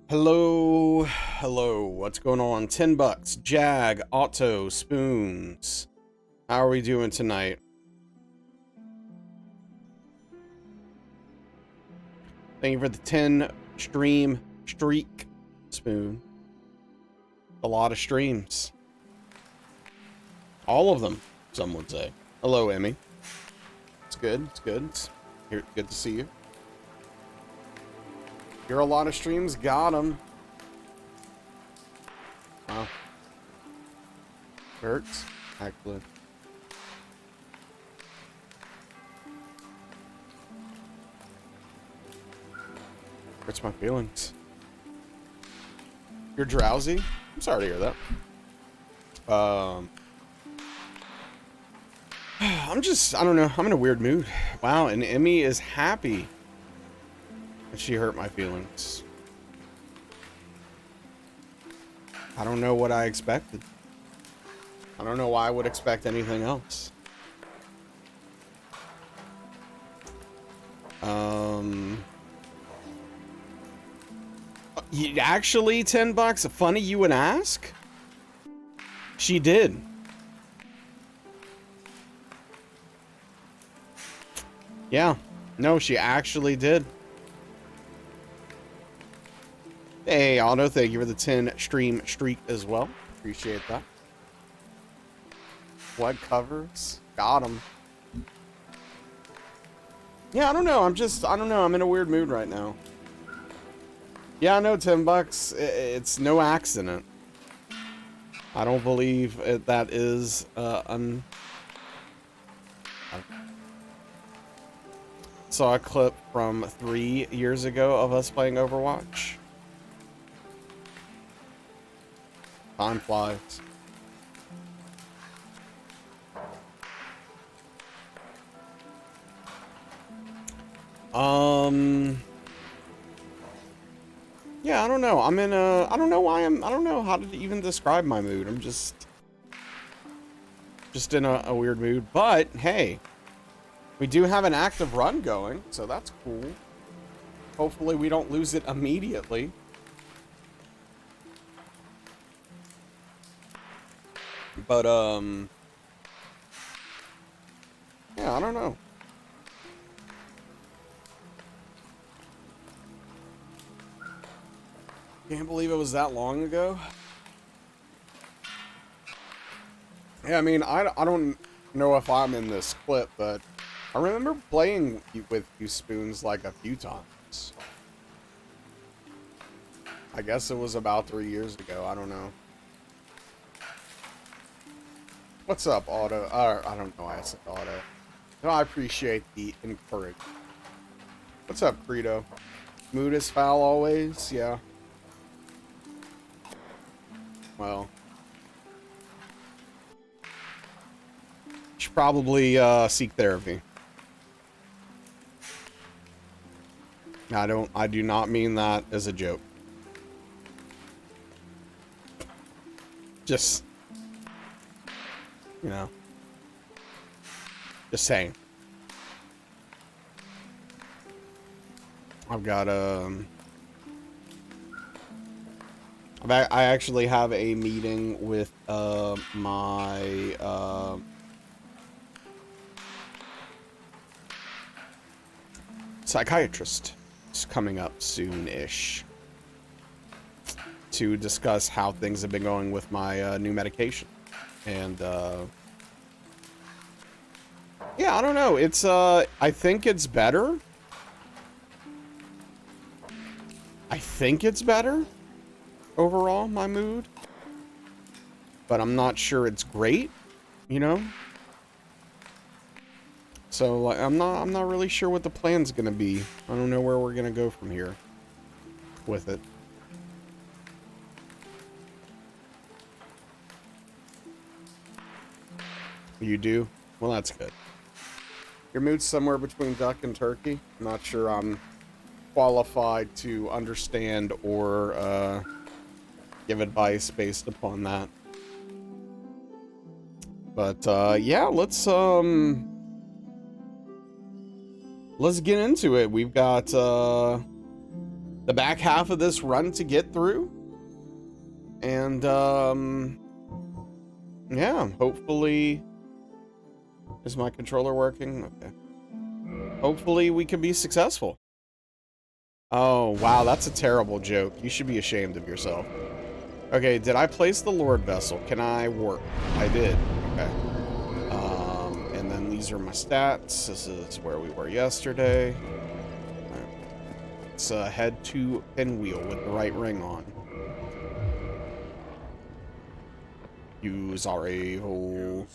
Hello, hello, what's going on? 10 bucks, Jag, Auto, Spoons. How are we doing tonight? Thank you for the 10 stream streak, Spoon. A lot of streams. All of them, some would say. Hello, Emmy. It's good, it's good. It's good to see you. You're a lot of streams, got them. Wow. Hurts, actually. Hurts my feelings. You're drowsy? I'm sorry to hear that. I don't know. I'm in a weird mood. Wow, and Emmy is happy that she hurt my feelings. I don't know what I expected. I don't know why I would expect anything else. Actually, 10 bucks. Funny you would ask? She did. Yeah. No, she actually did. Hey, Auto, thank you for the 10 stream streak as well. Appreciate that. Blood covers. Got him. Yeah, I don't know. I don't know. I'm in a weird mood right now. Yeah, I know, 10 bucks. It's no accident. I don't believe that is saw a clip from 3 years ago of us playing Overwatch. Time flies. Yeah, I don't know. I don't know why I don't know how to even describe my mood. I'm just in a weird mood. But, hey, we do have an active run going, so that's cool. Hopefully we don't lose it immediately. But, yeah, I don't know. Can't believe it was that long ago. Yeah, I mean, I don't know if I'm in this clip, but I remember playing with you, Spoons, like a few times. I guess it was about 3 years ago. I don't know. What's up, Auto? I don't know why I said Auto. No, I appreciate the encouragement. What's up, Credo? Mood is foul always? Yeah. Well, should probably seek therapy. I do not mean that as a joke. Just, you know, just saying. I've got I actually have a meeting with my psychiatrist. It's coming up soon-ish to discuss how things have been going with my new medication. And yeah, I don't know. It's I think it's better. I think it's better overall, my mood, but I'm not sure it's great, you know. So like, I'm not really sure what the plan's gonna be. I don't know where we're gonna go from here with it. You do? Well, that's good. Your mood's somewhere between duck and turkey. I'm not sure I'm qualified to understand or give advice based upon that. But yeah, let's get into it. We've got the back half of this run to get through. And, yeah, hopefully... Is my controller working? Okay. Hopefully we can be successful. Oh, wow, that's a terrible joke. You should be ashamed of yourself. Okay, did I place the Lord Vessel? Can I work? I did. Okay. And then these are my stats. This is where we were yesterday. Right. Let's head to Pinwheel with the right ring on. Use our a-hole.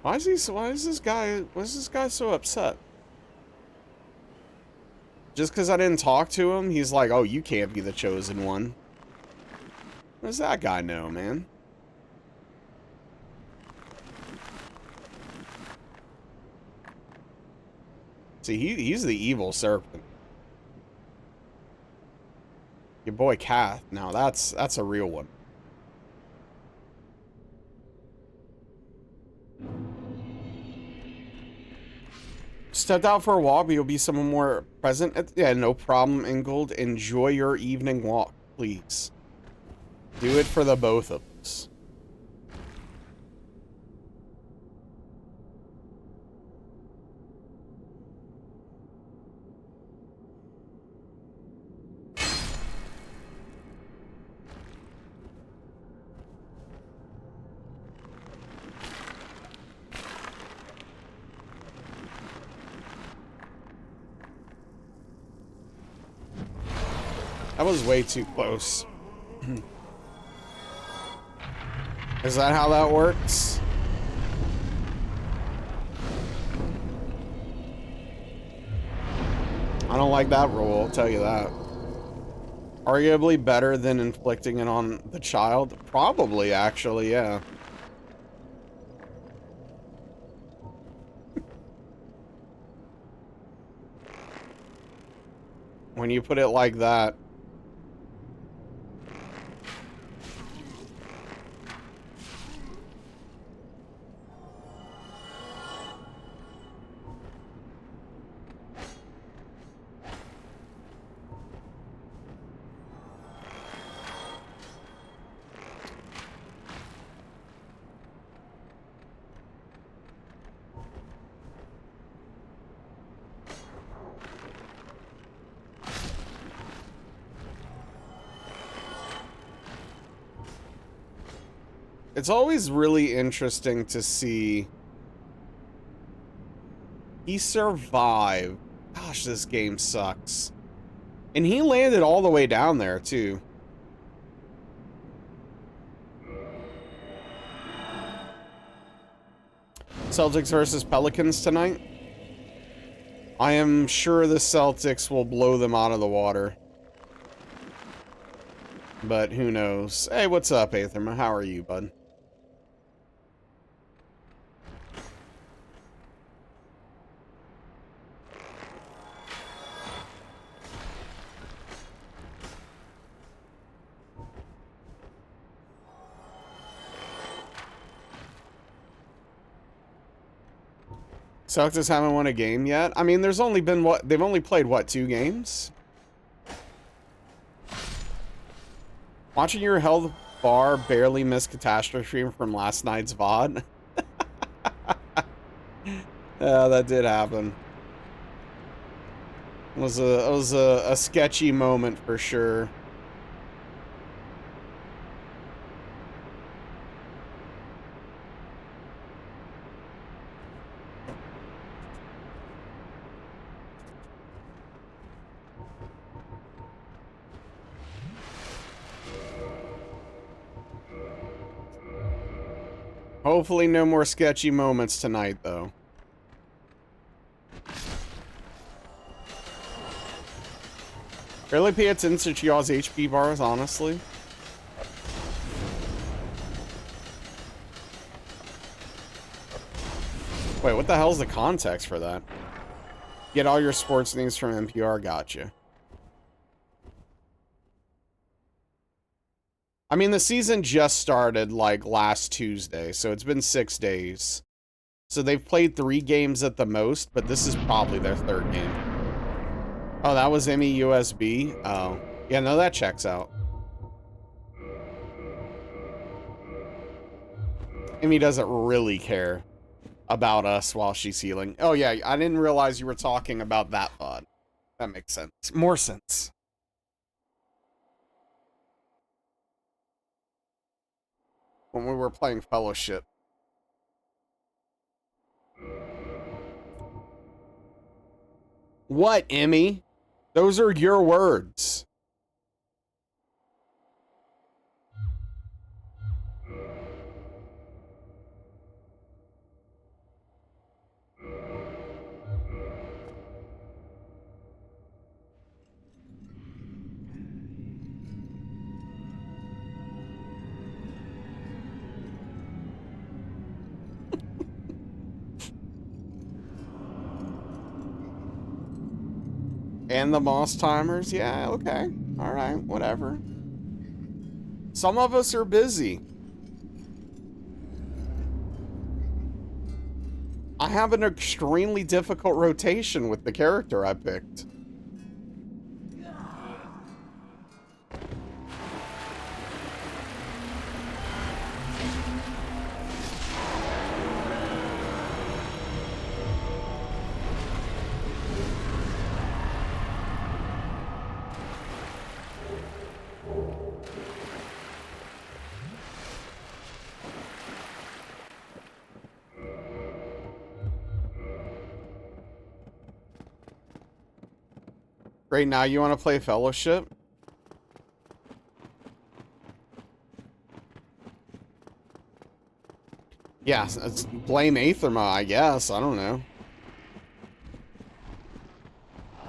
Why is this guy so upset? Just because I didn't talk to him, he's like, oh, you can't be the chosen one. What does that guy know, man? See, he's the evil serpent. Your boy Kath. Now that's a real one. Stepped out for a walk, but you'll be someone more present. Yeah, no problem, Ingold. Enjoy your evening walk, please. Do it for the both of us. That was way too close. Is that how that works? I don't like that rule, I'll tell you that. Arguably better than inflicting it on the child? Probably, actually, yeah. When you put it like that. It's always really interesting to see. He survived. Gosh, this game sucks. And he landed all the way down there, too. Celtics versus Pelicans tonight. I am sure the Celtics will blow them out of the water. But who knows? Hey, what's up, Aetherma? How are you, bud? Celtics haven't won a game yet. I mean, there's only been what they've only played what, 2 games? Watching your health bar barely miss catastrophe from last night's VOD. Yeah, that did happen. It was a sketchy moment for sure. Hopefully no more sketchy moments tonight, though. Barely pay attention to y'all's HP bars, honestly. Wait, what the hell's the context for that? Get all your sports news from NPR, gotcha. I mean, the season just started, like, last Tuesday, so it's been 6 days. So they've played 3 games at the most, but this is probably their 3rd game. Oh, that was ME USB? Oh. Yeah, no, that checks out. Emmy doesn't really care about us while she's healing. Oh, yeah, I didn't realize you were talking about that pod. That makes sense. More sense. When we were playing Fellowship. What, Emmy? Those are your words. And the Moss Timers? Yeah, okay. All right, whatever. Some of us are busy. I have an extremely difficult rotation with the character I picked. Right now, you want to play Fellowship? Yeah, it's blame Aetherma, I guess. I don't know.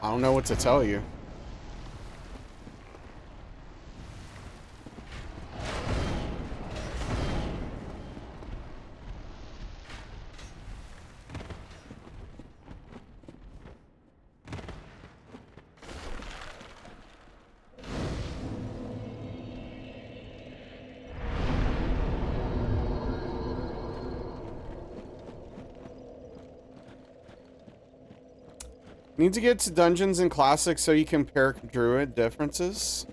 I don't know what to tell you. Need to get to Dungeons and Classics so you compare Druid differences.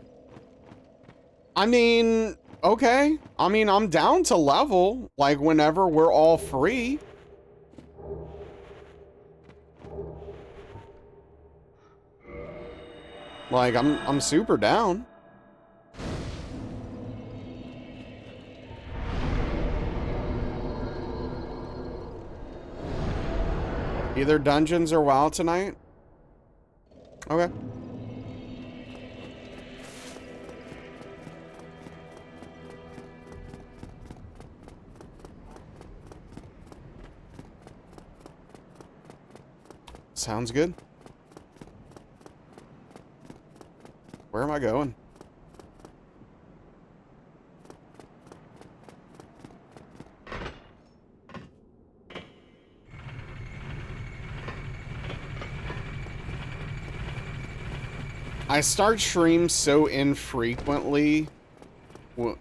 I mean, okay. I mean, I'm down to level, like, whenever we're all free. Like, I'm super down. Either Dungeons or WoW tonight? Okay. Sounds good. Where am I going? I start streams so infrequently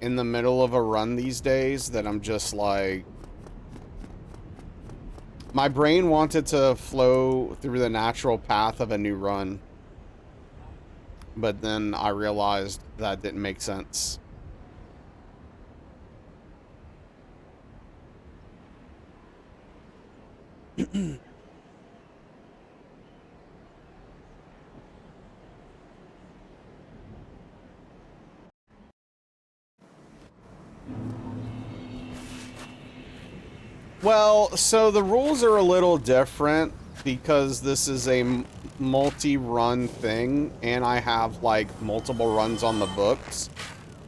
in the middle of a run these days that I'm just like... My brain wanted to flow through the natural path of a new run. But then I realized that didn't make sense. Well, so the rules are a little different because this is a multi-run thing and I have like multiple runs on the books.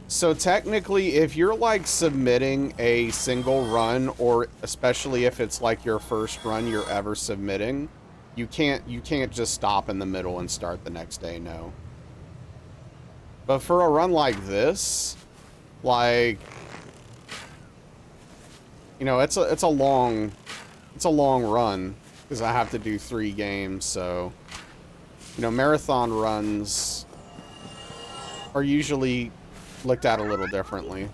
So technically, if you're like submitting a single run, or especially if it's like your first run you're ever submitting, you can't just stop in the middle and start the next day, no. But for a run like this, like, you know, it's a long run because I have to do 3 games, so, you know, marathon runs are usually looked at a little differently.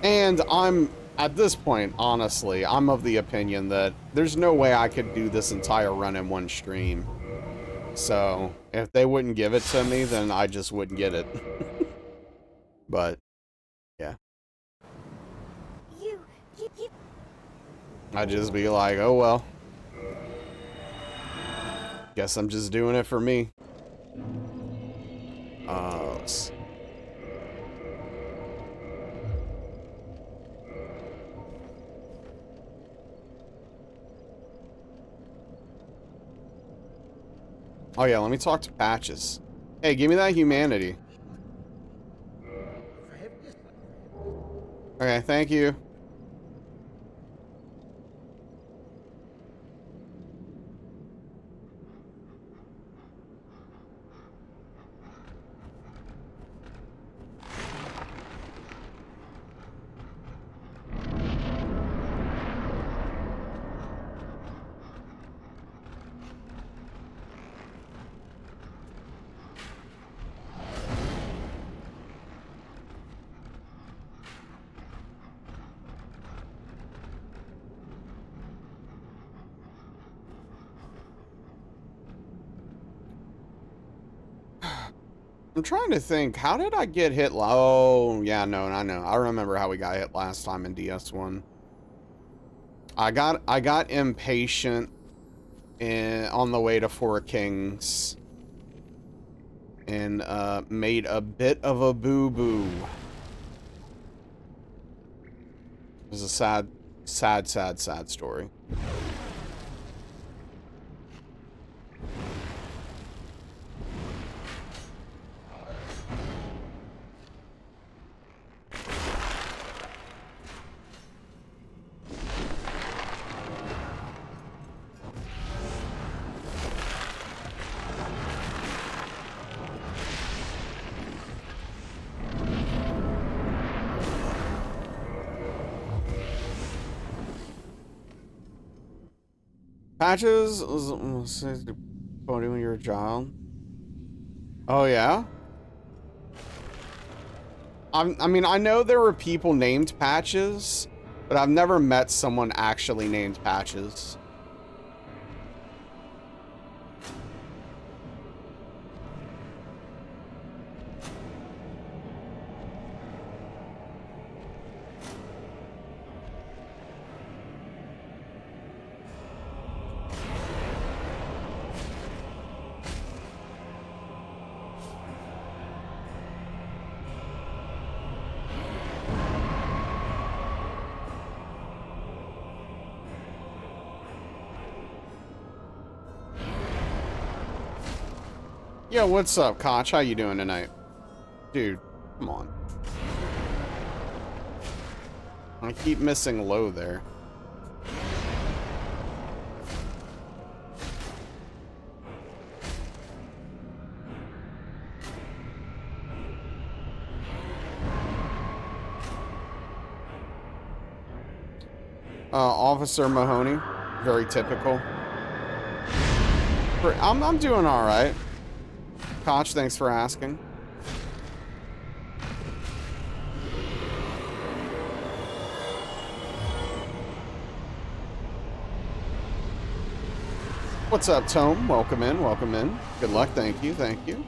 And I'm, at this point, honestly, I'm of the opinion that there's no way I could do this entire run in one stream. So if they wouldn't give it to me, then I just wouldn't get it. But yeah, I'd just be like, oh well. Guess I'm just doing it for me. Let's see. Oh yeah, let me talk to Patches. Hey, give me that humanity. Okay, thank you. I'm trying to think, how did I get hit? Oh, yeah, no, I know. I remember how we got hit last time in DS1. I got impatient on the way to Four Kings and made a bit of a boo-boo. It was a sad, sad, sad, sad story. Patches was funny when you were a child. Oh yeah. I mean, I know there were people named Patches, but I've never met someone actually named Patches. Yo, what's up, Koch? How you doing tonight? Dude, come on. I keep missing low there. Officer Mahoney, very typical. I'm doing all right. Koch, thanks for asking. What's up, Tome? Welcome in, welcome in. Good luck, thank you, thank you.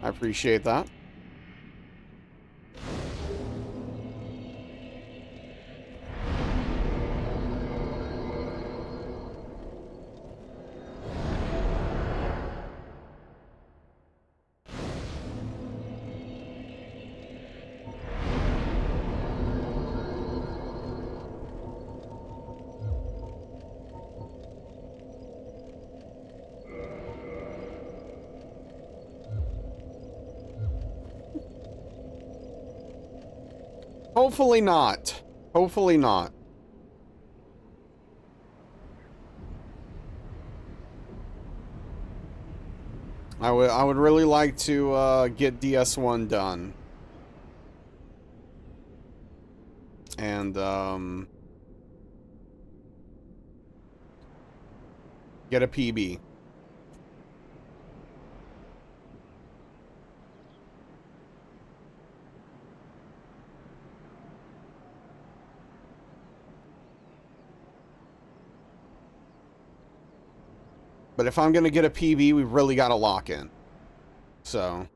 I appreciate that. Hopefully not. Hopefully not. I would really like to get DS1 done. And get a PB. But if I'm going to get a PB, we really got to lock in. So...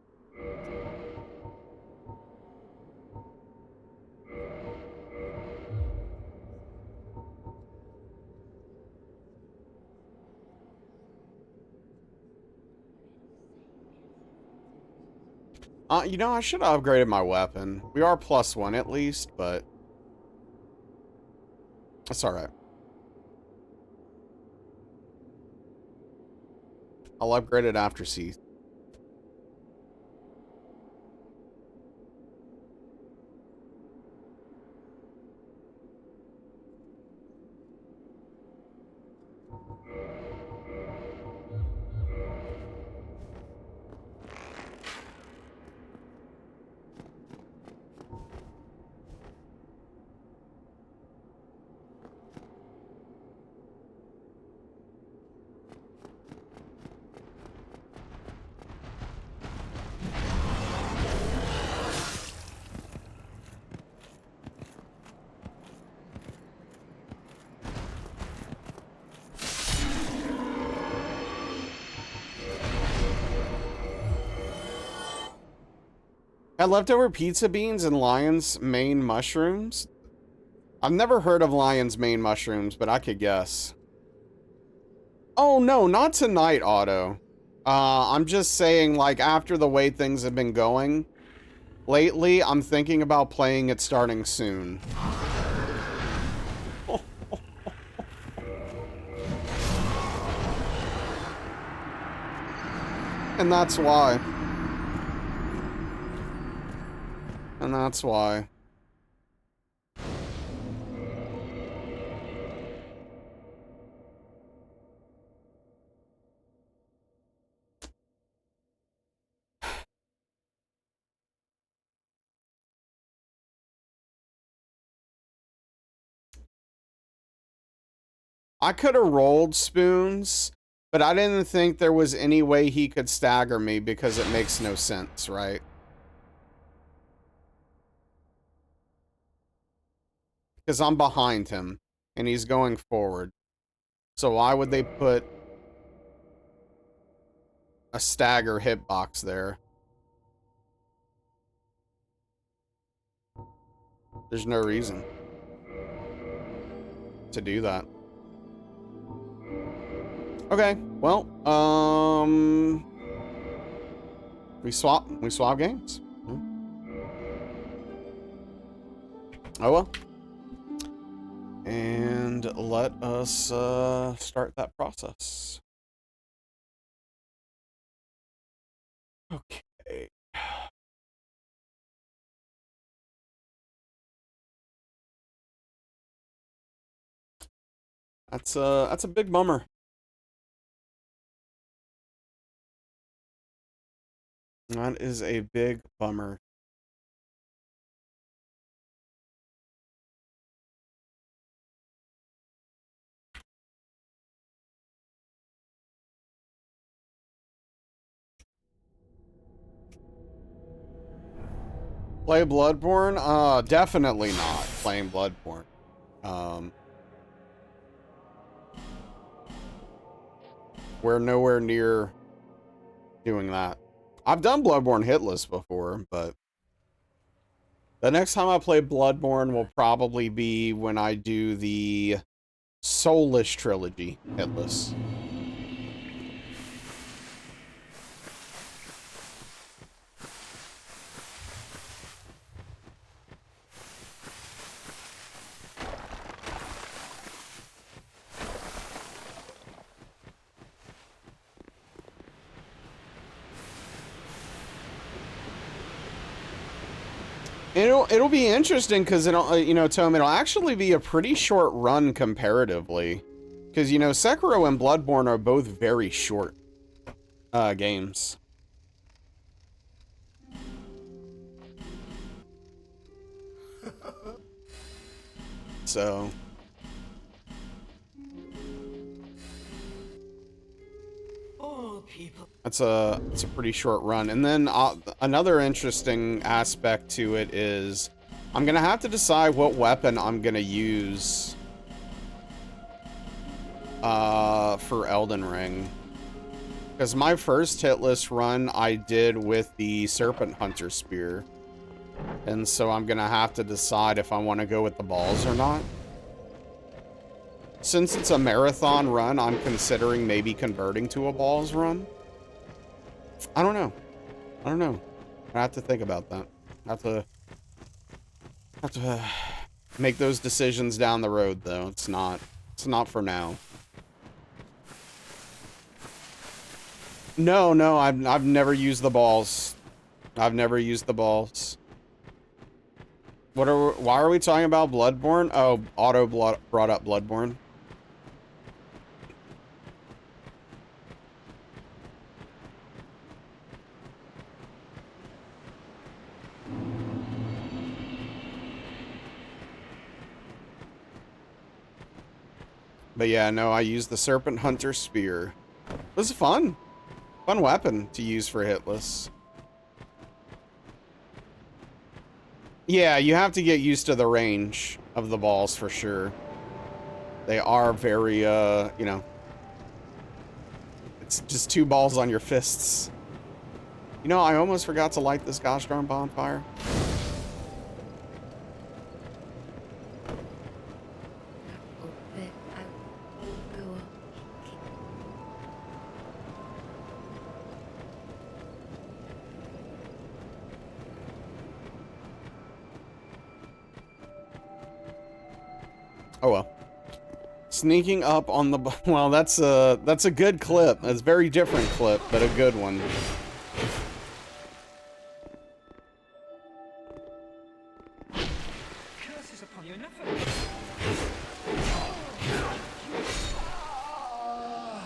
you know, I should have upgraded my weapon. We are +1 at least, but... That's alright. I'll upgrade it after C. Had leftover pizza beans and lion's mane mushrooms? I've never heard of lion's mane mushrooms, but I could guess. Oh, no, not tonight, Otto. I'm just saying, like, after the way things have been going lately, I'm thinking about playing it starting soon. And that's why. And that's why. I could have rolled spoons, but I didn't think there was any way he could stagger me because it makes no sense, right? Because I'm behind him, and he's going forward. So why would they put a stagger hitbox there? There's no reason to do that. Okay, well, we swap games. Oh well. And let us start that process. Okay. That's a big bummer. That is a big bummer. Play Bloodborne? Definitely not playing Bloodborne. We're nowhere near doing that. I've done Bloodborne Hitless before, but the next time I play Bloodborne will probably be when I do the Souls Trilogy Hitless. It'll be interesting because it'll, you know, Tom, it'll actually be a pretty short run comparatively, because, you know, Sekiro and Bloodborne are both very short games. So it's a pretty short run. And then another interesting aspect to it is I'm gonna have to decide what weapon I'm gonna use for Elden Ring. Because my first hitless run I did with the Serpent Hunter Spear. And so I'm going to have to decide if I want to go with the balls or not. Since it's a marathon run, I'm considering maybe converting to a balls run. I don't know. I don't know. I have to think about that. I have to make those decisions down the road, though. It's not for now. No, I've never used the balls. I've never used the balls. Why are we talking about Bloodborne? Oh, Otto brought up Bloodborne. But yeah, no, I used the Serpent Hunter Spear. It was fun. Fun weapon to use for hitless. Yeah, you have to get used to the range of the balls for sure. They are very, you know, it's just 2 balls on your fists. You know, I almost forgot to light this gosh darn bonfire. Oh well. Sneaking up on the... Well, that's a good clip. It's a very different clip, but a good one.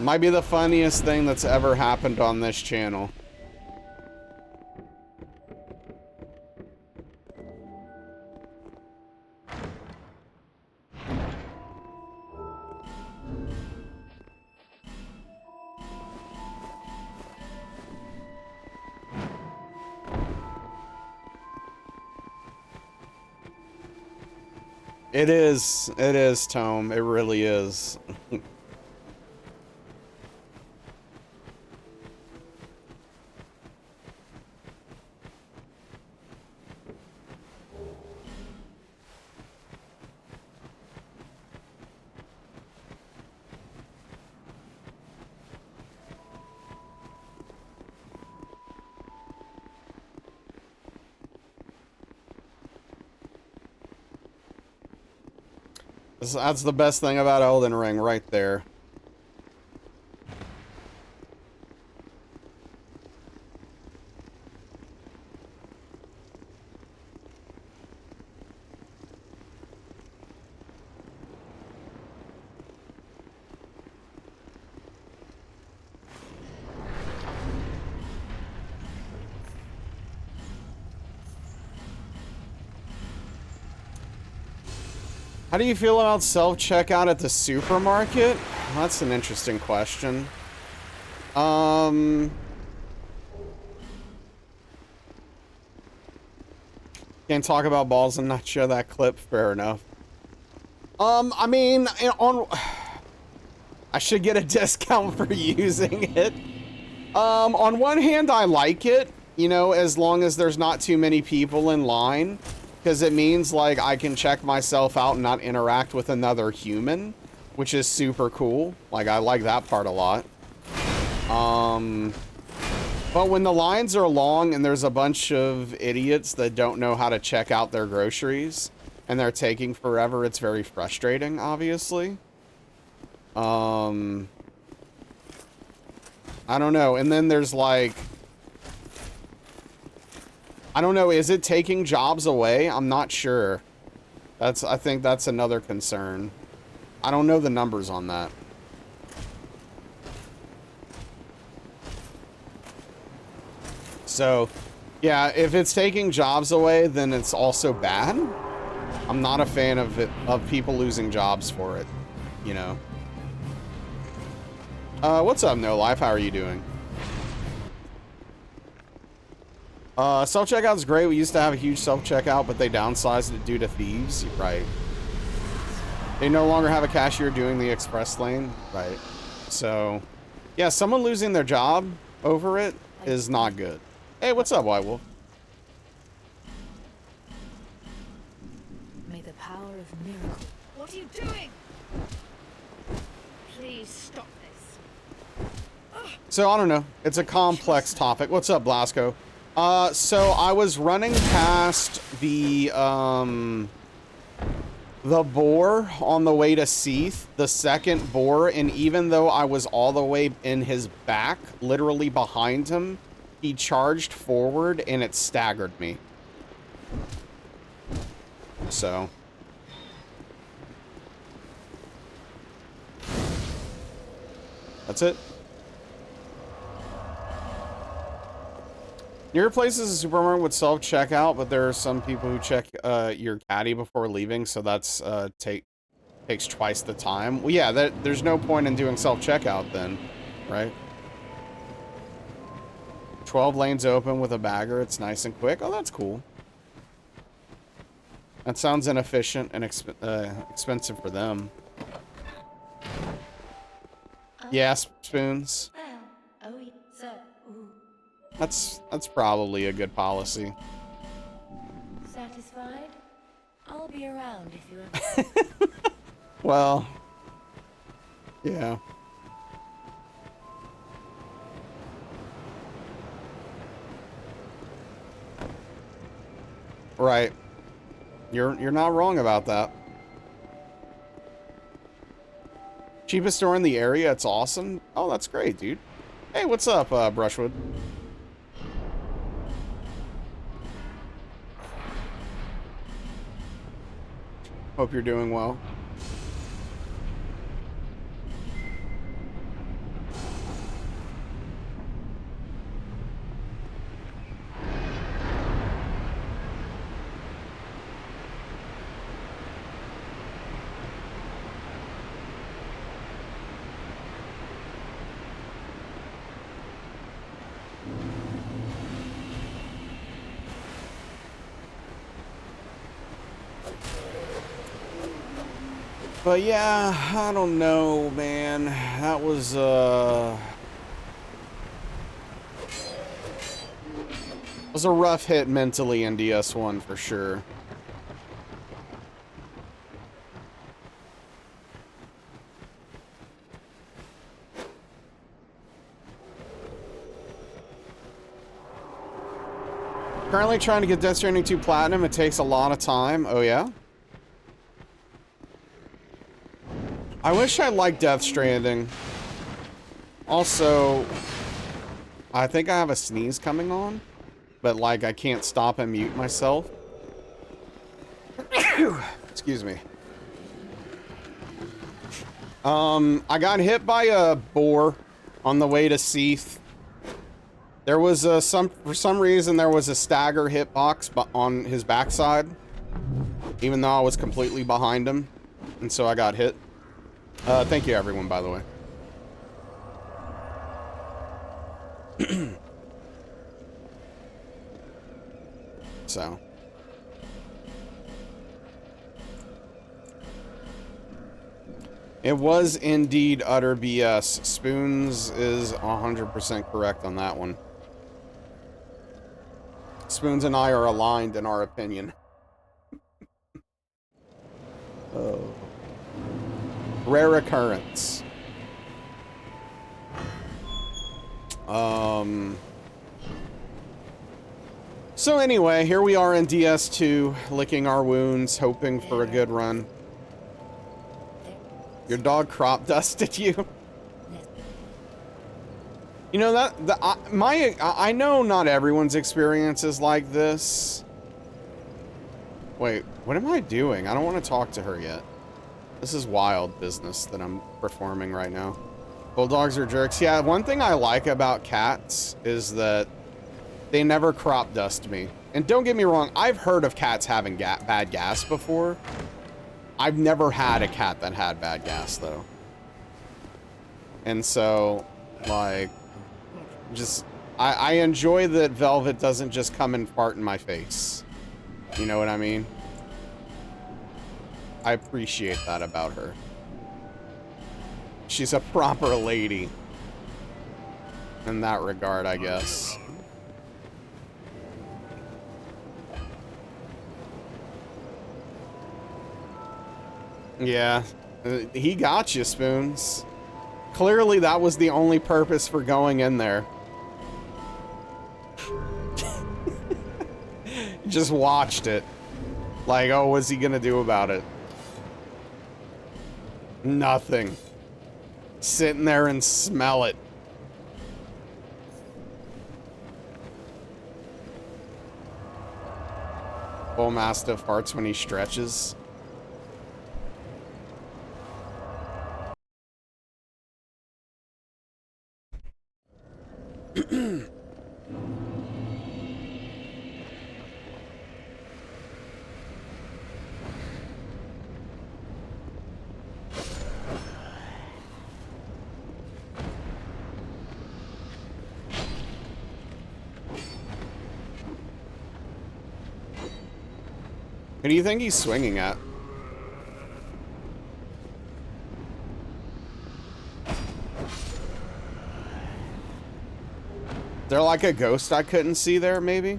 Might be the funniest thing that's ever happened on this channel. It is, Tome. It really is. That's the best thing about Elden Ring right there. How do you feel about self-checkout at the supermarket? Well, that's an interesting question. Can't talk about balls and not show that clip. Fair enough. I mean, I should get a discount for using it. On one hand, I like it, you know, as long as there's not too many people in line. Because it means, like, I can check myself out and not interact with another human, which is super cool. Like, I like that part a lot. But when the lines are long and there's a bunch of idiots that don't know how to check out their groceries and they're taking forever, it's very frustrating, obviously. I don't know. And then there's, like... I don't know, is it taking jobs away? I'm not sure. I think that's another concern. I don't know the numbers on that. So, yeah, if it's taking jobs away, then it's also bad. I'm not a fan of it, of people losing jobs for it, you know. What's up, No Life? How are you doing? Self-checkout is great. We used to have a huge self-checkout, but they downsized it due to thieves. Right. They no longer have a cashier doing the express lane. Right. So, Yeah, someone losing their job over it is not good. Hey, what's up, White Wolf? May the power of miracle. What are you doing? Please stop this. So, I don't know. It's a complex topic. What's up, Blasco? So I was running past the boar on the way to Seath, the second boar, and even though I was all the way in his back, literally behind him, he charged forward and it staggered me. So. That's it. Your place is a supermarket with self-checkout, but there are some people who check your caddy before leaving, so that's takes twice the time. Well, yeah, there's no point in doing self-checkout then, right? 12 lanes open with a bagger. It's nice and quick. Oh, that's cool. That sounds inefficient and expensive for them. Yeah, spoons. That's probably a good policy. Satisfied? I'll be around if you ever. Well, yeah. Right. You're not wrong about that. Cheapest store in the area. It's awesome. Oh, that's great, dude. Hey, what's up, Brushwood? Hope you're doing well. But yeah, I don't know, man. That was a rough hit mentally in DS1 for sure. Currently trying to get Death Stranding 2 Platinum. It takes a lot of time. Oh, yeah? I wish I liked Death Stranding. Also, I think I have a sneeze coming on, but like I can't stop and mute myself. Excuse me. I got hit by a boar on the way to Seath. There was for some reason there was a stagger hitbox on his backside, even though I was completely behind him, and so I got hit. Thank you, everyone, by the way. So. It was indeed utter BS. Spoons is 100% correct on that one. Spoons and I are aligned in our opinion. Oh. Rare occurrence. So anyway, here we are in DS2, licking our wounds, hoping for a good run. Your dog crop dusted you. You know I know not everyone's experience is like this. Wait, what am I doing? I don't want to talk to her yet. This is wild business that I'm performing right now. Bulldogs are jerks. Yeah, one thing I like about cats is that they never crop dust me. And don't get me wrong, I've heard of cats having bad gas before. I've never had a cat that had bad gas, though. And so, like, just, I enjoy that Velvet doesn't just come and fart in my face. You know what I mean? I appreciate that about her. She's a proper lady. in that regard, I guess. Yeah, he got you, Spoons. Clearly, that was the only purpose for going in there. Just watched it. Like, oh, what's he gonna do about it? Nothing. Sitting there and smell it. Bull Mastiff farts when he stretches. Who do you think he's swinging at? Is there like a ghost I couldn't see there, maybe?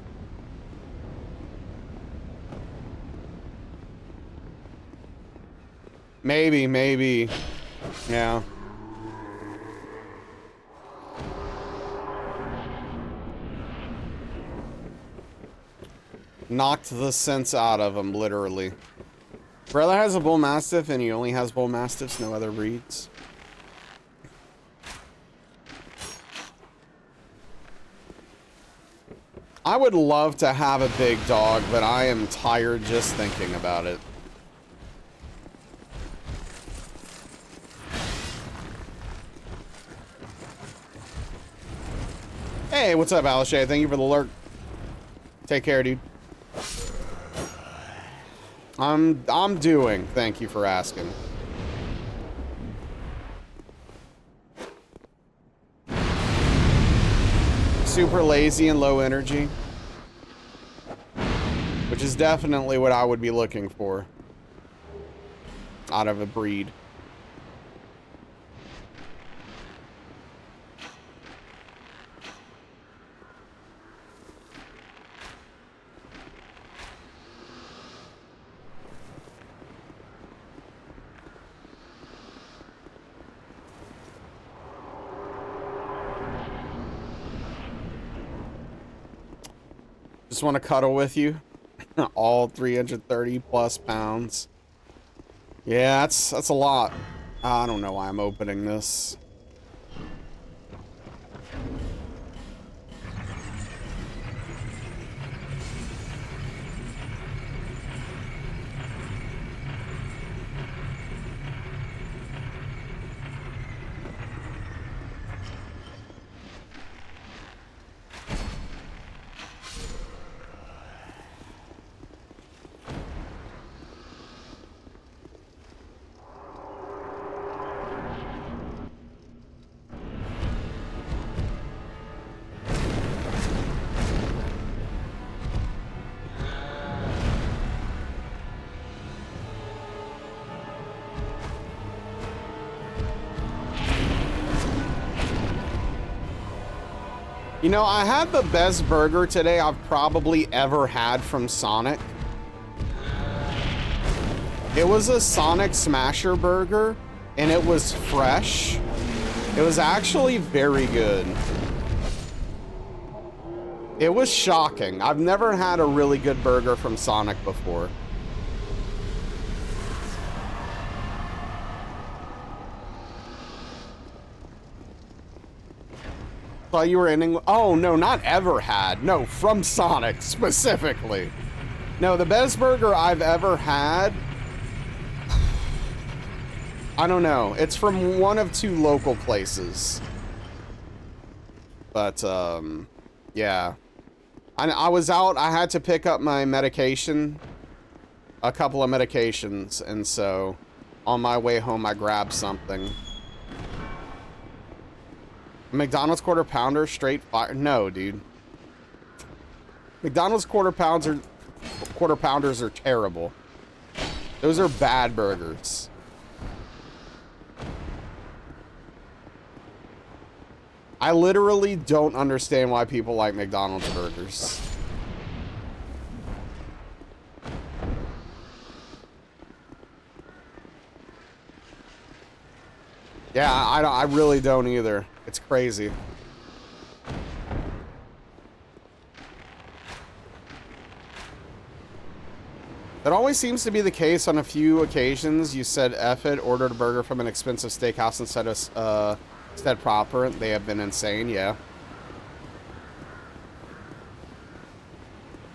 Maybe. Yeah. Knocked the sense out of him, literally. Brother has a bull mastiff, and he only has bull mastiffs, no other breeds. I would love to have a big dog, but I am tired just thinking about it. Hey, what's up, Alishay? Thank you for the lurk. Take care, dude. I'm doing. Thank you for asking. Super lazy and low energy. Which is definitely what I would be looking for out of a breed. Just want to cuddle with you. All 330 plus pounds. Yeah, that's a lot. I don't know why I'm opening this. You know, I had the best burger today I've probably ever had from Sonic. It was a Sonic Smasher burger, and it was fresh. It was actually very good. It was shocking. I've never had a really good burger from Sonic before. Thought you were ending. Oh no, not ever had. No, from Sonic specifically. No, the best burger I've ever had. I don't know. It's from one of two local places. But yeah. I was out. I had to pick up my medication, a couple of medications, and so on my way home I grabbed something. McDonald's quarter pounder straight fire? No, dude. McDonald's quarter pounders are terrible. Those are bad burgers. I literally don't understand why people like McDonald's burgers. Yeah, I really don't either. It's crazy. That always seems to be the case on a few occasions. You said F it, ordered a burger from an expensive steakhouse instead proper. They have been insane, yeah.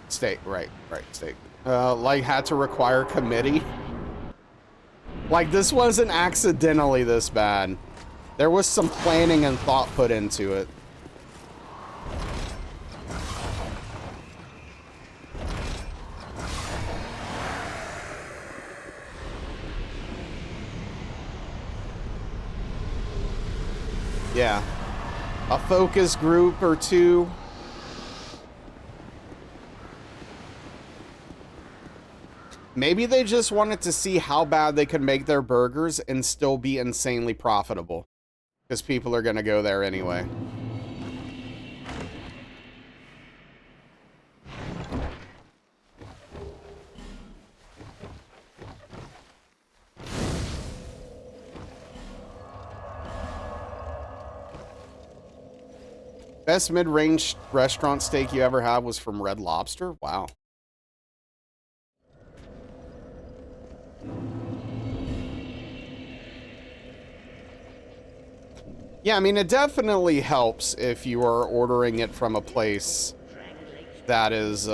Steak, right, steak. Like had to require committee. Like this wasn't accidentally this bad. There was some planning and thought put into it. Yeah. A focus group or two. Maybe they just wanted to see how bad they could make their burgers and still be insanely profitable. Because people are going to go there anyway. Best mid-range restaurant steak you ever had was from Red Lobster? Wow. Yeah, I mean, it definitely helps if you are ordering it from a place that is,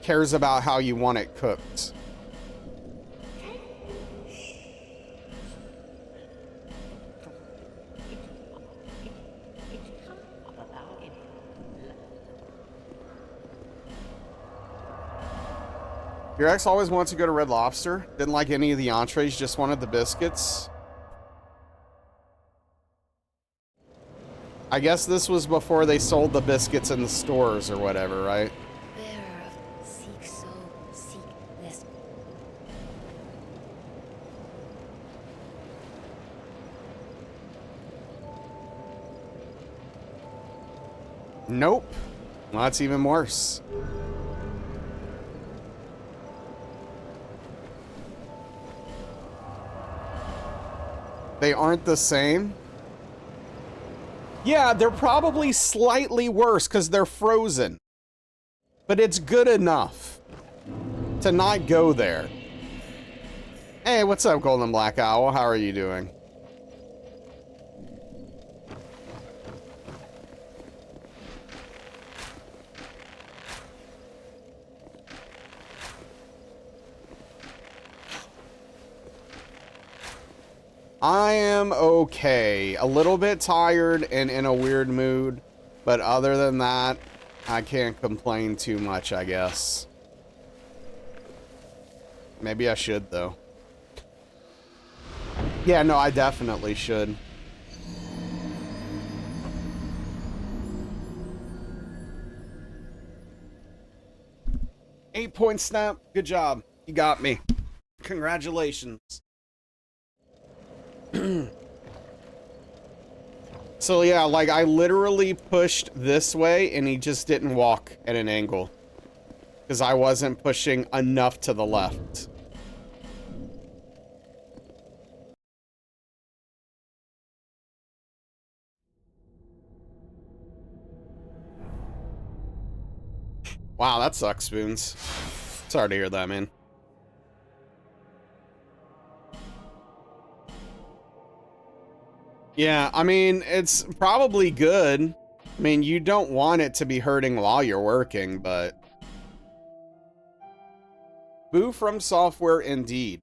cares about how you want it cooked. Your ex always wanted to go to Red Lobster? Didn't like any of the entrees, just wanted the biscuits? I guess this was before they sold the biscuits in the stores or whatever, right? Bearer of seek soul, seek this. Nope. Well, that's even worse. They aren't the same? Yeah, they're probably slightly worse because they're frozen. But it's good enough to not go there. Hey, what's up, Golden Black Owl? How are you doing? I am okay. A little bit tired and in a weird mood, but other than that, I can't complain too much, I guess. Maybe I should, though. Yeah, no, I definitely should. Eight-point snap. Good job. You got me. Congratulations. So yeah, like I literally pushed this way and he just didn't walk at an angle. Because I wasn't pushing enough to the left. Wow, that sucks, Spoons. Sorry to hear that, man. Yeah, I mean, it's probably good. I mean, you don't want it to be hurting while you're working, but... Boo from software, indeed.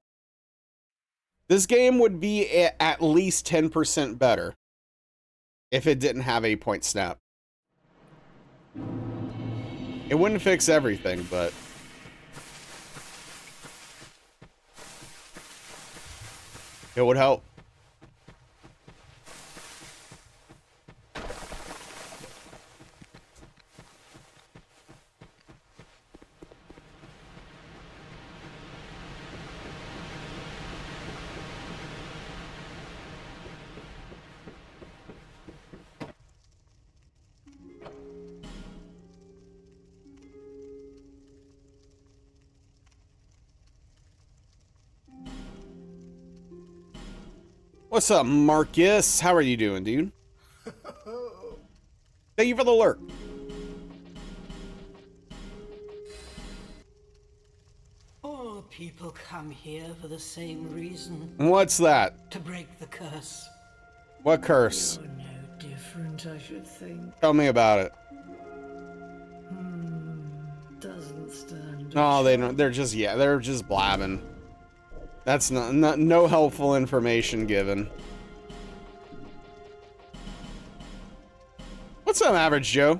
This game would be at least 10% better if it didn't have 8-point snap. It wouldn't fix everything, but... it would help. What's up, Marcus? How are you doing, dude? Thank you for the lurk. All people come here for the same reason. What's that? To break the curse. What curse? You're no different, I should think. Tell me about it. Doesn't stand. No, they don't. They're just, yeah, they're just blabbing. That's no helpful information given. What's up, Average Joe?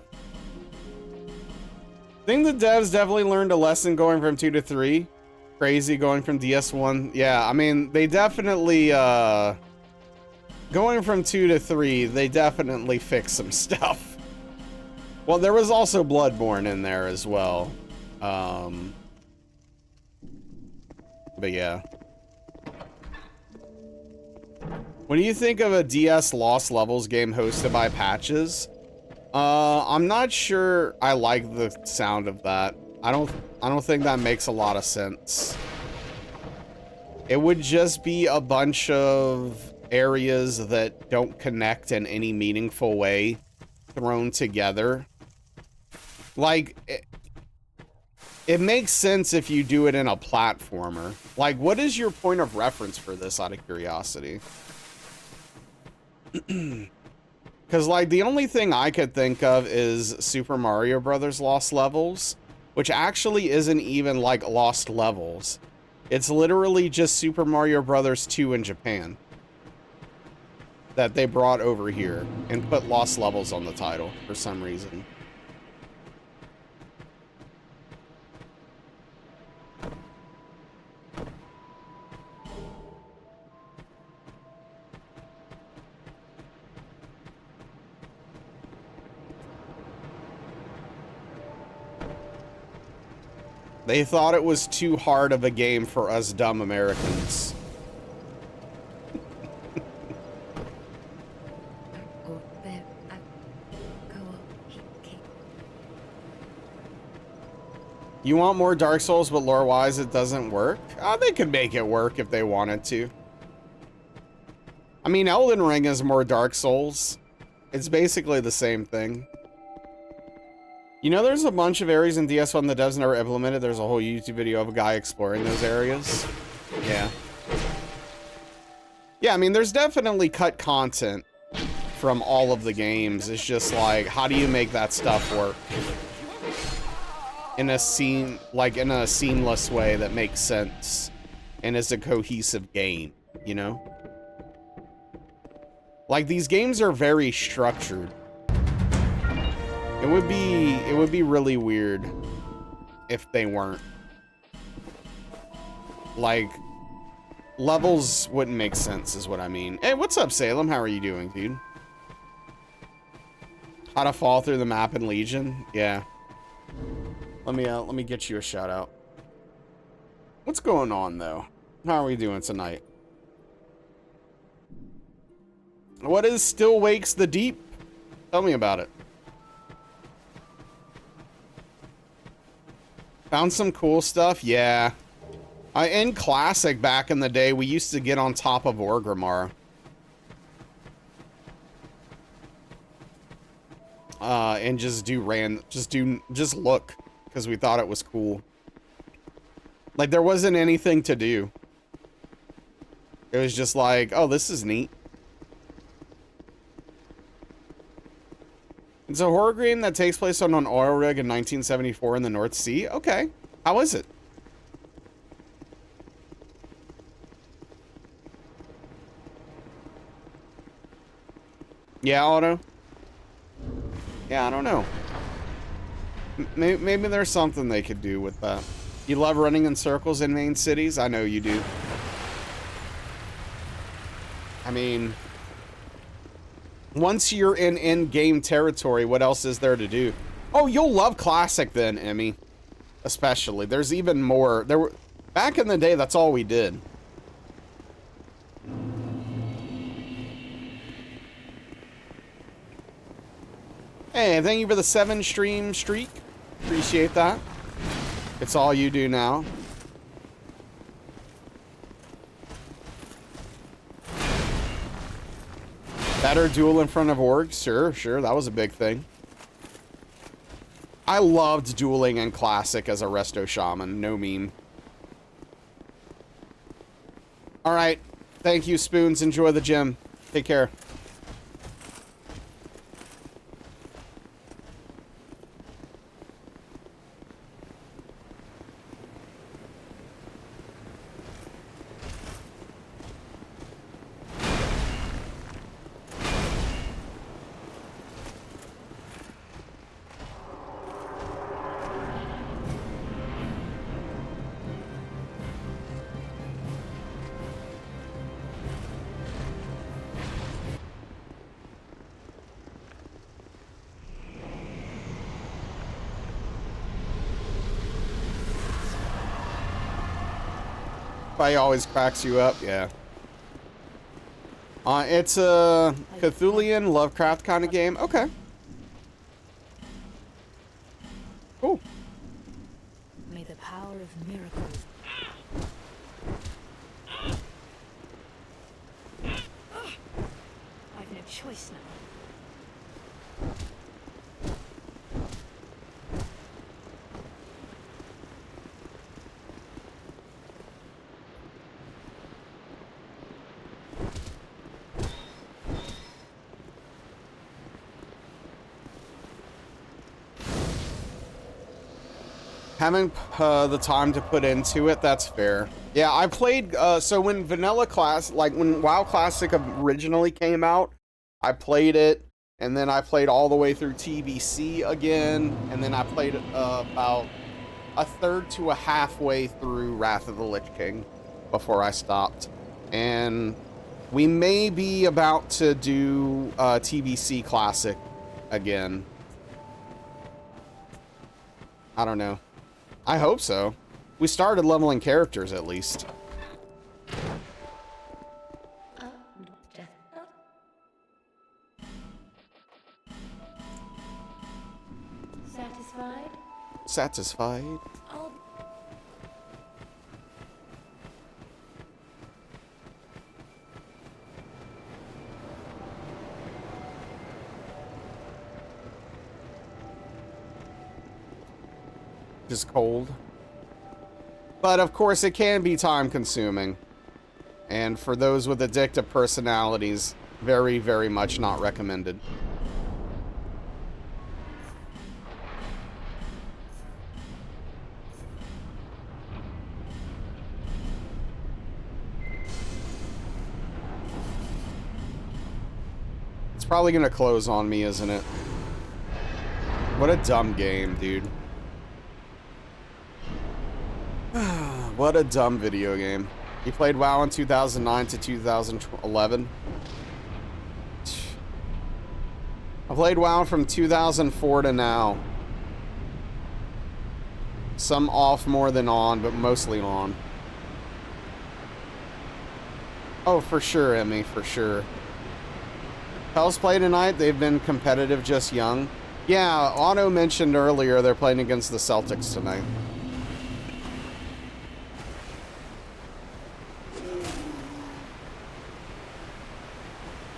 Think the devs definitely learned a lesson going from 2 to 3. Crazy going from DS1. Yeah, I mean, they definitely, going from 2 to 3, they definitely fixed some stuff. Well, there was also Bloodborne in there as well. But yeah. What do you think of a DS Lost Levels game hosted by Patches? I'm not sure I like the sound of that. I don't think that makes a lot of sense. It would just be a bunch of areas that don't connect in any meaningful way thrown together. Like, it makes sense if you do it in a platformer. Like, what is your point of reference for this, out of curiosity? Because, like, the only thing I could think of is Super Mario Brothers Lost Levels, which actually isn't even, like, Lost Levels. It's literally just Super Mario Brothers 2 in Japan that they brought over here and put Lost Levels on the title for some reason. They thought it was too hard of a game for us dumb Americans. You want more Dark Souls, but lore-wise it doesn't work? They could make it work if they wanted to. I mean, Elden Ring is more Dark Souls. It's basically the same thing. You know, there's a bunch of areas in DS1 the devs never implemented. There's a whole YouTube video of a guy exploring those areas. Yeah. Yeah, I mean, there's definitely cut content from all of the games. It's just like, how do you make that stuff work in a in a seamless way that makes sense and is a cohesive game, you know? Like, these games are very structured. It would be really weird if they weren't. Like, levels wouldn't make sense is what I mean. Hey, what's up, Salem? How are you doing, dude? How to fall through the map in Legion? Yeah. Let me get you a shout out. What's going on though? How are we doing tonight? What is Still Wakes the Deep? Tell me about it. Found some cool stuff? Yeah. In Classic back in the day, we used to get on top of Orgrimmar. And just look, because we thought it was cool. Like, there wasn't anything to do. It was just like, oh, this is neat. It's a horror game that takes place on an oil rig in 1974 in the North Sea. Okay. How is it? Yeah, Otto? Yeah, I don't know. Maybe there's something they could do with that. You love running in circles in main cities? I know you do. I mean, once you're in in-game territory, what else is there to do? Oh, you'll love Classic then, Emmy. Especially. There's even more. Back in the day, that's all we did. Hey, thank you for the 7 stream streak. Appreciate that. It's all you do now. Better duel in front of orcs? Sure, that was a big thing. I loved dueling in Classic as a Resto Shaman, no meme. Alright, thank you, Spoons. Enjoy the gym. Take care. Probably always cracks you up, yeah. It's a Cthulhian Lovecraft kind of game. Okay. Cool. May the power of miracles. I've no choice now. Having the time to put into it, that's fair. Yeah, I played, so when Vanilla Class, like when WoW Classic originally came out, I played it, and then I played all the way through TBC again, and then I played about a third to a halfway through Wrath of the Lich King before I stopped. And we may be about to do TBC Classic again. I don't know. I hope so. We started leveling characters at least. Death knot. Satisfied? Satisfied. I'll... Just cold. But of course it can be time consuming. And for those with addictive personalities, very, very much not recommended. It's probably gonna close on me, isn't it? What a dumb game, dude. What a dumb video game. You played WoW in 2009 to 2011? I played WoW from 2004 to now. Some off more than on, but mostly on. Oh, for sure, Emmy, for sure. Pels play tonight. They've been competitive, just young. Yeah, Otto mentioned earlier they're playing against the Celtics tonight.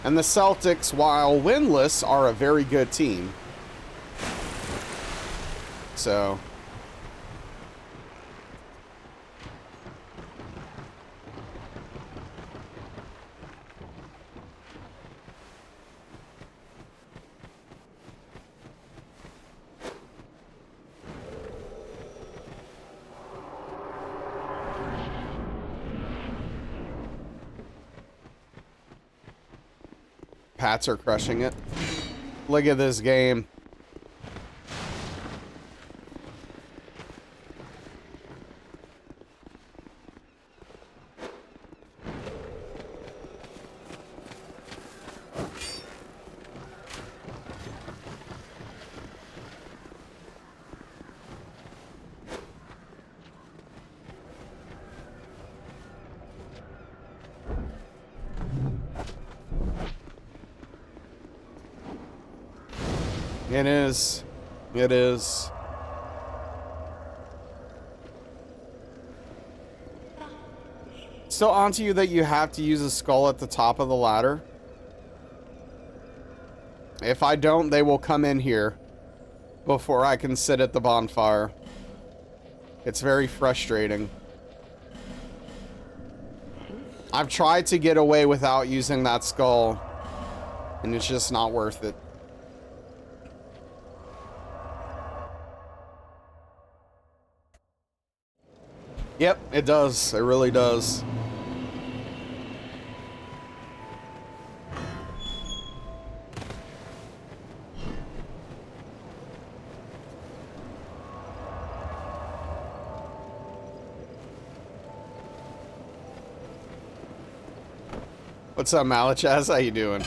And the Celtics, while winless, are a very good team. So. Pats are crushing it. Look at this game. It is. It is. Still onto you that you have to use a skull at the top of the ladder? If I don't, they will come in here before I can sit at the bonfire. It's very frustrating. I've tried to get away without using that skull, and it's just not worth it. Yep, it does. It really does. What's up, Malachaz? How you doing?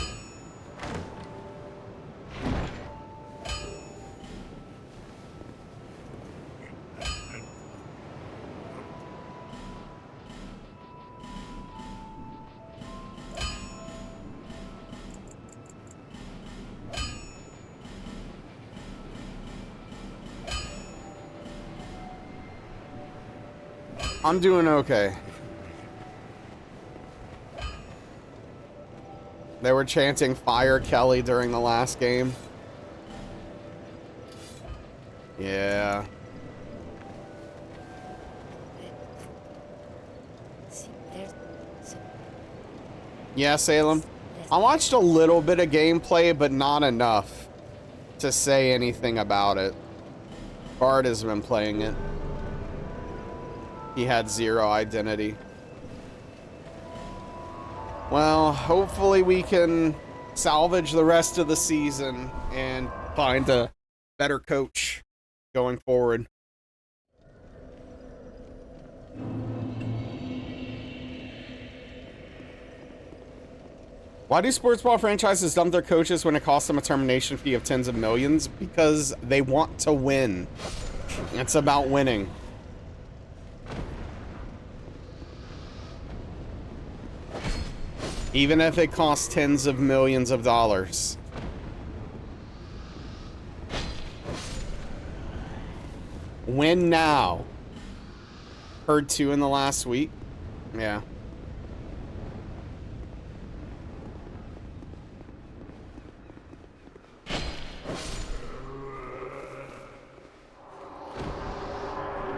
I'm doing okay. They were chanting Fire Kelly during the last game. Yeah. Yeah, Salem. I watched a little bit of gameplay, but not enough to say anything about it. Bard has been playing it. He had zero identity. Well, hopefully we can salvage the rest of the season and find a better coach going forward. Why do sports ball franchises dump their coaches when it costs them a termination fee of tens of millions? Because they want to win. It's about winning. Even if it costs tens of millions of dollars. Win now. Heard 2 in the last week. Yeah.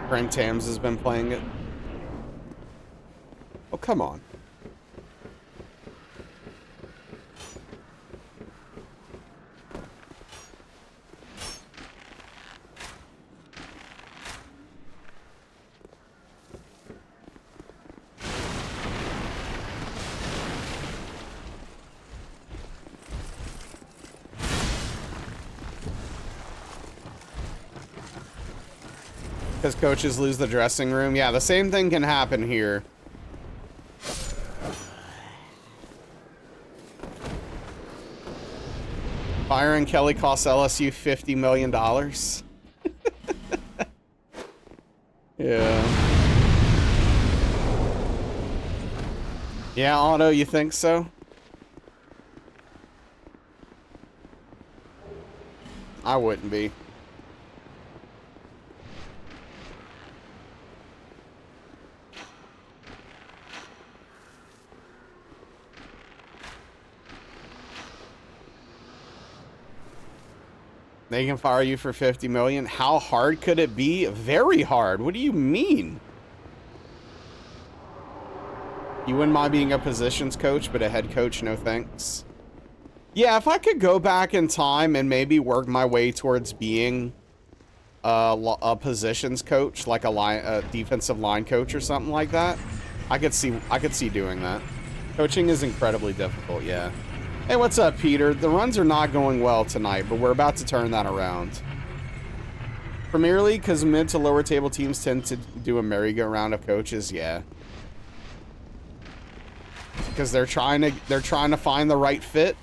Brent Tams has been playing it. Oh, come on. Because coaches lose the dressing room. Yeah, the same thing can happen here. Firing Kelly costs LSU $50 million. Yeah. Yeah, Otto, you think so? I wouldn't be. They can fire you for 50 million. How hard could it be? Very hard. What do you mean? You wouldn't mind being a positions coach, but a head coach, no thanks. Yeah, if I could go back in time and maybe work my way towards being a positions coach, like a defensive line coach or something like that, I could see doing that. Coaching is incredibly difficult, yeah. Hey, what's up, Peter? The runs are not going well tonight, but we're about to turn that around. Premier League, because mid to lower table teams tend to do a merry-go-round of coaches, yeah. Because they're trying to find the right fit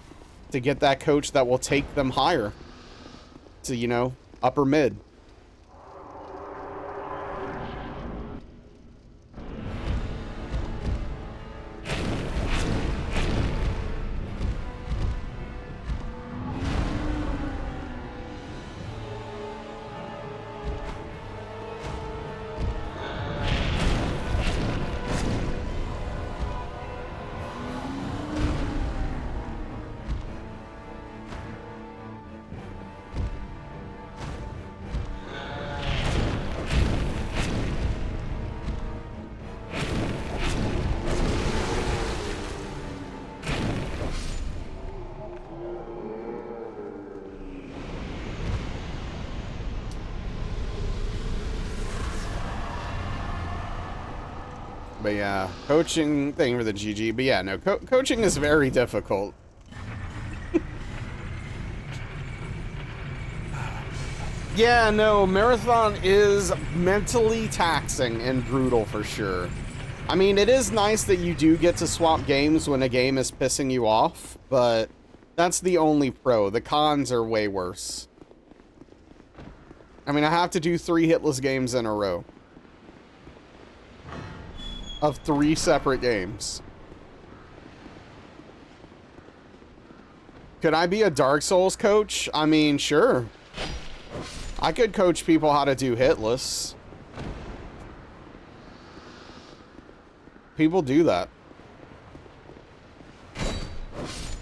to get that coach that will take them higher to, you know, upper mid. but yeah, coaching thing for the GG. But yeah, no, coaching is very difficult. Yeah, no, marathon is mentally taxing and brutal for sure. I mean, it is nice that you do get to swap games when a game is pissing you off, but that's the only pro. The cons are way worse. I mean, I have to do 3 hitless games in a row. Of 3 separate games. Could I be a Dark Souls coach? I mean, sure. I could coach people how to do hitless. People do that.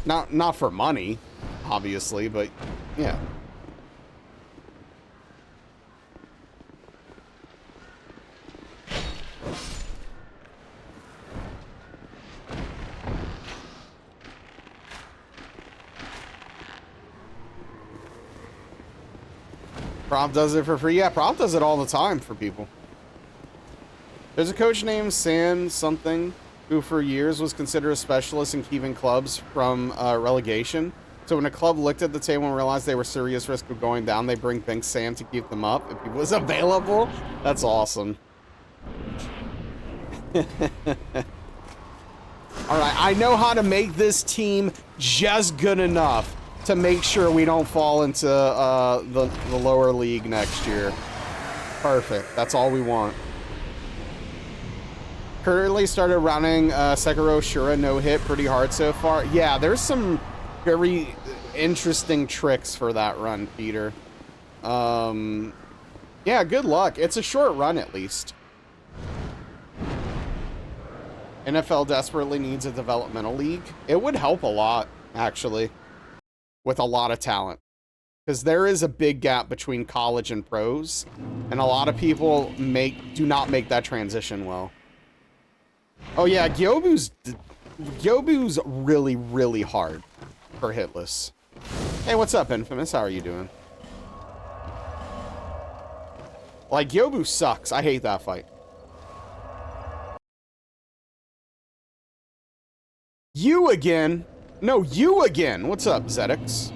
Not for money, obviously, but yeah. Prop does it for free. Yeah, Prop does it all the time for people. There's a coach named Sam something who for years was considered a specialist in keeping clubs from relegation. So when a club looked at the table and realized they were serious risk of going down, they bring Bink Sam to keep them up if he was available. That's awesome. All right, I know how to make this team just good enough to make sure we don't fall into the lower league next year. Perfect. That's all we want. Currently started running Sekiro Shura no hit pretty hard so far. Yeah, there's some very interesting tricks for that run, Peter. Yeah, good luck. It's a short run at least. NFL desperately needs a developmental league. It would help a lot, actually, with a lot of talent. Because there is a big gap between college and pros, and a lot of people do not make that transition well. Oh yeah, Gyobu's really, really hard for hitless. Hey, what's up, Infamous? How are you doing? Like, Gyobu sucks. I hate that fight. You again? No, you again. What's up, Zedix?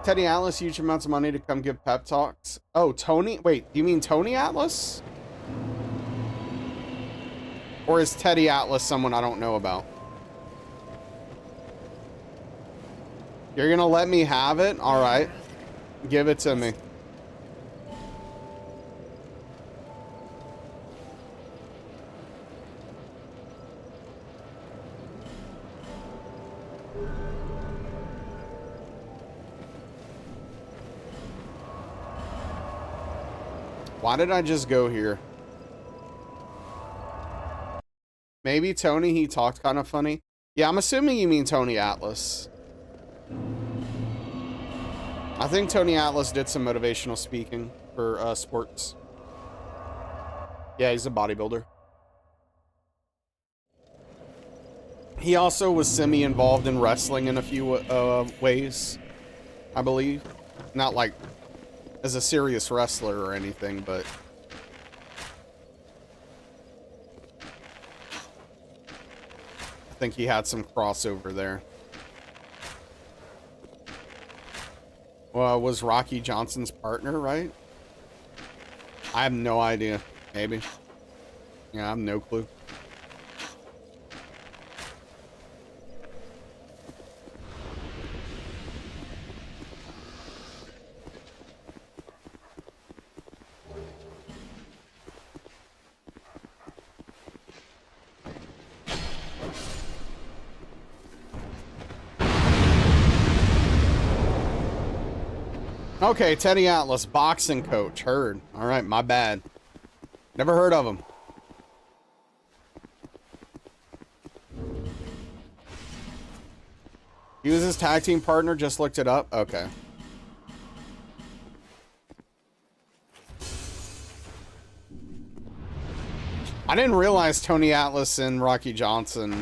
Teddy Atlas, huge amounts of money to come give pep talks. Oh, Tony? Wait, you mean Tony Atlas? Or is Teddy Atlas someone I don't know about? You're gonna let me have it? All right. Give it to me. Why did I just go here? Maybe Tony, he talked kind of funny. Yeah, I'm assuming you mean Tony Atlas. I think Tony Atlas did some motivational speaking for sports. Yeah, he's a bodybuilder. He also was semi-involved in wrestling in a few ways, I believe. Not like as a serious wrestler or anything, but I think he had some crossover there. Well, was Rocky Johnson's partner, right? I have no idea. Maybe. Yeah, I have no clue. Okay, Teddy Atlas, boxing coach. Heard. All right, my bad. Never heard of him. He was his tag team partner, just looked it up. Okay. I didn't realize Tony Atlas and Rocky Johnson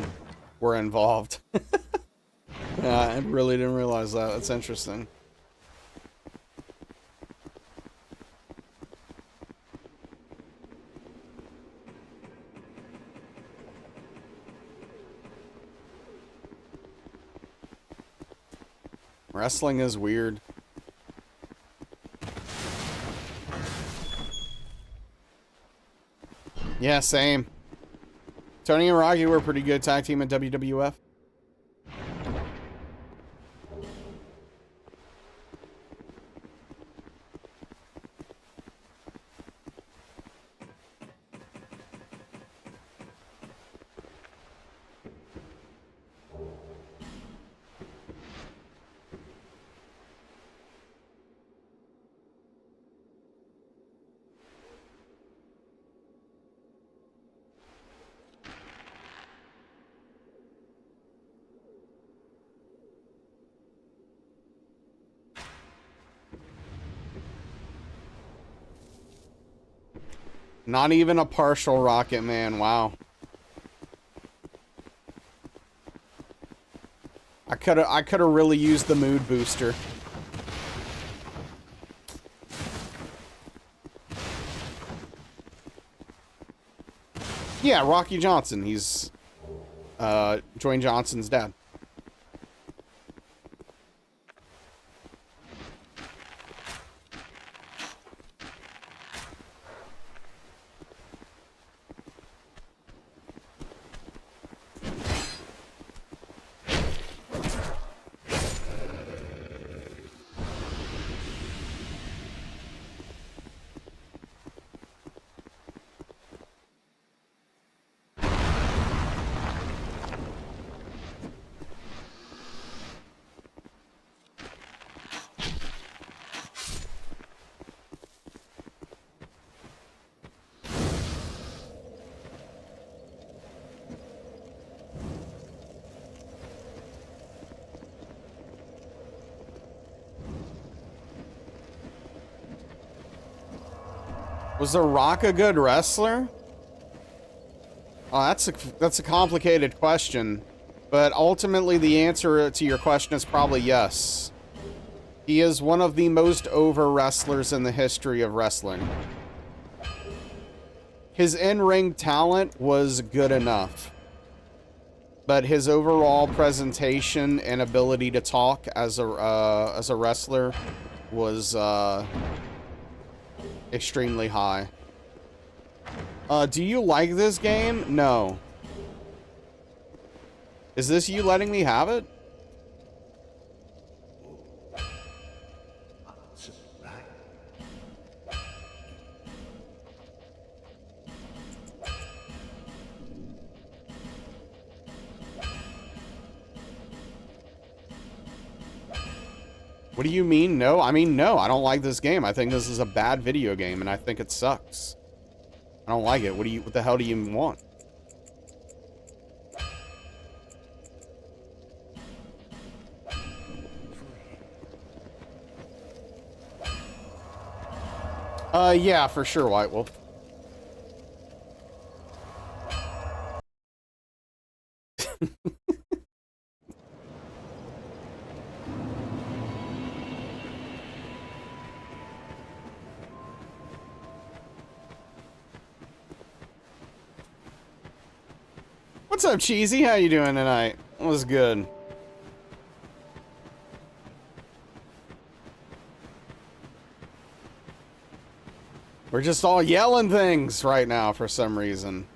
were involved. I really didn't realize that. That's interesting. Wrestling is weird. Yeah, same. Tony and Rocky were a pretty good tag team at WWF. Not even a partial Rocket Man. Wow. I could have really used the mood booster. Yeah, Rocky Johnson. He's Dwayne Johnson's dad. Was The Rock a good wrestler? Oh, that's a complicated question, but ultimately the answer to your question is probably yes. He is one of the most over wrestlers in the history of wrestling. His in-ring talent was good enough, but his overall presentation and ability to talk as a wrestler was extremely high. Do you like this game? No. Is this you letting me have it? What do you mean, no? I mean, no, I don't like this game. I think this is a bad video game, and I think it sucks. I don't like it. What the hell do you want? Yeah, for sure, White Wolf. What's up, Cheesy? How you doing tonight? It was good. We're just all yelling things right now for some reason.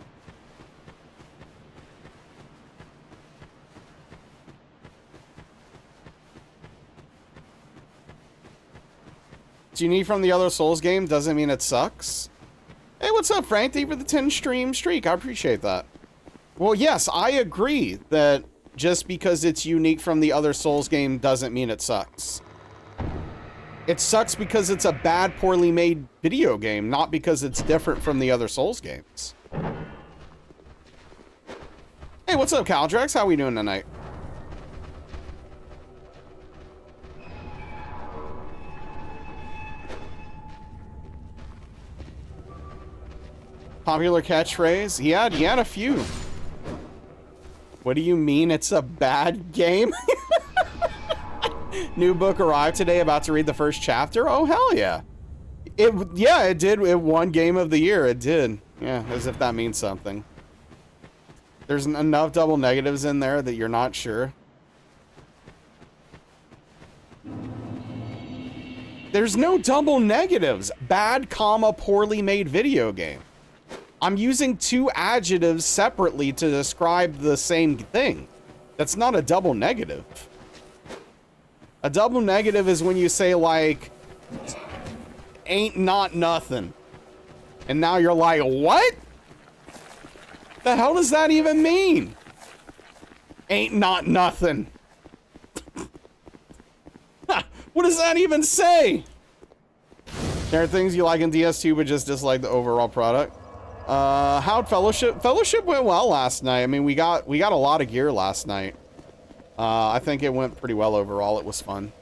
What you need from the other Souls game doesn't mean it sucks. Hey, what's up, Frank? Thank you for the 10 stream streak. I appreciate that. Well, yes, I agree that just because it's unique from the other Souls game doesn't mean it sucks. It sucks because it's a bad, poorly made video game, not because it's different from the other Souls games. Hey, what's up, Caldrex? How we doing tonight? Popular catchphrase? He had a few. What do you mean it's a bad game? New book arrived today, about to read the first chapter? Oh, hell yeah. It did. It won game of the year. It did. Yeah, as if that means something. There's enough double negatives in there that you're not sure. There's no double negatives. Bad, comma, poorly made video game. I'm using two adjectives separately to describe the same thing. That's not a double negative. A double negative is when you say, like, ain't not nothing. And now you're like, what? The hell does that even mean? Ain't not nothing. What does that even say? There are things you like in DS2 but just dislike the overall product. How'd Fellowship? Fellowship went well last night. I mean, we got a lot of gear last night. I think it went pretty well overall. It was fun.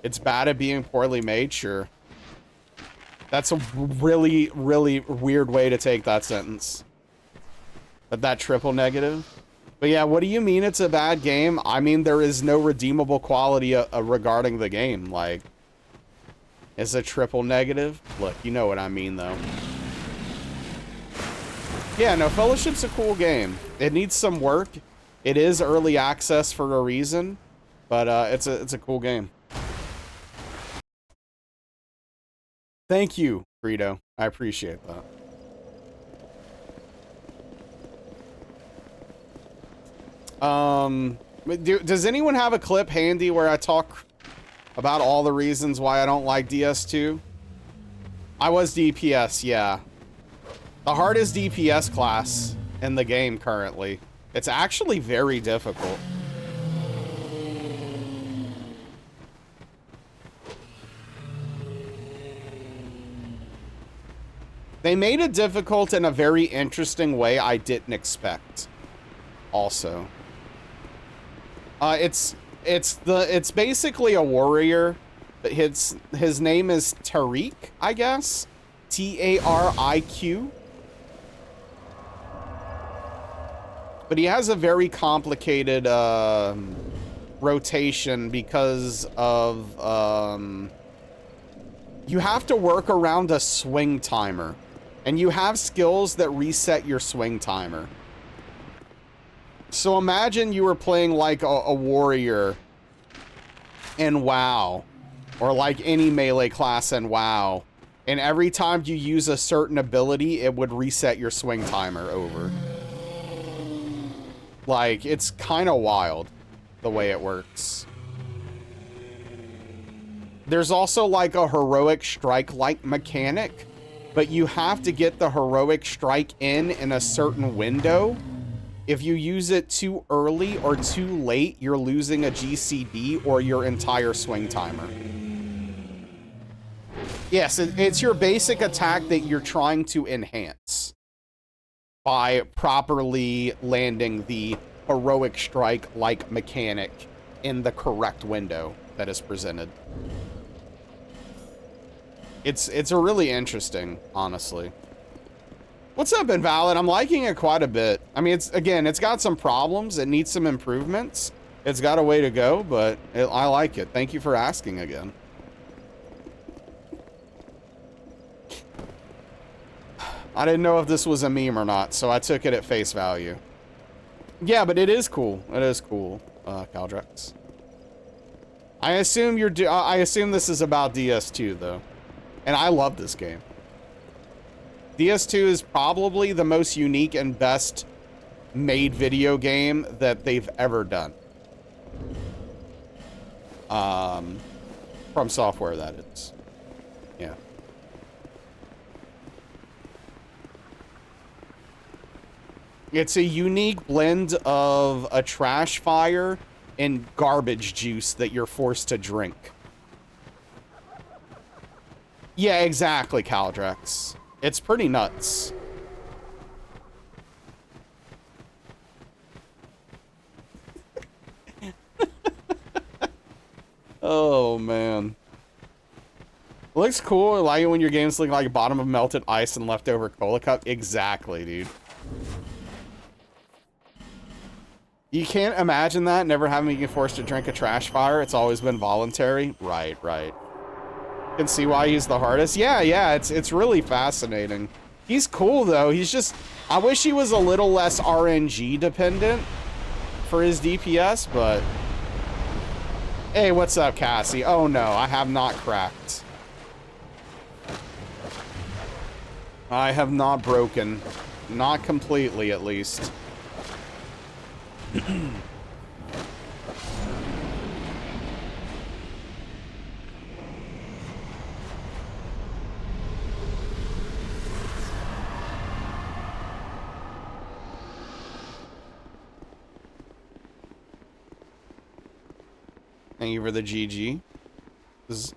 It's bad at being poorly made, sure. That's a really, really weird way to take that sentence. But that triple negative. But yeah, what do you mean it's a bad game? I mean, there is no redeemable quality regarding the game. Like, it's a triple negative. Look, you know what I mean, though. Yeah, no, Fellowship's a cool game. It needs some work. It is early access for a reason, but it's a cool game. Thank you, Frito. I appreciate that. Does anyone have a clip handy where I talk about all the reasons why I don't like DS2? I was DPS, yeah. The hardest DPS class in the game currently. It's actually very difficult. They made it difficult in a very interesting way I didn't expect. Also. It's basically a warrior. His name is Tariq, I guess. T-A-R-I-Q. But he has a very complicated rotation because of you have to work around a swing timer, and you have skills that reset your swing timer. So imagine you were playing like a warrior in WoW, or like any melee class in WoW, and every time you use a certain ability, it would reset your swing timer over. Like, it's kind of wild the way it works. There's also like a heroic strike-like mechanic, but you have to get the heroic strike in a certain window. If you use it too early or too late, you're losing a GCD or your entire swing timer. Yes, it's your basic attack that you're trying to enhance by properly landing the heroic strike-like mechanic in the correct window that is presented. It's a really interesting, honestly. What's up, Invalid? I'm liking it quite a bit. I mean, it's got some problems. It needs some improvements. It's got a way to go, but I like it. Thank you for asking again. I didn't know if this was a meme or not, so I took it at face value. Yeah, but it is cool. It is cool, Caldrex. I assume I assume this is about DS2 though, and I love this game. DS2 is probably the most unique and best made video game that they've ever done. From software, that is. Yeah. It's a unique blend of a trash fire and garbage juice that you're forced to drink. Yeah, exactly, Caldrex. It's pretty nuts. Oh, man. Looks cool. Like when your games look like bottom of melted ice and leftover cola cup. Exactly, dude. You can't imagine that, never having been forced to drink a trash fire. It's always been voluntary. Right. Can see why he's the hardest. Yeah, it's really fascinating. He's cool, though. He's just... I wish he was a little less RNG dependent for his DPS, but... Hey, what's up, Cassie? Oh, no, I have not cracked. I have not broken. Not completely, at least. Thank you for the GG. This is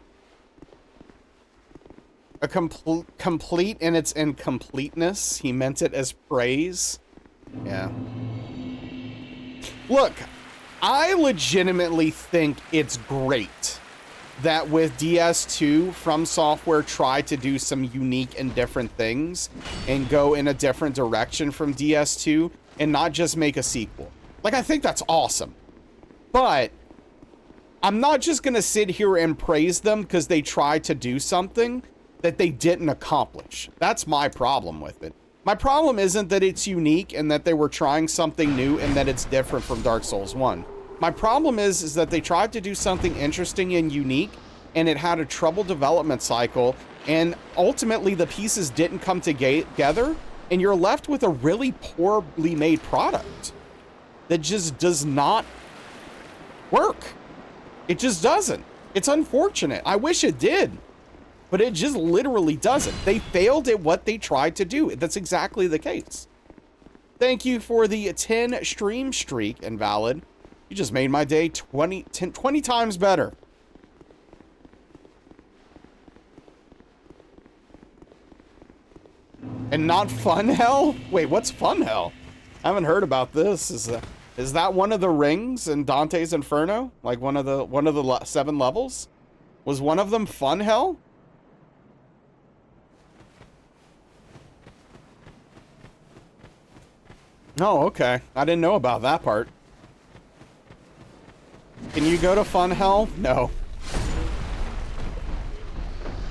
a complete in its incompleteness. He meant it as praise. Yeah. Look, I legitimately think it's great that with DS2, From Software tried to do some unique and different things and go in a different direction from DS2 and not just make a sequel. Like, I think that's awesome. But I'm not just going to sit here and praise them because they tried to do something that they didn't accomplish. That's my problem with it. My problem isn't that it's unique and that they were trying something new and that it's different from Dark Souls 1. My problem is that they tried to do something interesting and unique and it had a troubled development cycle and ultimately the pieces didn't come together and you're left with a really poorly made product that just does not work. It just doesn't. It's unfortunate. I wish it did. But it just literally doesn't. They failed at what they tried to do. That's exactly the case. Thank you for the 10 stream streak, Invalid. You just made my day 20 times better. And not Fun Hell? Wait, what's Fun Hell? I haven't heard about this. Is that one of the rings in Dante's Inferno? Like one of the 7 levels? Was one of them Fun Hell? Oh, okay. I didn't know about that part. Can you go to Fun Hell? No.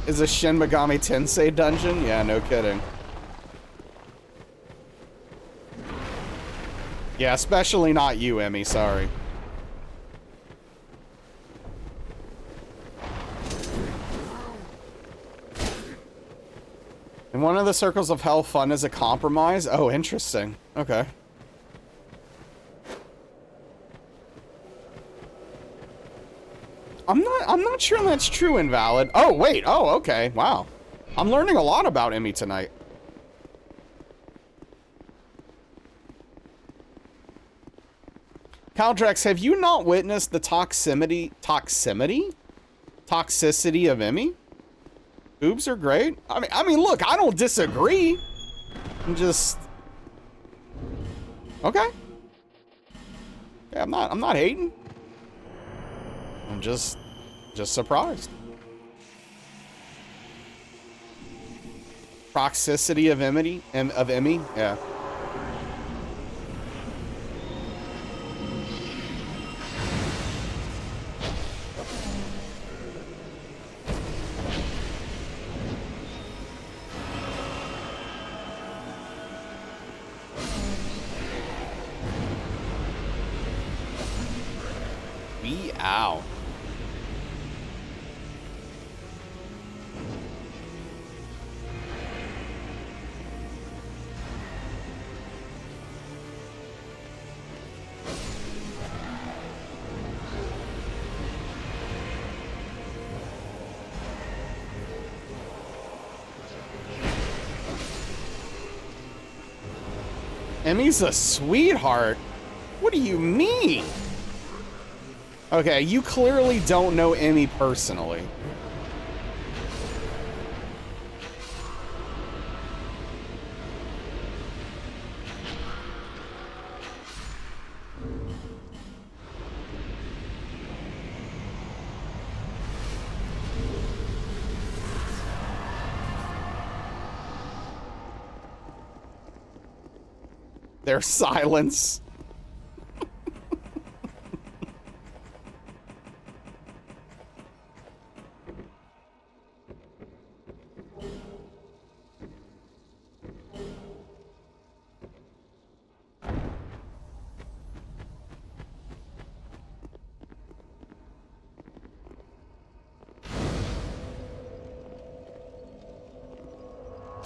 Is a Shin Megami Tensei dungeon? Yeah, no kidding. Yeah, especially not you, Emmy, sorry. And one of the circles of hell, fun is a compromise? Oh, interesting. Okay. I'm not sure that's true, Invalid. Oh, wait. Oh, okay. Wow. I'm learning a lot about Emmy tonight. Caldrex, have you not witnessed the toxicity of Emmy? Boobs are great. I mean, look, I don't disagree. I'm just okay. Yeah, I'm not hating. I'm just surprised. Toxicity of Emmy, yeah. Ow. Emmy's a sweetheart. What do you mean? Okay, you clearly don't know Emmy personally. Their silence.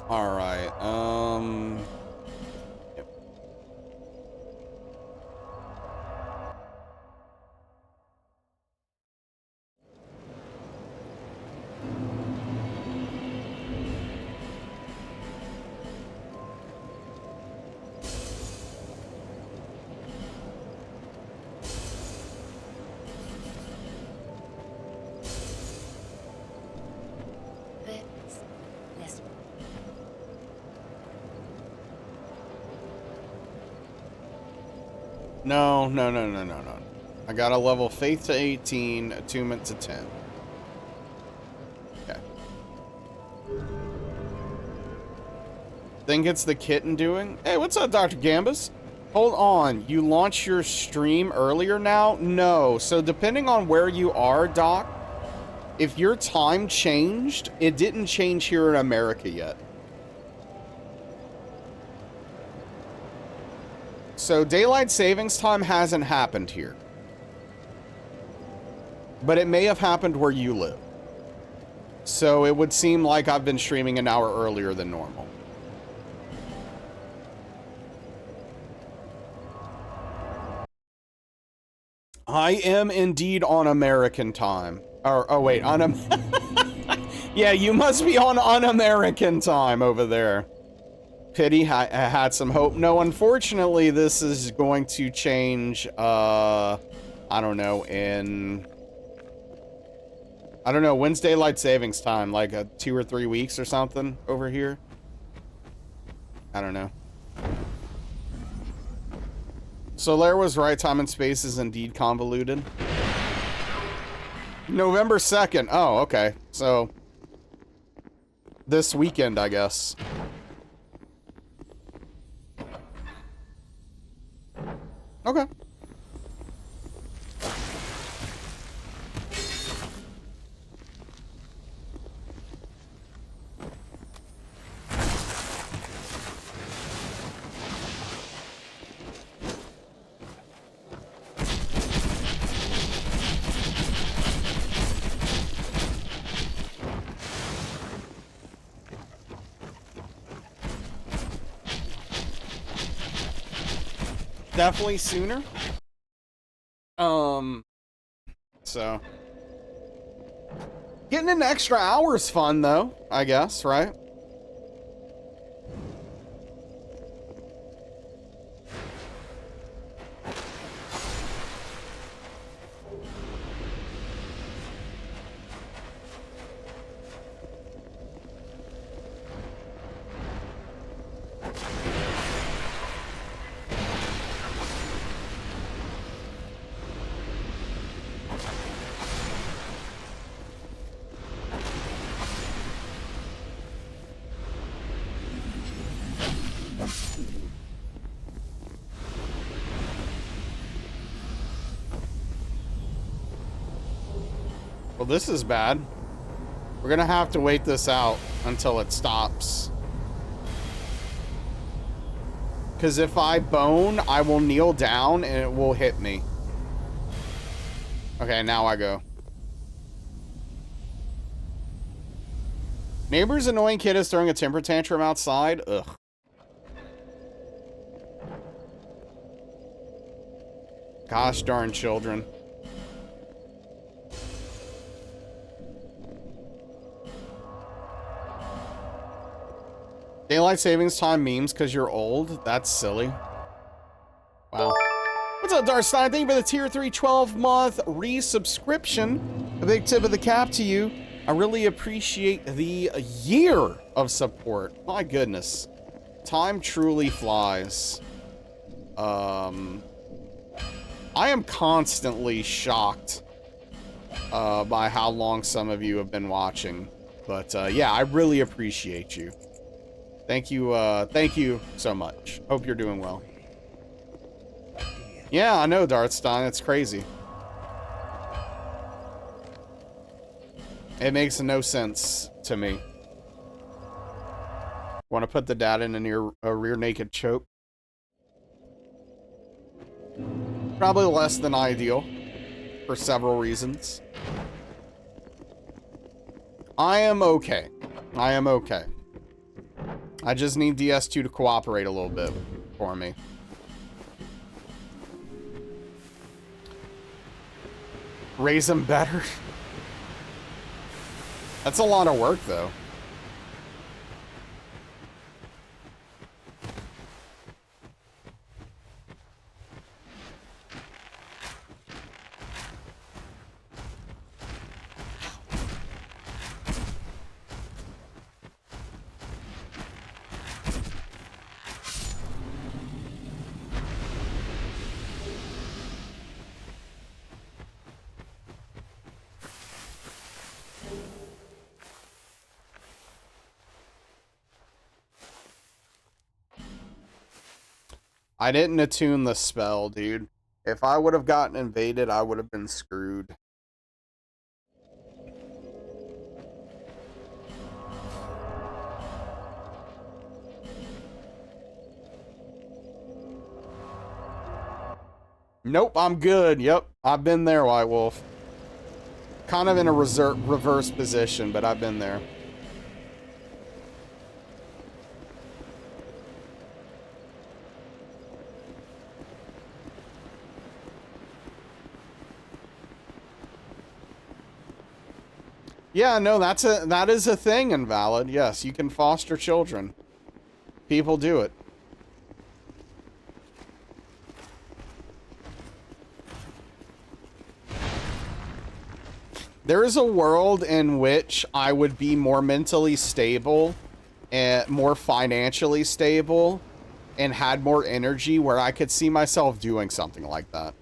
All right. Yep. Let's listen. No, no, no, no, no, no. I got a level Faith to 18, Attunement to 10. Okay. Think it's the kitten doing? Hey, what's up, Dr. Gambus? Hold on. You launched your stream earlier now? No. So depending on where you are, Doc, if your time changed, it didn't change here in America yet. So daylight savings time hasn't happened here. But it may have happened where you live. So it would seem like I've been streaming an hour earlier than normal. I am indeed on American time. Or, oh wait, yeah, you must be on un-American time over there. Pity, had some hope. No, unfortunately, this is going to change, I don't know, I don't know, when's daylight savings time? Like 2 or 3 weeks or something over here? I don't know. Solaire was right, time and space is indeed convoluted. November 2nd. Oh, okay. So, this weekend, I guess. Okay. Definitely sooner. So getting an extra hour is fun though, I guess, right? Well, this is bad. We're gonna have to wait this out until it stops. Because if I bone, I will kneel down and it will hit me. Okay, now I go. Neighbor's annoying kid is throwing a temper tantrum outside. Ugh. Gosh darn children. Daylight savings time memes because you're old? That's silly. Wow. What's up, Darstein? Thank you for the tier 3 12-month resubscription. A big tip of the cap to you. I really appreciate the year of support. My goodness. Time truly flies. I am constantly shocked by how long some of you have been watching. But yeah, I really appreciate you. Thank you so much. Hope you're doing well. Yeah, I know, Darthstein. It's crazy. It makes no sense to me. Want to put the data in a rear naked choke? Probably less than ideal, for several reasons. I am okay. I am okay. I just need DS2 to cooperate a little bit for me. Raise them better? That's a lot of work, though. I didn't attune the spell, dude. If I would have gotten invaded, I would have been screwed. Nope, I'm good. Yep, I've been there, White Wolf. Kind of in a reverse position, but I've been there. Yeah, no, that is a thing, Invalid. Yes, you can foster children. People do it. There is a world in which I would be more mentally stable and more financially stable and had more energy where I could see myself doing something like that.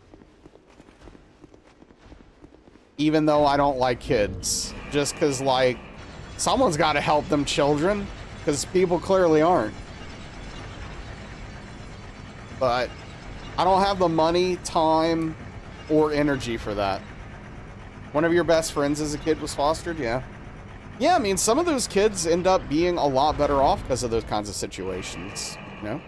Even though I don't like kids. Just because, like, someone's got to help them children. Because people clearly aren't. But I don't have the money, time, or energy for that. One of your best friends as a kid was fostered? Yeah. Yeah, I mean, some of those kids end up being a lot better off because of those kinds of situations. You know?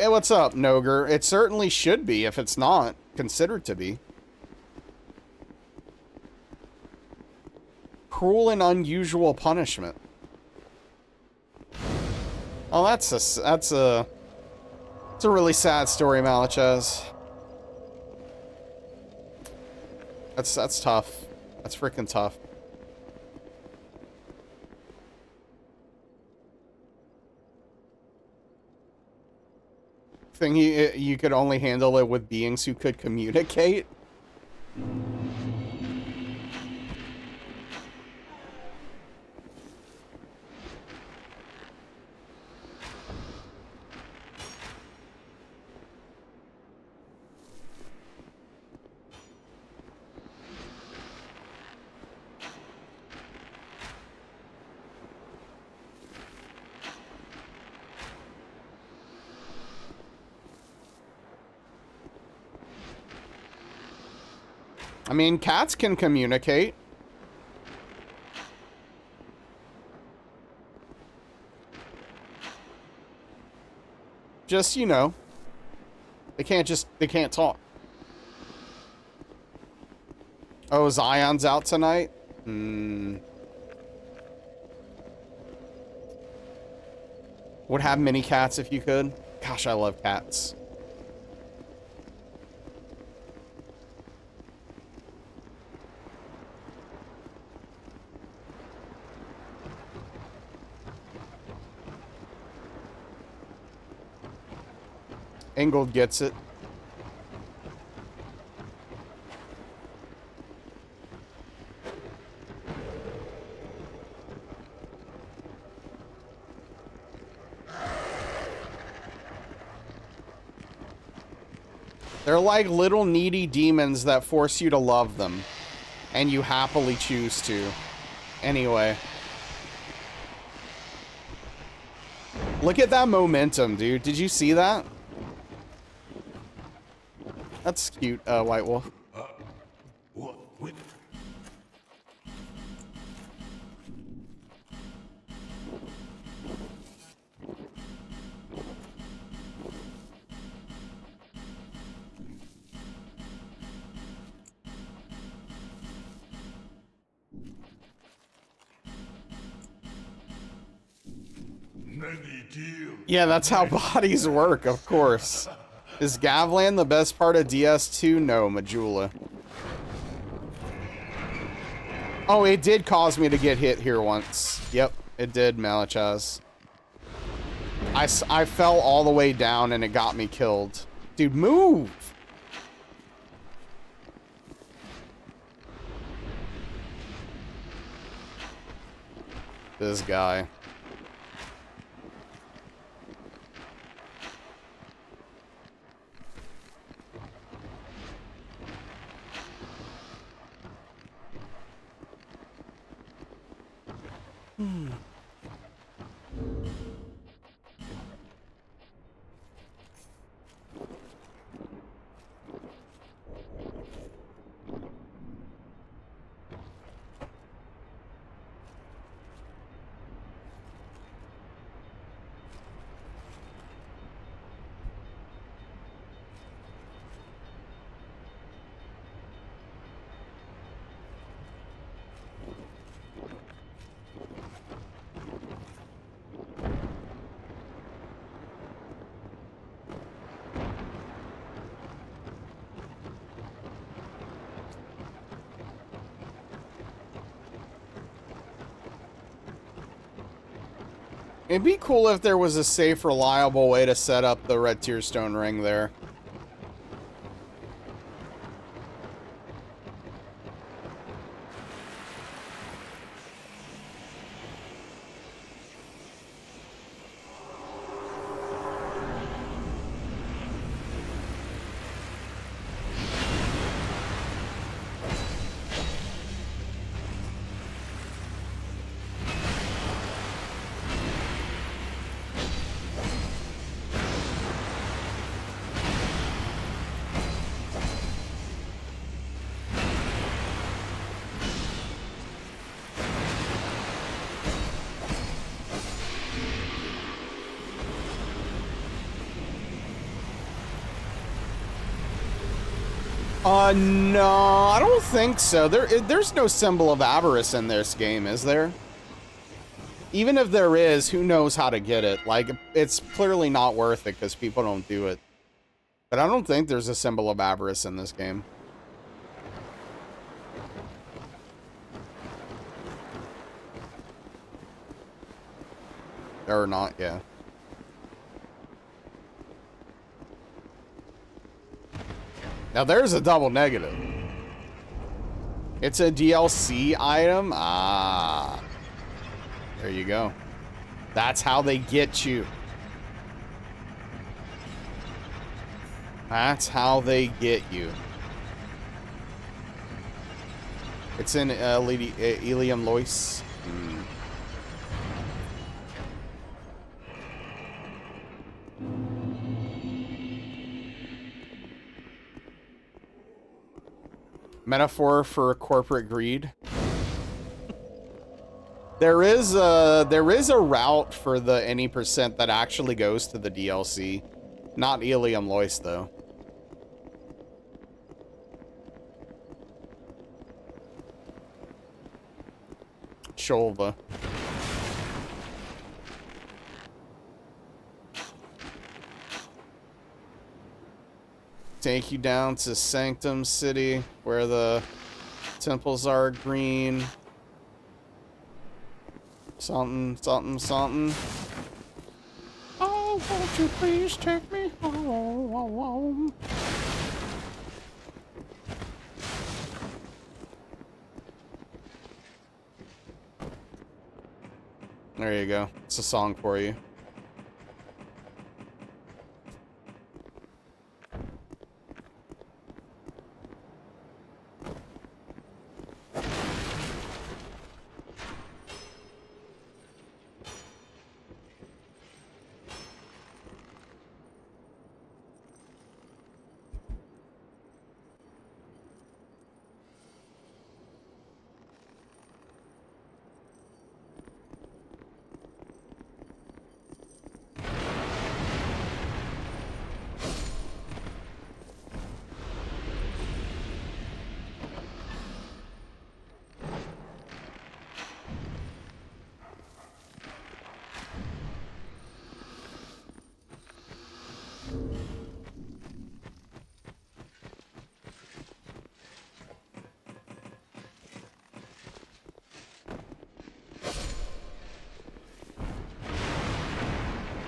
What's up, Noger? It certainly should be if it's not considered to be. Cruel and unusual punishment. Oh, that's a really sad story, Malachez. That's tough. That's freaking tough. Thing you could only handle it with beings who could communicate. I mean, cats can communicate. Just, you know, they can't talk. Oh, Zion's out tonight? Would have many cats if you could. Gosh, I love cats. Engold gets it. They're like little needy demons that force you to love them. And you happily choose to. Anyway. Look at that momentum, dude. Did you see that? That's cute, White Wolf. What? Many deals. Yeah, that's how bodies work, of course. Is Gavlan the best part of DS2? No, Majula. Oh, it did cause me to get hit here once. Yep, it did, Malachaz. I fell all the way down and it got me killed. Dude, move! This guy. It'd be cool if there was a safe, reliable way to set up the red tear stone ring there. No, I don't think so. There's no symbol of avarice in this game, is there? Even if there is, who knows how to get it? Like, it's clearly not worth it because people don't do it. But I don't think there's a symbol of avarice in this game. Or not, yeah. Now there's a double negative. It's a DLC item? Ah. There you go. That's how they get you. That's how they get you. It's in Ilium Lois. Metaphor for corporate greed. There is a route for the any percent that actually goes to the DLC. Not Ilium Lois though. Sholva. Take you down to Sanctum City, where the temples are green. Something, something, something. Oh, won't you please take me home? There you go. It's a song for you.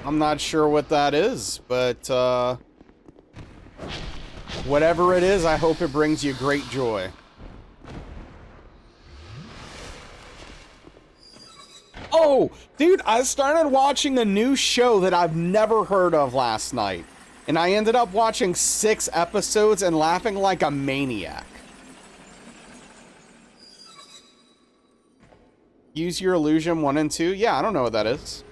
I'm not sure what that is, but whatever it is, I hope it brings you great joy. Oh, dude, I started watching a new show that I've never heard of last night. And I ended up watching 6 episodes and laughing like a maniac. Use Your Illusion 1 and 2? Yeah, I don't know what that is.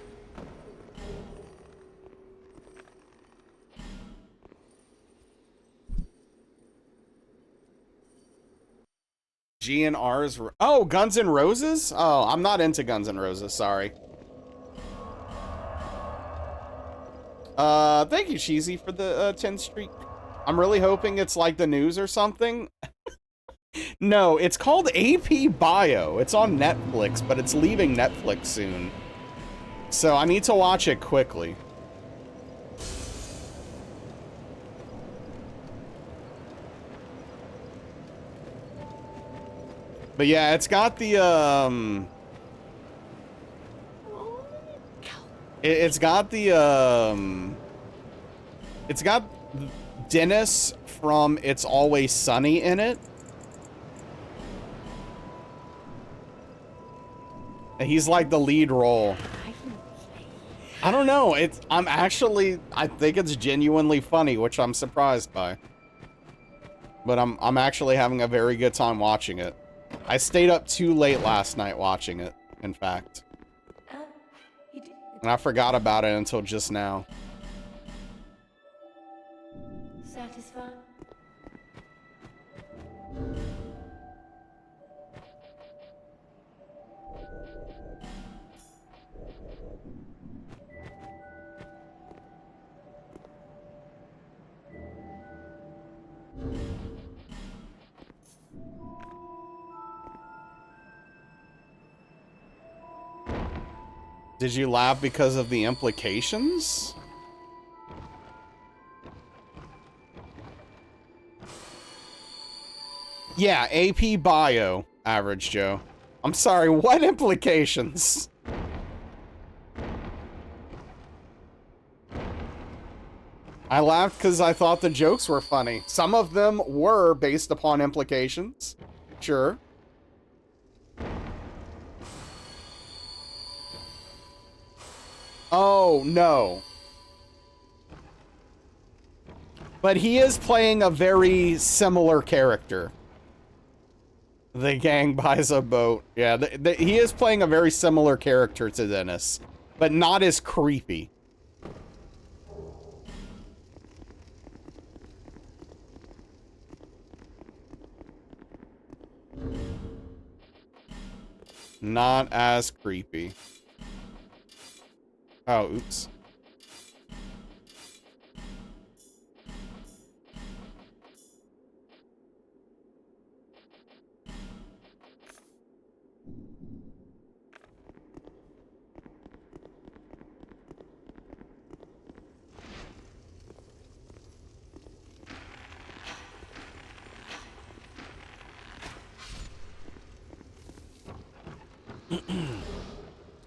G and R's. Oh, Guns N' Roses? Oh, I'm not into Guns N' Roses, sorry. Thank you, Cheesy, for the 10 streak. I'm really hoping it's like the news or something. No, it's called AP Bio. It's on Netflix, but it's leaving Netflix soon. So I need to watch it quickly. But yeah, it's got the, it's got the, it's got Dennis from It's Always Sunny in it. And he's like the lead role. I don't know. I think it's genuinely funny, which I'm surprised by. But I'm actually having a very good time watching it. I stayed up too late last night watching it, in fact. And I forgot about it until just now. Satisfied? Did you laugh because of the implications? Yeah, AP Bio, Average Joe. I'm sorry, what implications? I laughed because I thought the jokes were funny. Some of them were based upon implications. Sure. Oh, no. But he is playing a very similar character. The gang buys a boat. Yeah, he is playing a very similar character to Dennis, but not as creepy. Not as creepy. Oh, oops.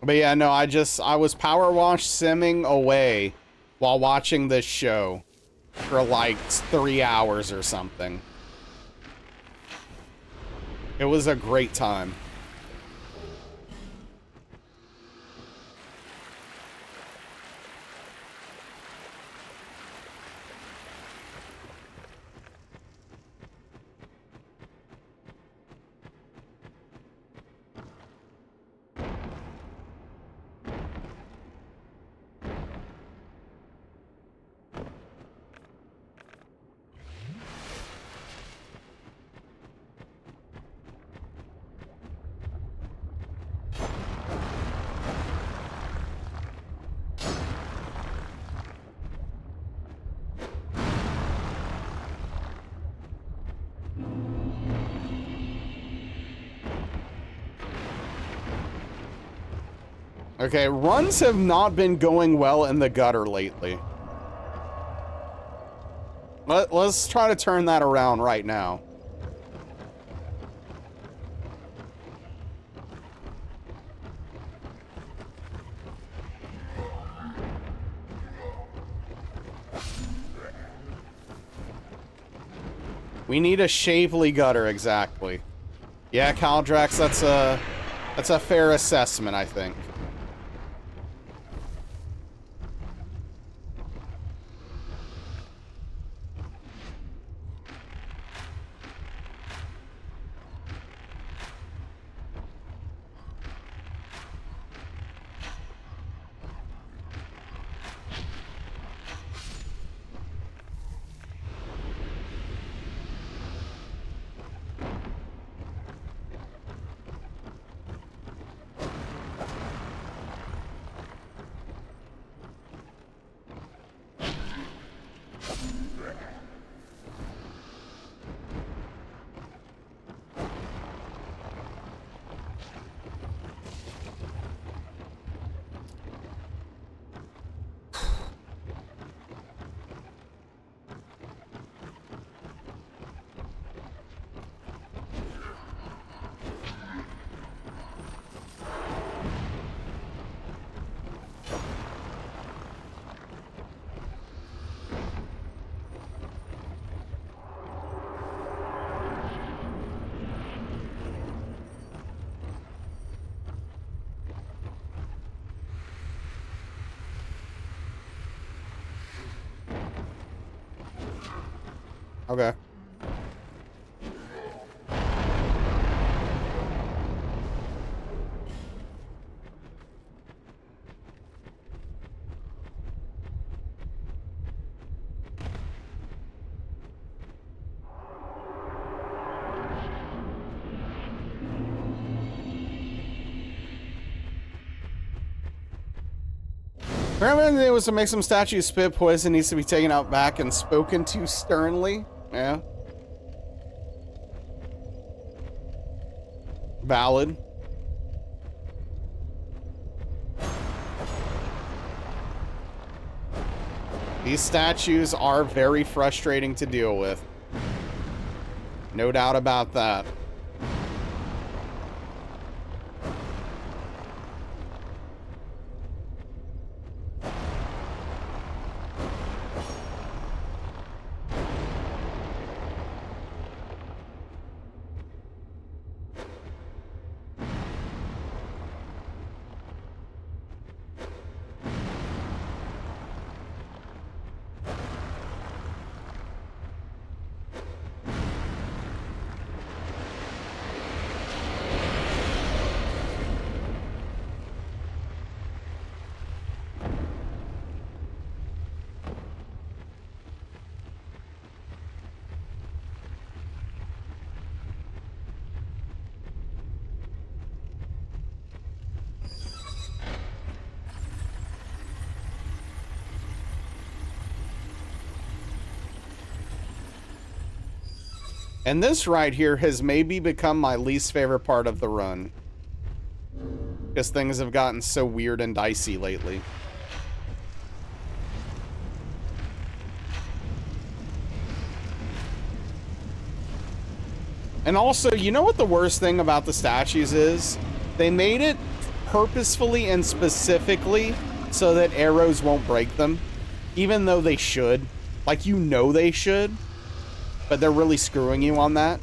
But yeah, no, I was power wash simming away while watching this show for like 3 hours or something. It was a great time. Okay, runs have not been going well in the gutter lately. Let's try to turn that around right now. We need a shapely gutter, exactly. Yeah, Caldrax, that's a fair assessment, I think. Okay. Apparently it was to make some statues spit poison needs to be taken out back and spoken to sternly. Yeah. Valid. These statues are very frustrating to deal with. No doubt about that. And this right here has maybe become my least favorite part of the run. Because things have gotten so weird and dicey lately. And also, you know what the worst thing about the statues is? They made it purposefully and specifically so that arrows won't break them. Even though they should. Like, you know they should. But they're really screwing you on that.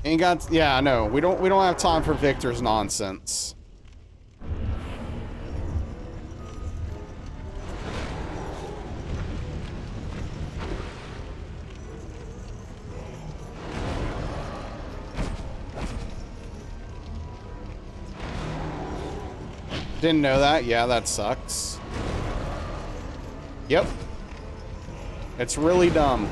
Ain't got, yeah, no, we don't have time for Victor's nonsense. Didn't know that. Yeah, that sucks. Yep. It's really dumb.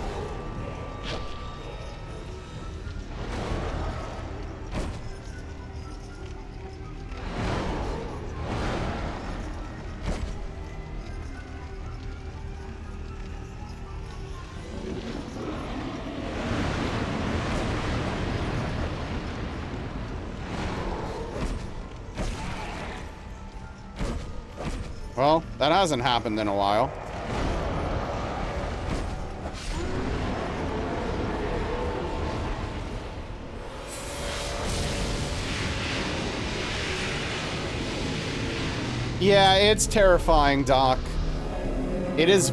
Well, that hasn't happened in a while. Yeah, it's terrifying, Doc. It's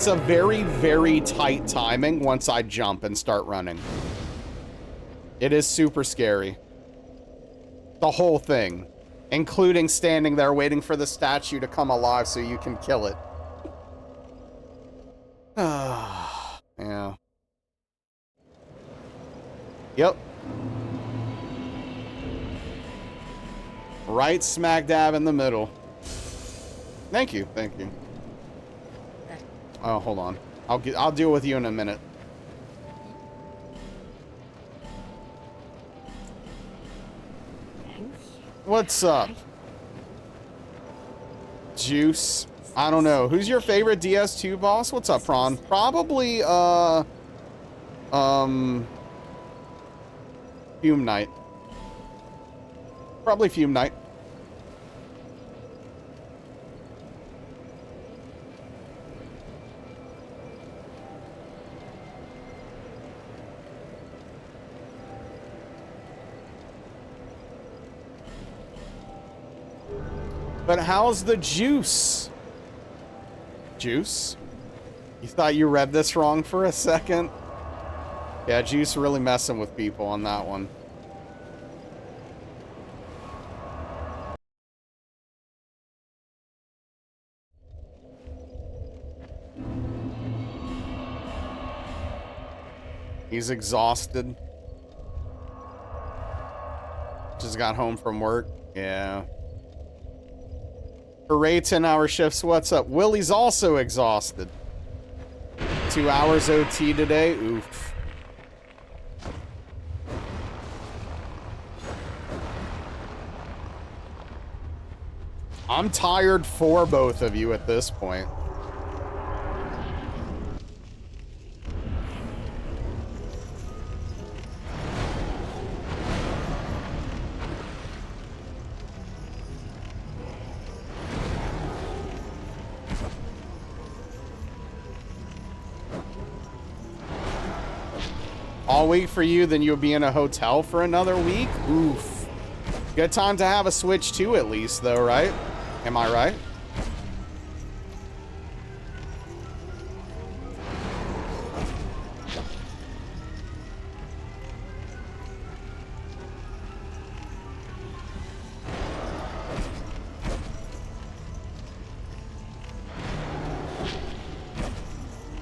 a very, very tight timing once I jump and start running. It is super scary. The whole thing. Including standing there waiting for the statue to come alive so you can kill it. Yeah. Yep. Right smack dab in the middle. Thank you, thank you. Oh, hold on. I'll deal with you in a minute. What's up? Juice. I don't know. Who's your favorite DS2 boss? What's up, Prawn? Probably, Fume Knight. Probably Fume Knight. But how's the juice? Juice? You thought you read this wrong for a second? Yeah, Juice really messing with people on that one. He's exhausted. Just got home from work. Yeah. Hooray, 10-hour shifts. What's up? Willie's also exhausted. 2 hours OT today. Oof. I'm tired for both of you at this point. All week for you, then you'll be in a hotel for another week? Oof. Good time to have a Switch 2 at least, though, right? Am I right?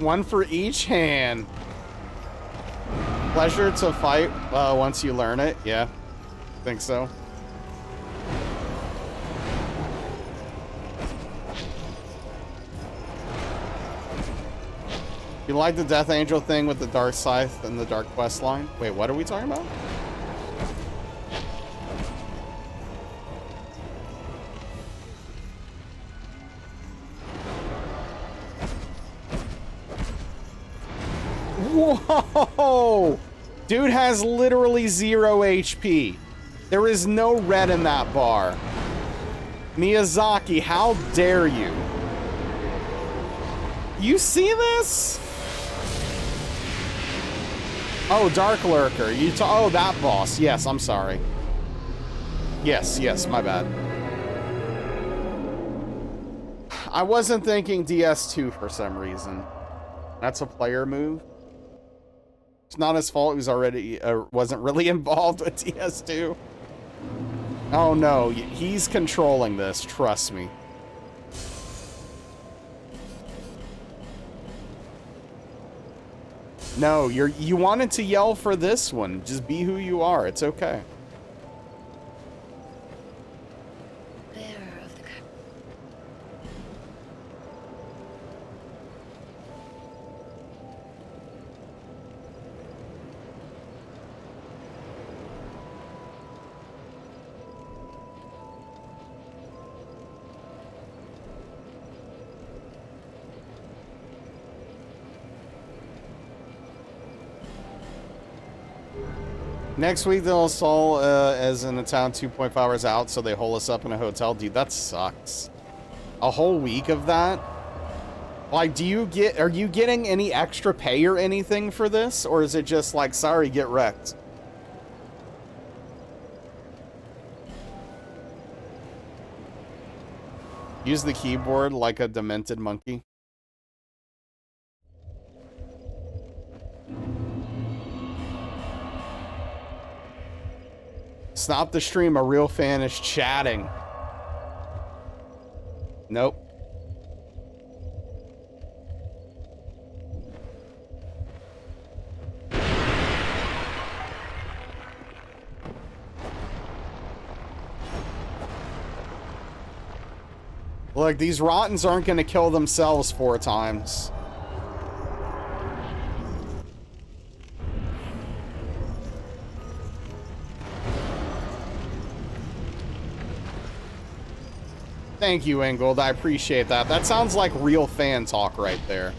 One for each hand. Pleasure to fight once you learn it. Yeah, think so. You like the Death Angel thing with the Dark Scythe and the Dark Quest line? Wait, what are we talking about? Whoa! Dude has literally 0 HP. There is no red in that bar. Miyazaki, how dare you? You see this? Oh, Dark Lurker. Oh, that boss. Yes, I'm sorry. Yes, my bad. I wasn't thinking DS2 for some reason. That's a player move. It's not his fault. He was already wasn't really involved with DS2. Oh no, he's controlling this. Trust me. No, you wanted to yell for this one. Just be who you are. It's okay. Bearer of the Next week they'll install as in a town 2.5 hours out, so they hole us up in a hotel. Dude, that sucks. A whole week of that? Like, are you getting any extra pay or anything for this? Or is it just like, sorry, get wrecked? Use the keyboard like a demented monkey. Stop the stream, a real fan is chatting. Nope. Look, these rottens aren't gonna kill themselves 4 times. Thank you, Ingold. I appreciate that. That sounds like real fan talk right there.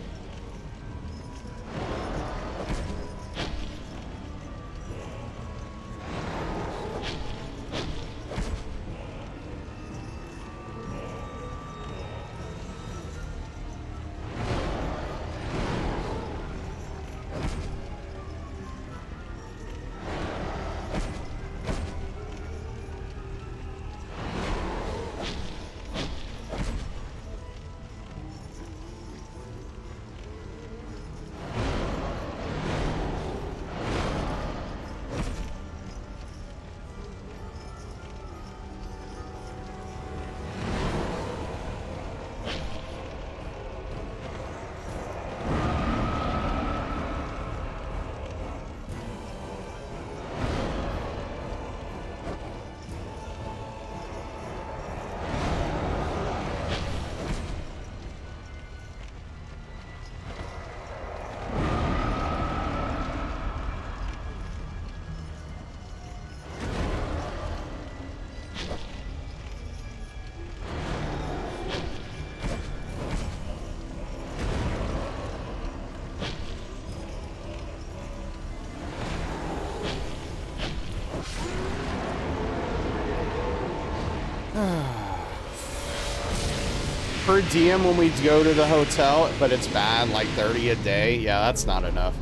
Per diem when we go to the hotel, but it's bad, like 30 a day. Yeah, that's not enough.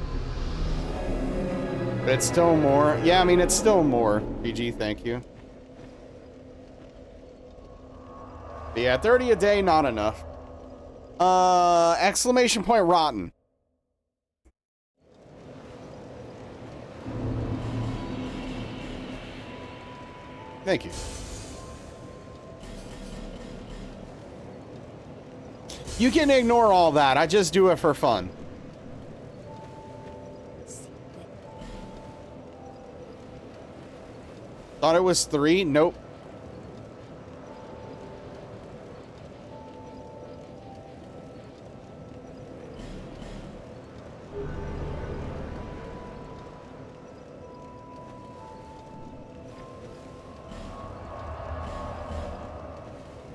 But it's still more. Yeah, I mean, it's still more. PG, thank you. But yeah, 30 a day, not enough. Exclamation point rotten. Thank you. You can ignore all that. I just do it for fun. Thought it was 3? Nope.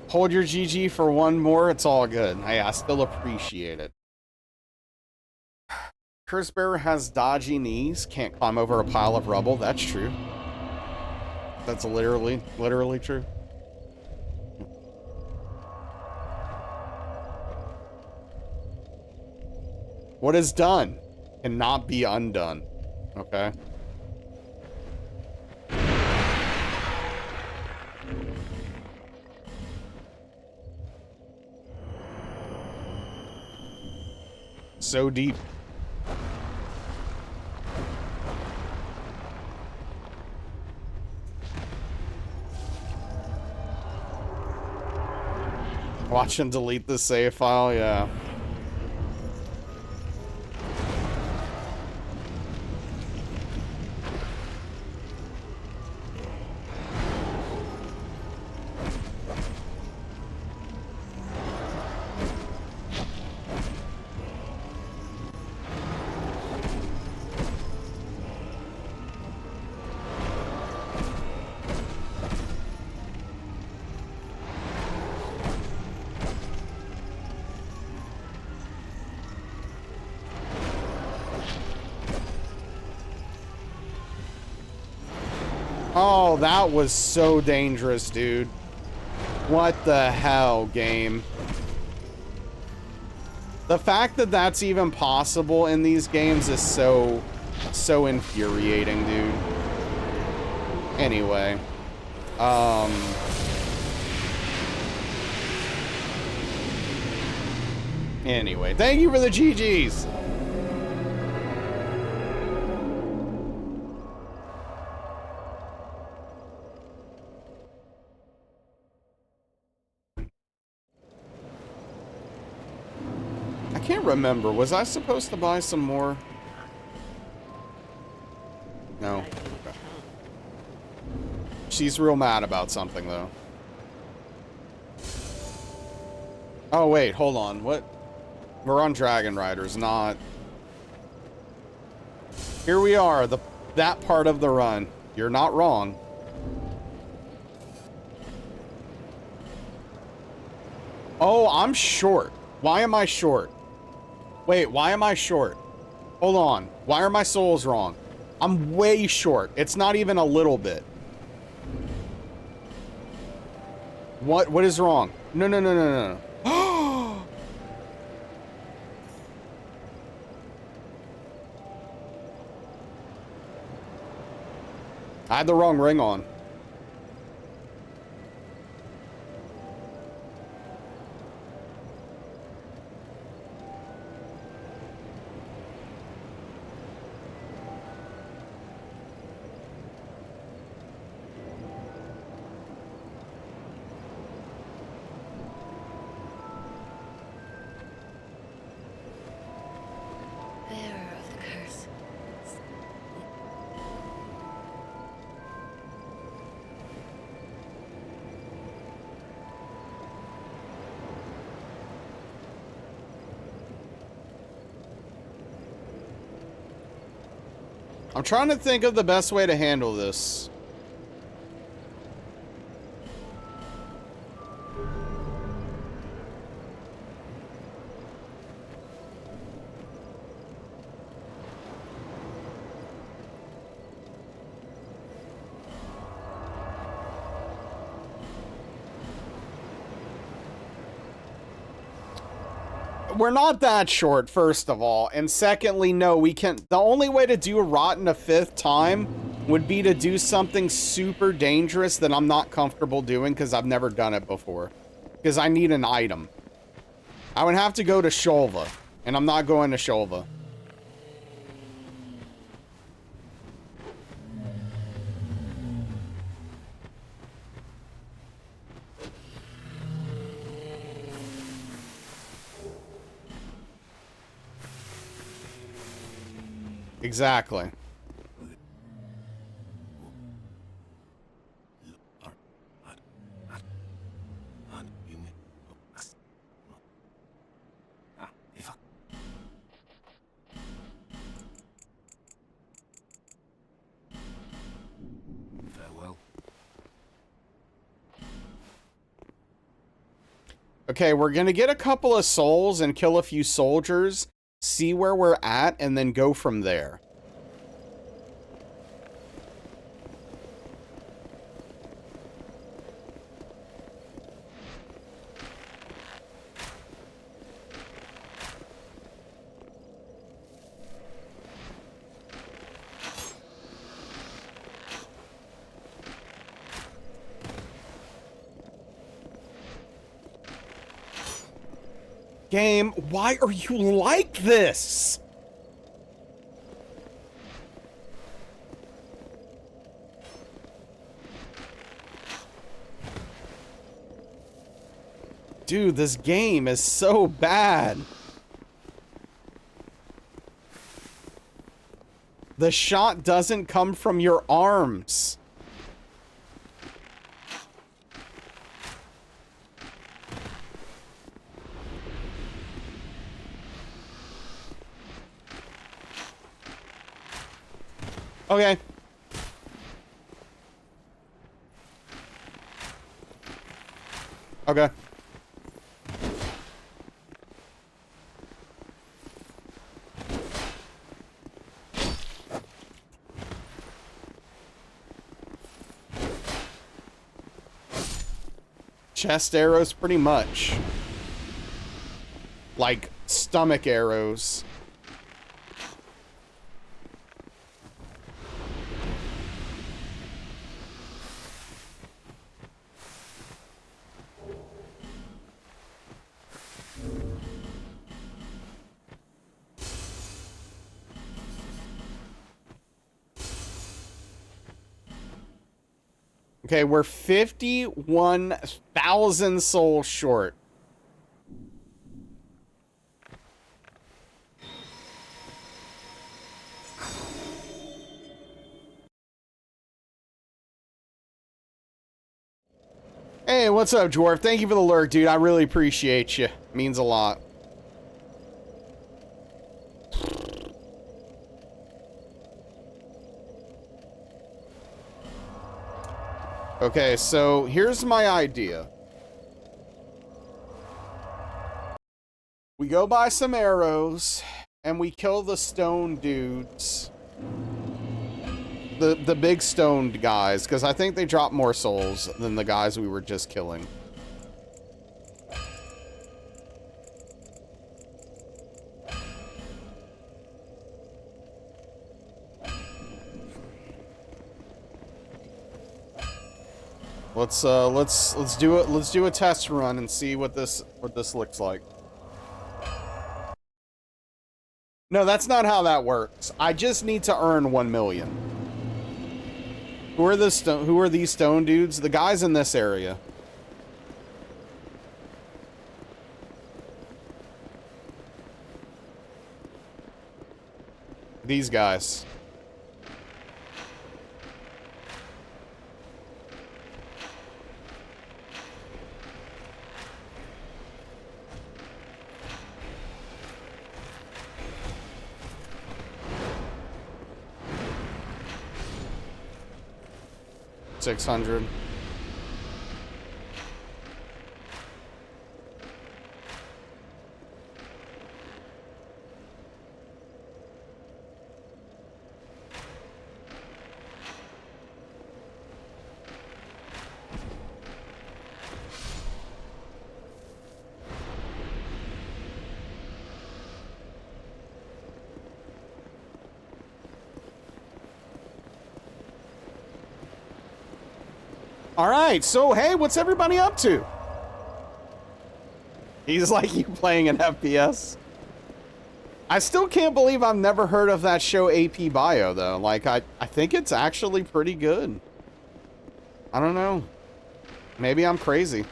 Hold your GG for one more. It's all good. Hey, I still appreciate it. Curse Bearer has dodgy knees. Can't climb over a pile of rubble. That's true. That's literally true. What is done cannot be undone. Okay. So deep. Watch him delete the save file, yeah. Oh, that was so dangerous, dude. What the hell, game? The fact that that's even possible in these games is so infuriating, dude. Anyway. Anyway, thank you for the GGs. I can't remember. Was I supposed to buy some more? No. Okay. She's real mad about something, though. Oh, wait. Hold on. What? We're on Dragon Riders, not... Here we are. That part of the run. You're not wrong. Oh, I'm short. Why am I short? Wait, why am I short? Hold on. Why are my souls wrong? I'm way short. It's not even a little bit. What is wrong? No, no, no, no, no. I had the wrong ring on. Bearer of the curse. I'm trying to think of the best way to handle this. We're not that short, first of all. And secondly, no, we can't. The only way to do a rotten a fifth time would be to do something super dangerous that I'm not comfortable doing because I've never done it before. Because I need an item. I would have to go to Shulva, and I'm not going to Shulva. Exactly. Farewell. Okay, we're gonna get a couple of souls and kill a few soldiers, see where we're at, and then go from there. Game, why are you like this? Dude, this game is so bad. The shot doesn't come from your arms. Okay. Okay. chest arrows, pretty much. Like, stomach arrows. Okay, we're 51,000 souls short. Hey, what's up, Dwarf? Thank you for the lurk, dude. I really appreciate you. Means a lot. Okay, so here's my idea. We go buy some arrows, and we kill the stone dudes. The big stoned guys, because I think they drop more souls than the guys we were just killing. Let's do it. Let's do a test run and see what this looks like. No, that's not how that works. I just need to earn 1 million. Who are these stone dudes? The guys in this area. These guys. $600. All right, so hey, what's everybody up to? He's like, you playing an FPS? I still can't believe I've never heard of that show AP Bio, though. Like, I think it's actually pretty good. I don't know. Maybe I'm crazy.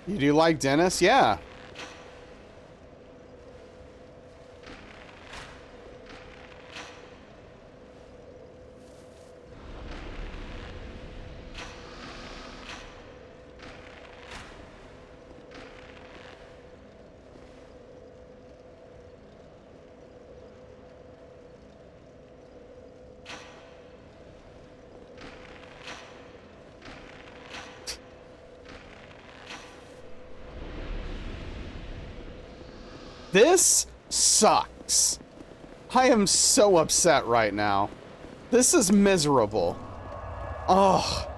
You do like Dennis? Yeah. This sucks. I am so upset right now. This is miserable. Oh.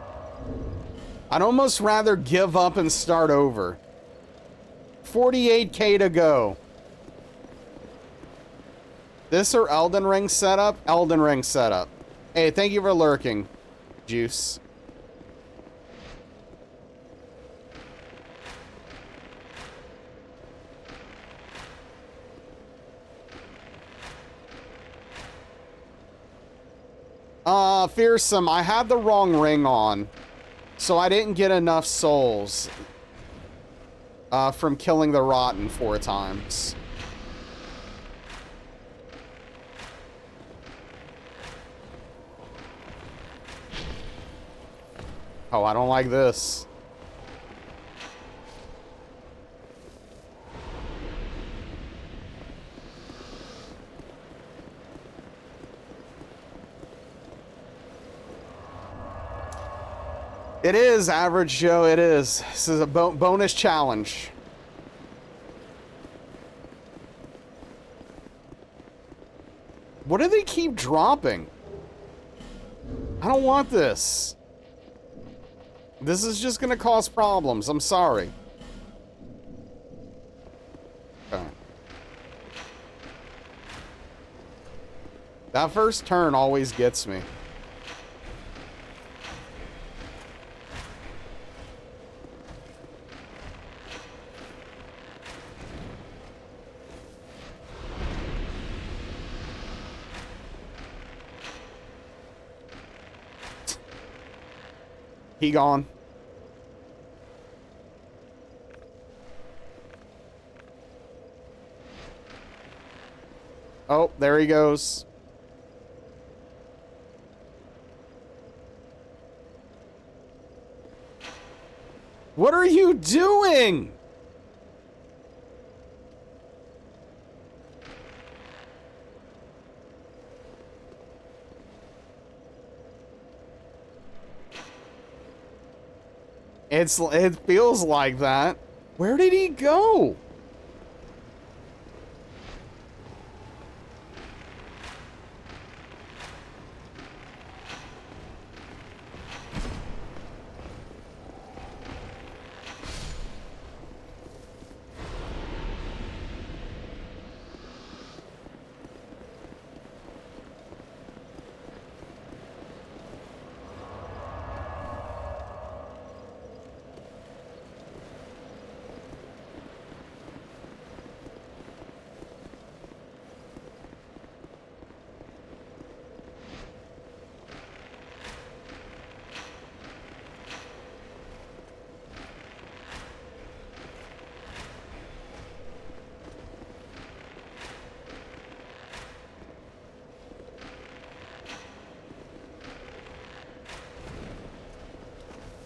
I'd almost rather give up and start over. 48K to go. This or Elden Ring setup? Elden Ring setup. Hey, thank you for lurking, Juice. Fearsome, I had the wrong ring on, so I didn't get enough souls from killing the Rotten 4 times. Oh, I don't like this. It is, Average Joe, it is. This is a bonus challenge. What do they keep dropping? I don't want this. This is just gonna cause problems. I'm sorry. Okay. That first turn always gets me. He gone. Oh, there he goes. What are you doing? It feels like that. Where did he go?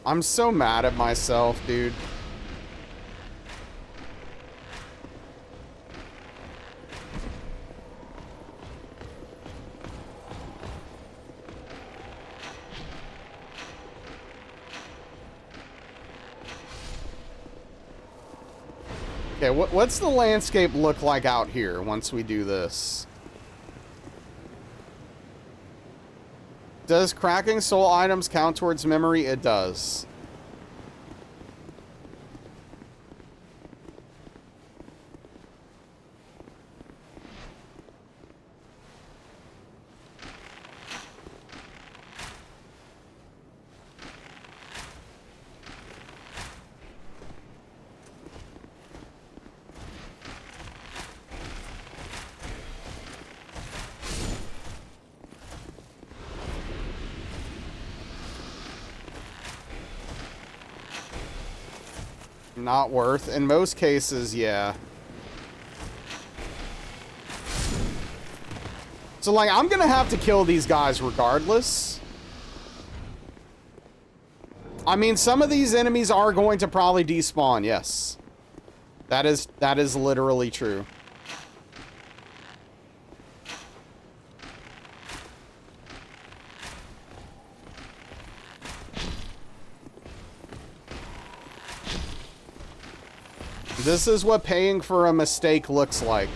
I'm so mad at myself, dude. Okay, what's the landscape look like out here once we do this? Does cracking soul items count towards memory? It does. Not worth. In most cases, yeah. So, like, I'm gonna have to kill these guys regardless. I mean, some of these enemies are going to probably despawn, yes. That is literally true. This is what paying for a mistake looks like.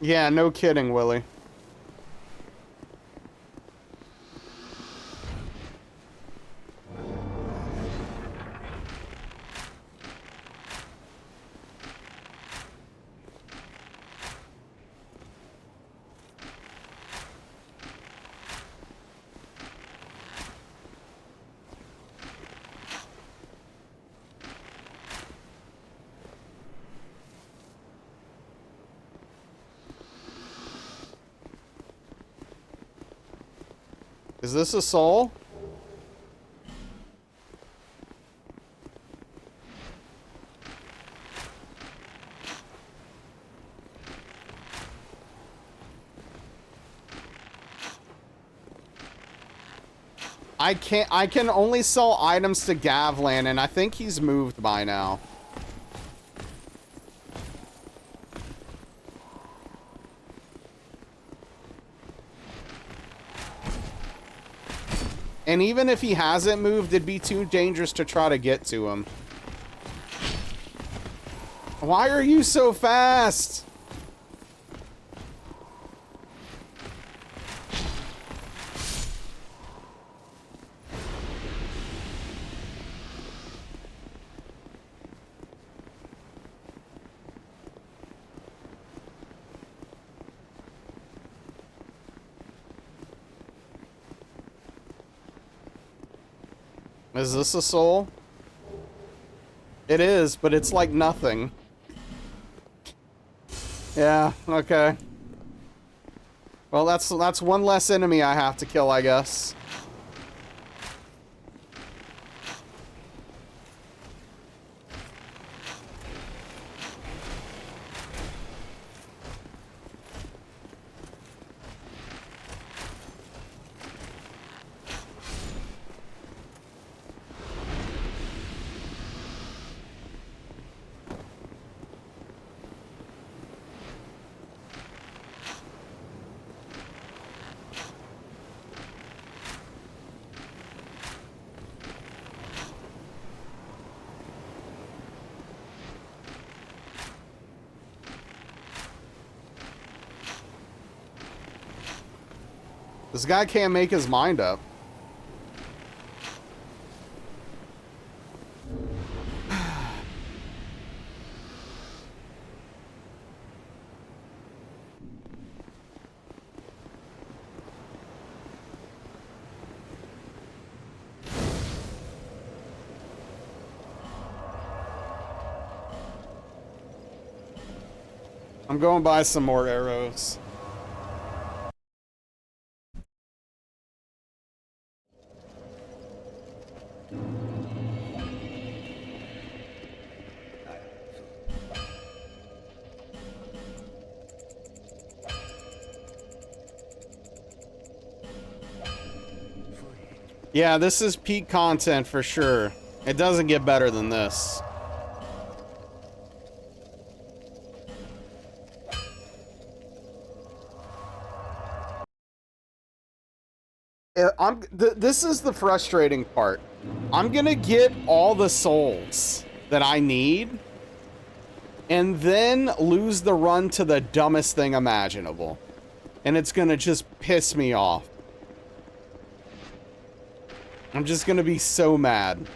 Yeah, no kidding, Willie. Is this a soul? I can only sell items to Gavlan, and I think he's moved by now. And even if he hasn't moved, it'd be too dangerous to try to get to him. Why are you so fast? Is this a soul? It is, but it's like nothing. Yeah, okay. Well, that's one less enemy I have to kill, I guess. This guy can't make his mind up. I'm going to buy some more arrows. Yeah, this is peak content for sure. It doesn't get better than this. This is the frustrating part. I'm gonna get all the souls that I need and then lose the run to the dumbest thing imaginable. And it's gonna just piss me off. I'm just gonna be so mad.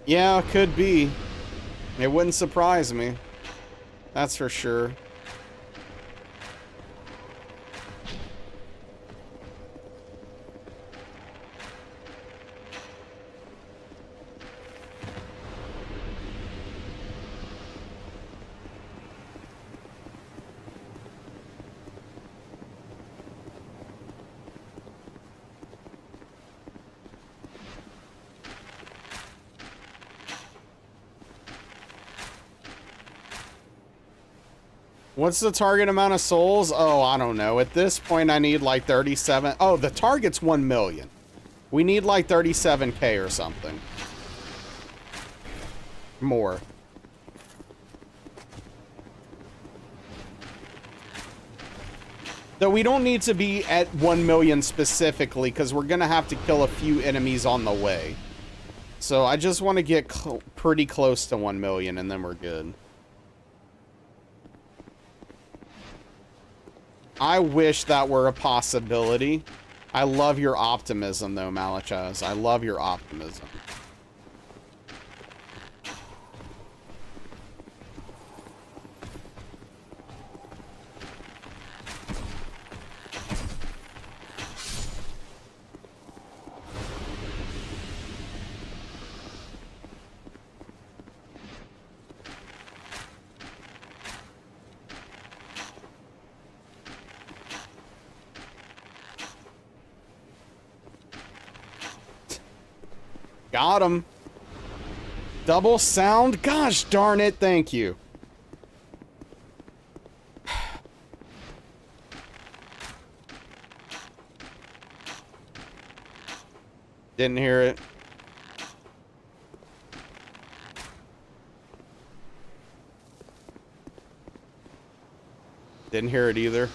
Yeah, could be. It wouldn't surprise me. That's for sure. What's the target amount of souls? Oh, I don't know. At this point, I need like 37. Oh, the target's 1 million. We need like 37K or something. More. Though we don't need to be at 1 million specifically, because we're going to have to kill a few enemies on the way. So I just want to get pretty close to 1 million, and then we're good. I wish that were a possibility. I love your optimism, though, Malachaz. I love your optimism. Got him. Double sound? Gosh darn it, thank you. Didn't hear it. Didn't hear it either.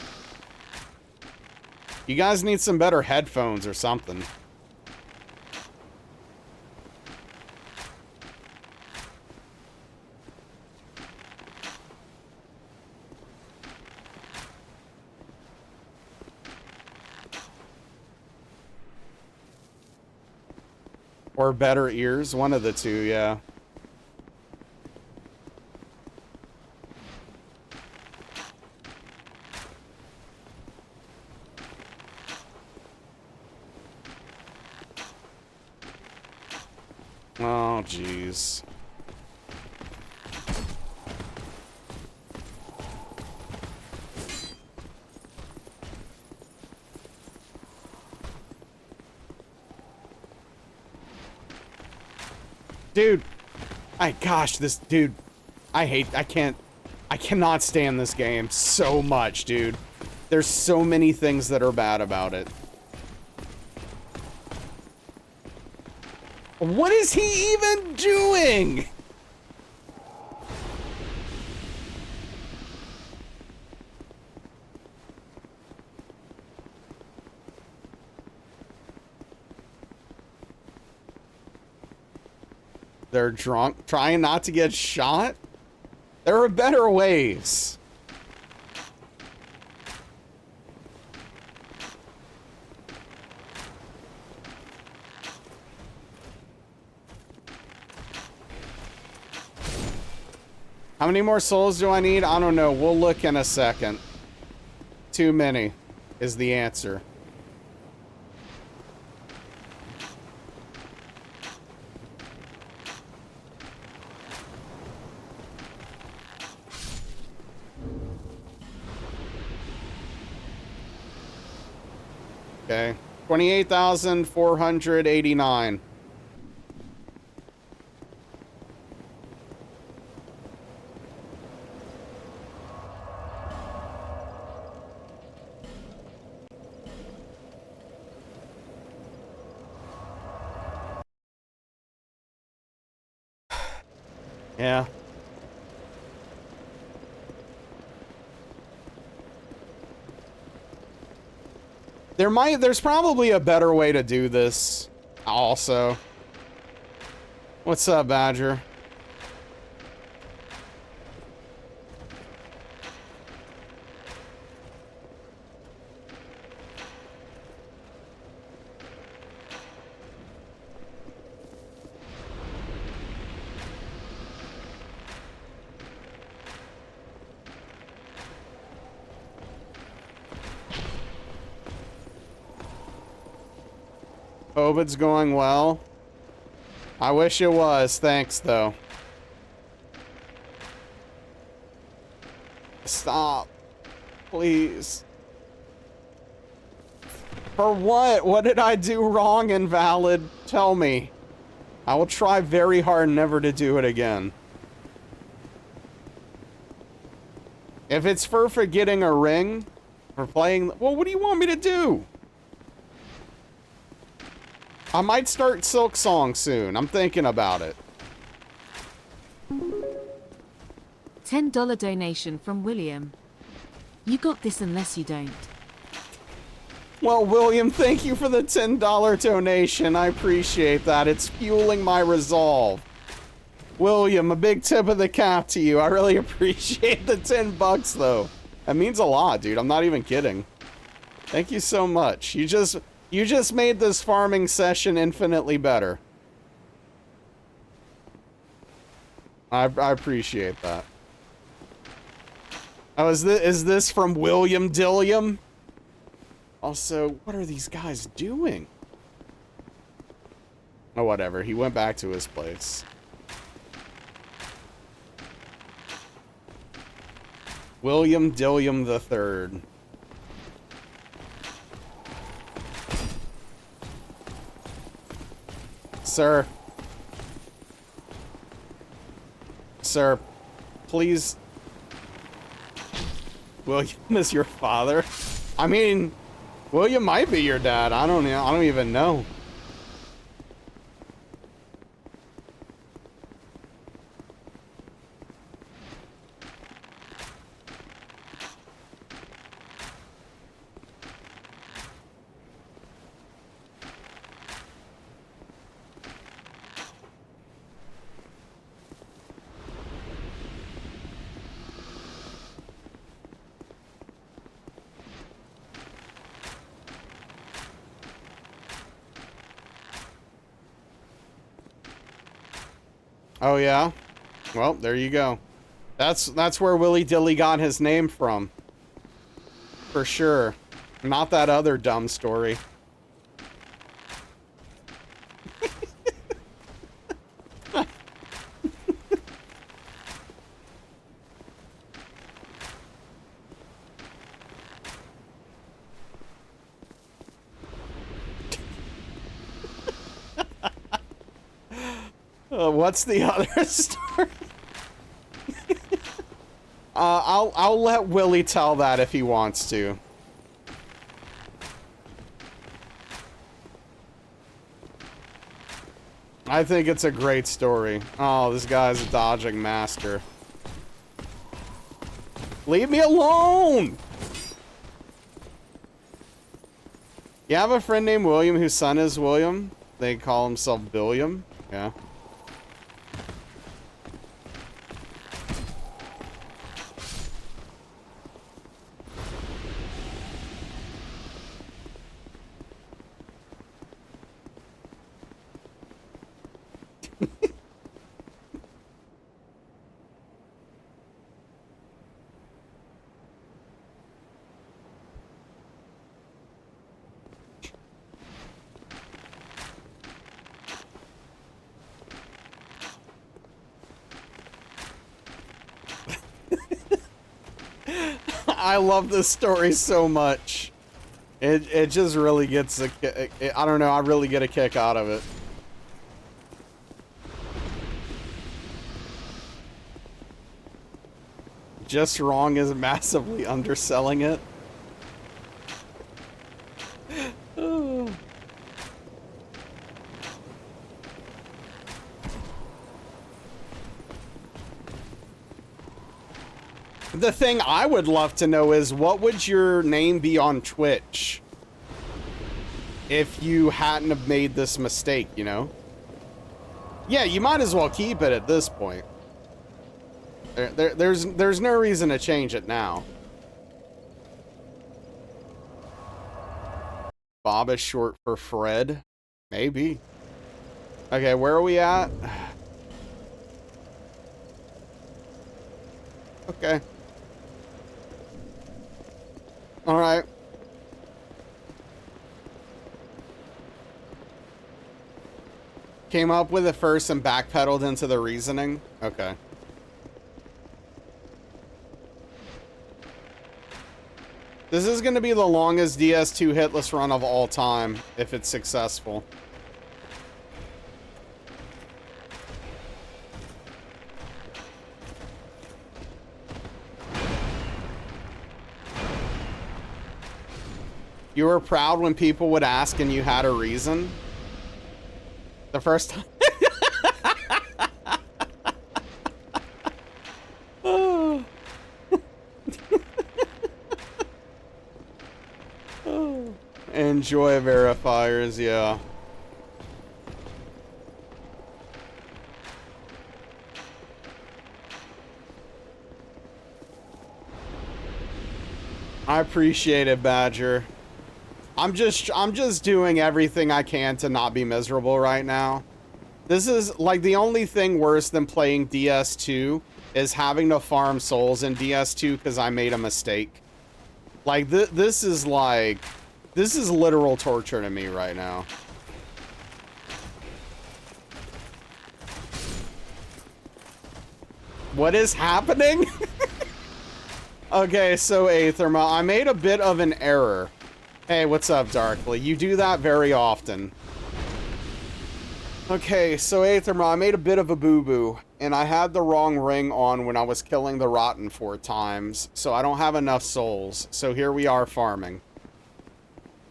You guys need some better headphones or something. Or better ears, one of the two, yeah. Oh, jeez. Dude. Gosh, this dude. I cannot stand this game so much, dude. There's so many things that are bad about it. What is he even doing? They're drunk, trying not to get shot? There are better ways. How many more souls do I need? I don't know. We'll look in a second. Too many is the answer. Okay. 28,489. Yeah. There's probably a better way to do this also. What's up, Badger? Hope it's going well. I wish it was. Thanks, though. Stop. Please. For what? What did I do wrong, Invalid? Tell me. I will try very hard never to do it again. If it's for forgetting a ring, for playing... Well, what do you want me to do? I might start Silk Song soon. I'm thinking about it. $10 donation from William. You got this unless you don't. Well, William, thank you for the $10 donation. I appreciate that. It's fueling my resolve. William, a big tip of the cap to you. I really appreciate the 10 bucks, though. That means a lot, dude. I'm not even kidding. Thank you so much. You just made this farming session infinitely better. I appreciate that. Oh, is this from William Dilliam? Also, what are these guys doing? Oh, whatever. He went back to his place. William Dilliam III. Sir. sir, please. William is your father? I mean, William might be your dad. I don't even know. Oh yeah? Well, there you go. That's where Willy Dilly got his name from. For sure. Not that other dumb story. What's the other story? I'll let Willie tell that if he wants to. I think it's a great story. Oh, this guy's a dodging master. Leave me alone! You have a friend named William whose son is William? They call himself Billiam? Yeah. I love this story so much. It just really gets a I don't know, I really get a kick out of it. Just Wrong is massively underselling it. The thing I would love to know is, what would your name be on Twitch if you hadn't have made this mistake, you know? Yeah, you might as well keep it at this point. There's no reason to change it now. Bob is short for Fred? Maybe. Okay, where are we at? Okay. All right. Came up with it first and backpedaled into the reasoning? Okay. This is going to be the longest DS2 hitless run of all time, if it's successful. You were proud when people would ask and you had a reason? The first time? Oh. Oh. Enjoy verifiers, yeah. I appreciate it, Badger. I'm just doing everything I can to not be miserable right now. This is like the only thing worse than playing DS2 is having to farm souls in DS2 because I made a mistake. Like this is literal torture to me right now. What is happening? Okay, so Aetherma, I made a bit of an error. Hey, what's up, Darkly? You do that very often. Okay, so Aetherma, I made a bit of a boo-boo, and I had the wrong ring on when I was killing the rotten 4 times, so I don't have enough souls. So here we are farming.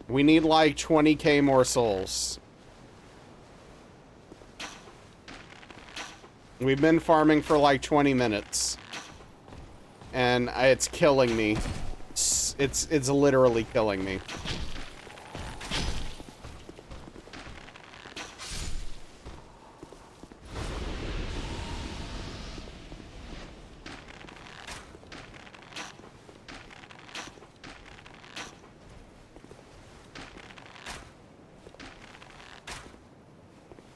We need like 20k more souls. We've been farming for like 20 minutes. And it's killing me. It's literally killing me.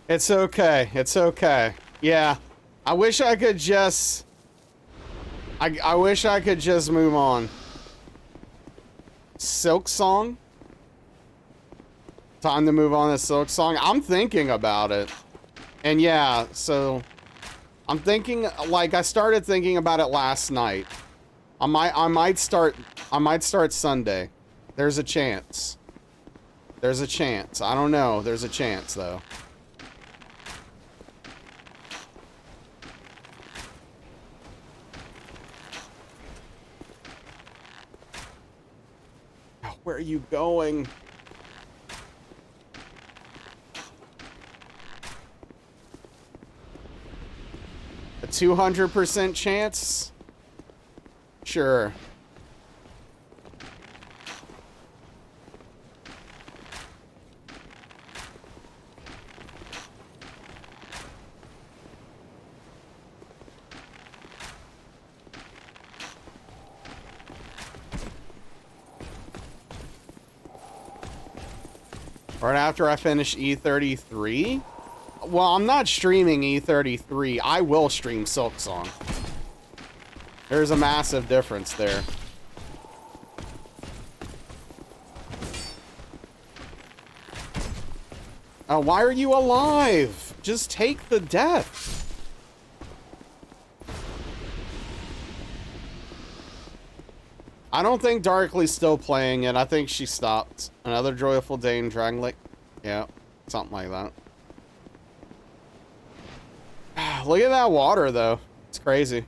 It's okay. It's okay. Yeah. I wish I could just... I wish I could just move on. Silk Song? Time to move on to Silk Song? I'm thinking about it. And yeah, so... I'm thinking... Like, I started thinking about it last night. I might start Sunday. There's a chance. There's a chance. I don't know. There's a chance, though. Where are you going? A 200% chance? Sure. Right after I finish E33? Well, I'm not streaming E33. I will stream Silk Song. There's a massive difference there. Why are you alive? Just take the death. I don't think Darkly's still playing it. I think she stopped. Another joyful day in Drangleic. Yeah, something like that. Look at that water, though. It's crazy.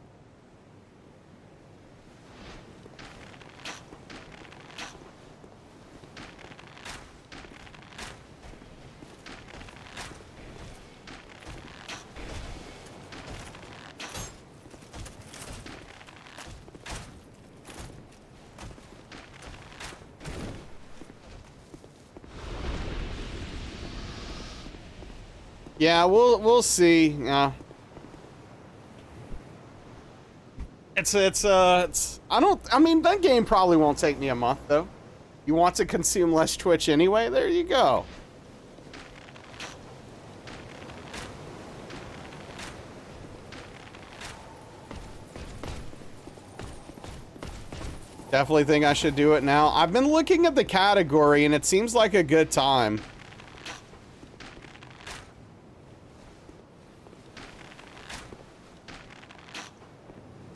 Yeah, we'll see. Yeah. I mean, that game probably won't take me a month, though. You want to consume less Twitch anyway? There you go. Definitely think I should do it now. I've been looking at the category, and it seems like a good time.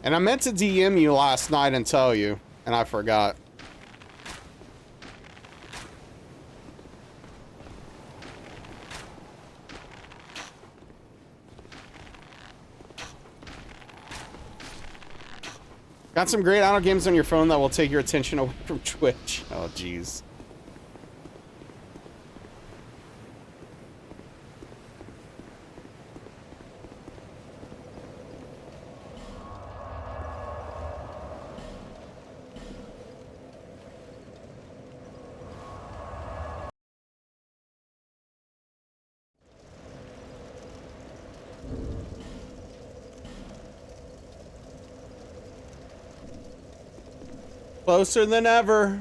And I meant to DM you last night and tell you, and I forgot. Got some great idle games on your phone that will take your attention away from Twitch. Oh, jeez. Closer than ever.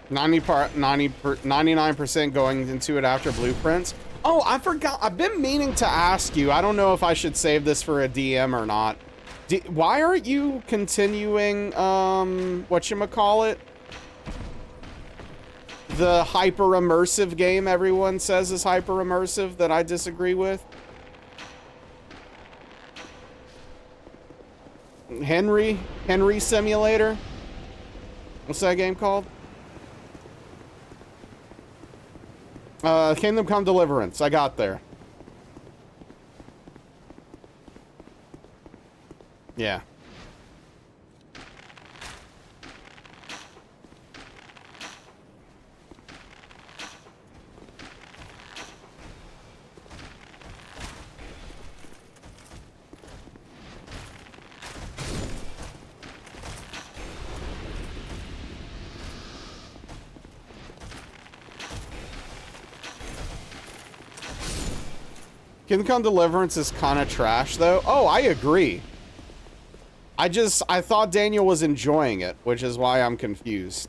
Ninety 99% going into it after blueprints. Oh, I forgot. I've been meaning to ask you. I don't know if I should save this for a DM or not. Why aren't you continuing, whatchamacallit? the hyper immersive game everyone says is hyper immersive that I disagree with. Henry Simulator. What's that game called? Kingdom Come Deliverance. I got there. Yeah. Kingdom Come Deliverance is kind of trash, though. Oh, I agree. I thought Daniel was enjoying it, which is why I'm confused.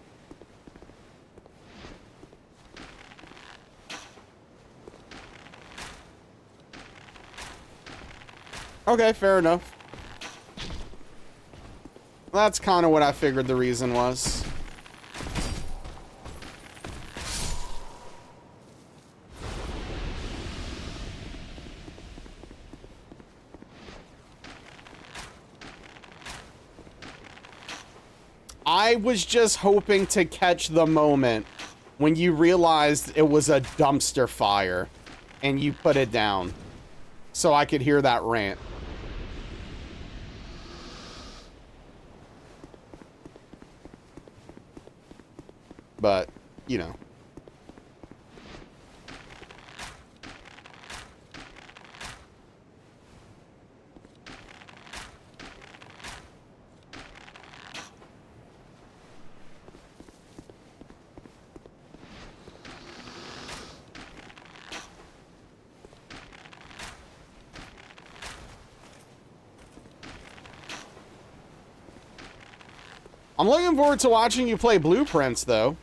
Okay, fair enough. That's kind of what I figured the reason was. I was just hoping to catch the moment when you realized it was a dumpster fire and you put it down so I could hear that rant. But, you know. I'm looking forward to watching you play Blueprints, though.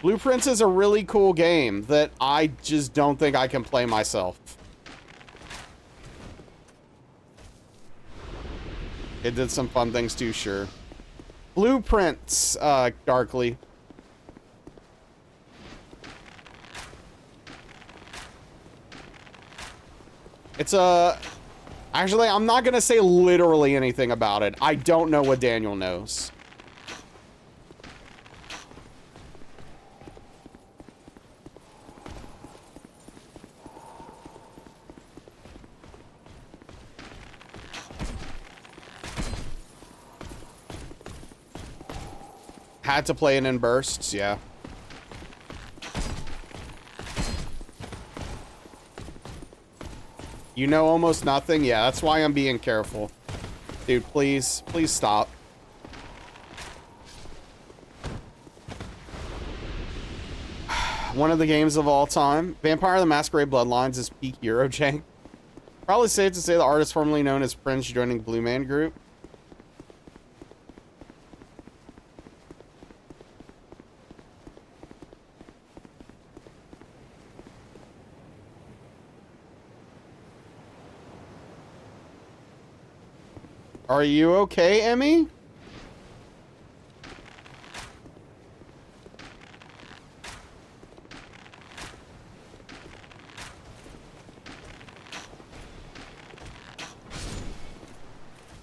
Blueprints is a really cool game that I just don't think I can play myself. It did some fun things too, sure. Blueprints, Darkly. It's a... Actually, I'm not going to say literally anything about it. I don't know what Daniel knows. Had to play it in bursts, yeah. You know almost nothing? Yeah, that's why I'm being careful. Dude, please. Please stop. One of the games of all time. Vampire the Masquerade Bloodlines is peak Eurojank. Probably safe to say the artist formerly known as Prince joining Blue Man Group. Are you okay, Emmy?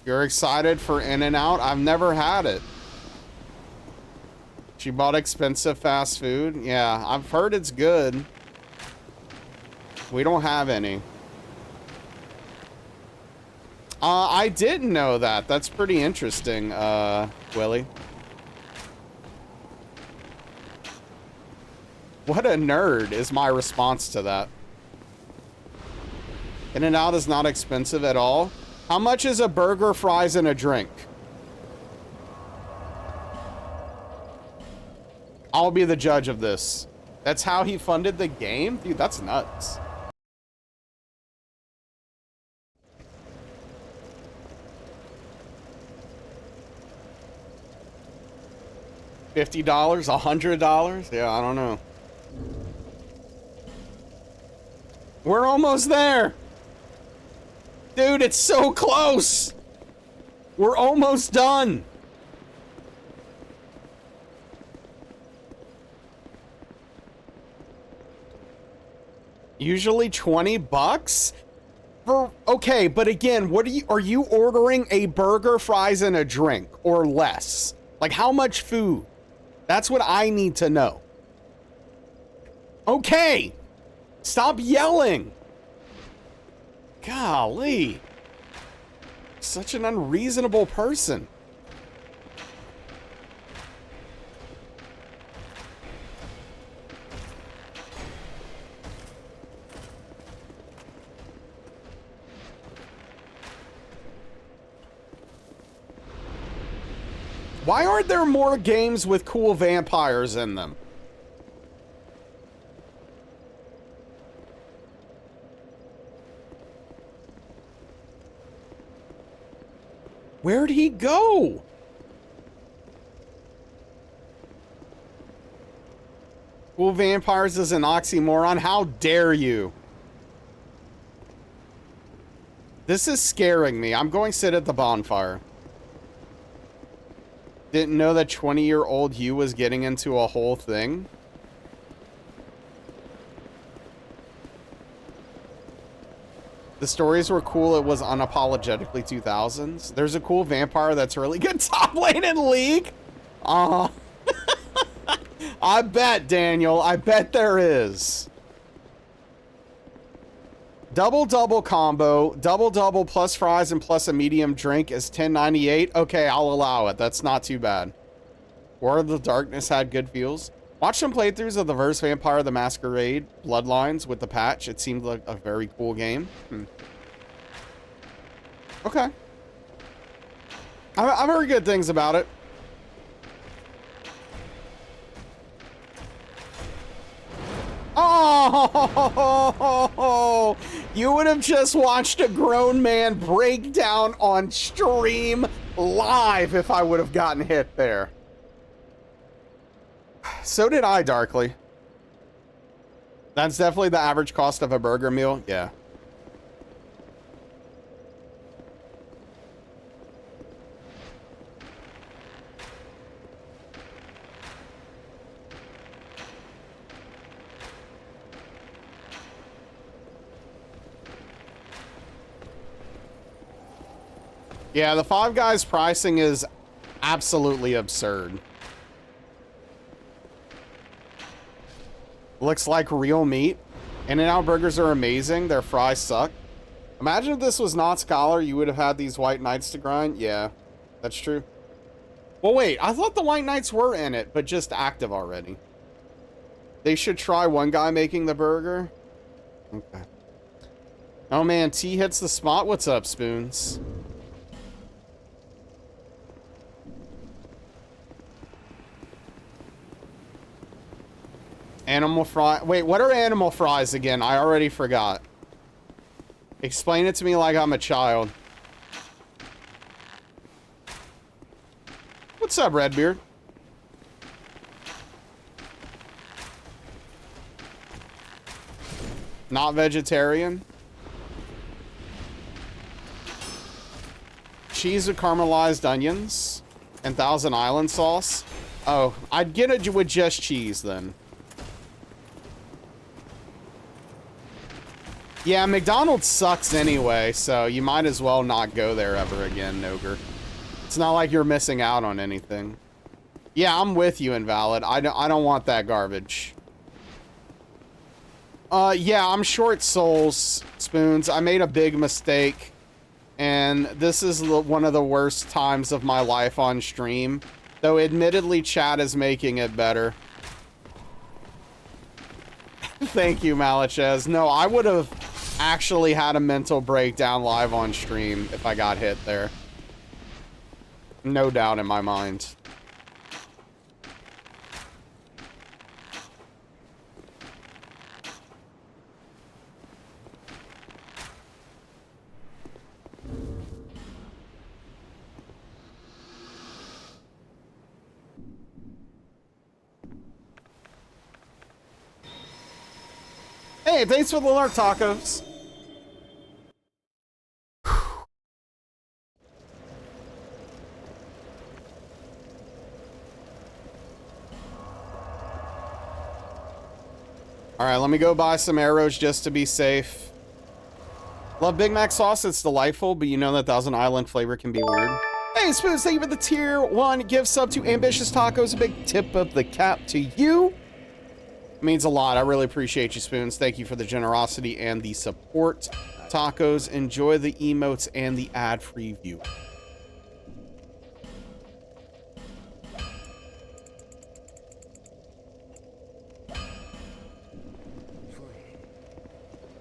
You're excited for In-N-Out? I've never had it. She bought expensive fast food? Yeah, I've heard it's good. We don't have any. I didn't know that. That's pretty interesting, Willie. What a nerd is my response to that. In-N-Out is not expensive at all. How much is a burger, fries, and a drink? I'll be the judge of this. That's how he funded the game? Dude, that's nuts. $50? $100? Yeah, I don't know. We're almost there. Dude, it's so close. We're almost done. Usually 20 bucks? Okay, but again, are you ordering a burger, fries, and a drink or less? Like how much food? That's what I need to know. Okay, stop yelling. Golly, such an unreasonable person. Why aren't there more games with cool vampires in them? Where'd he go? Cool vampires is an oxymoron. How dare you? This is scaring me. I'm going to sit at the bonfire. Didn't know that 20-year-old Hugh was getting into a whole thing. The stories were cool. It was unapologetically 2000s. There's a cool vampire that's really good top lane in League. I bet, Daniel. I bet there is. Double combo. Double plus fries and plus a medium drink is $10.98. Okay, I'll allow it. That's not too bad. War of the Darkness had good feels. Watch some playthroughs of the Verse Vampire the Masquerade Bloodlines with the patch. It seemed like a very cool game. Okay. I've heard good things about it. Oh, you would have just watched a grown man break down on stream live if I would have gotten hit there. So did I, Darkly. That's definitely the average cost of a burger meal. Yeah. Yeah, the Five Guys pricing is absolutely absurd. Looks like real meat. In-N-Out burgers are amazing. Their fries suck. Imagine if this was not Scholar, you would have had these White Knights to grind. Yeah, that's true. Well, wait, I thought the White Knights were in it, but just active already. They should try one guy making the burger. Okay. Oh man, T hits the spot. What's up, Spoons? Animal fry. Wait, what are animal fries again? I already forgot. Explain it to me like I'm a child. What's up, Redbeard? Not vegetarian. Cheese with caramelized onions and Thousand Island sauce. Oh, I'd get it with just cheese then. Yeah, McDonald's sucks anyway, so you might as well not go there ever again, Noger. It's not like you're missing out on anything. Yeah, I'm with you, Invalid. I don't want that garbage. Yeah, I'm short Souls, Spoons. I made a big mistake, and this is one of the worst times of my life on stream. Though, admittedly, chat is making it better. Thank you, Malachez. No, I would have actually had a mental breakdown live on stream if I got hit there. No doubt in my mind. Hey, thanks for the alert, tacos. All right, let me go buy some arrows just to be safe. Love Big Mac sauce. It's delightful, but you know that Thousand Island flavor can be weird. Hey, Spoons, thank you for the tier 1 gift sub to Ambitious Tacos. A big tip of the cap to you. It means a lot. I really appreciate you, Spoons. Thank you for the generosity and the support. Tacos, enjoy the emotes and the ad-free view.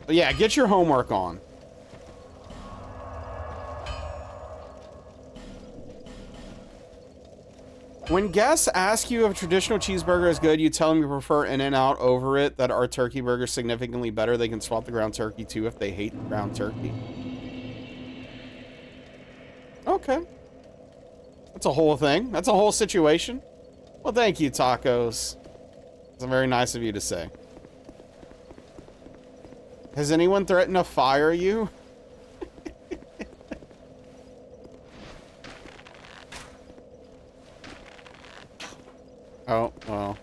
But yeah, get your homework on. When guests ask you if a traditional cheeseburger is good, you tell them you prefer In-N-Out over it, that our turkey burger is significantly better. They can swap the ground turkey too if they hate the ground turkey. Okay. That's a whole thing. That's a whole situation. Well, thank you, Tacos. It's very nice of you to say. Has anyone threatened to fire you? Oh, well.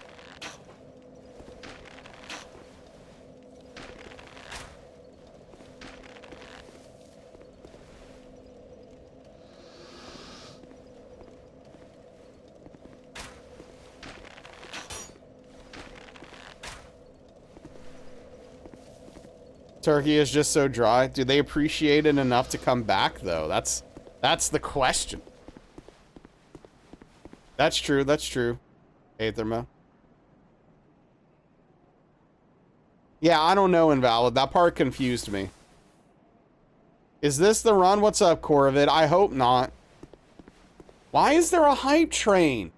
Turkey is just so dry. Do they appreciate it enough to come back, though? That's the question. That's true. That's true. Aetherma. Yeah, I don't know, Invalid. That part confused me. Is this the run? What's up, Corvid? I hope not. Why is there a hype train?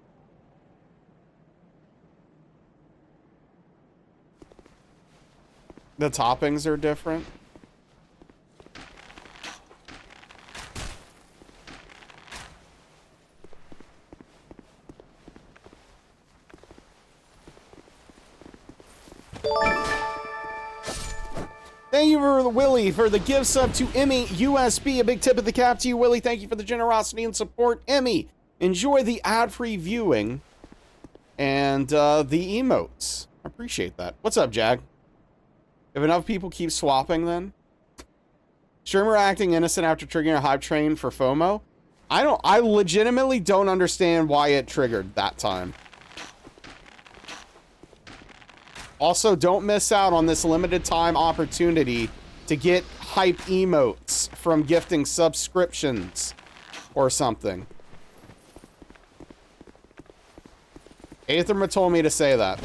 The toppings are different. Thank you for Willie for the gift sub to Emmy USB. A big tip of the cap to you, Willie. Thank you for the generosity and support. Emmy, enjoy the ad-free viewing and the emotes. I appreciate that. What's up, Jag? If enough people keep swapping, then streamer acting innocent after triggering a hype train for FOMO. I legitimately don't understand why it triggered that time. Also, don't miss out on this limited time opportunity to get hype emotes from gifting subscriptions or something. Aetherma told me to say that.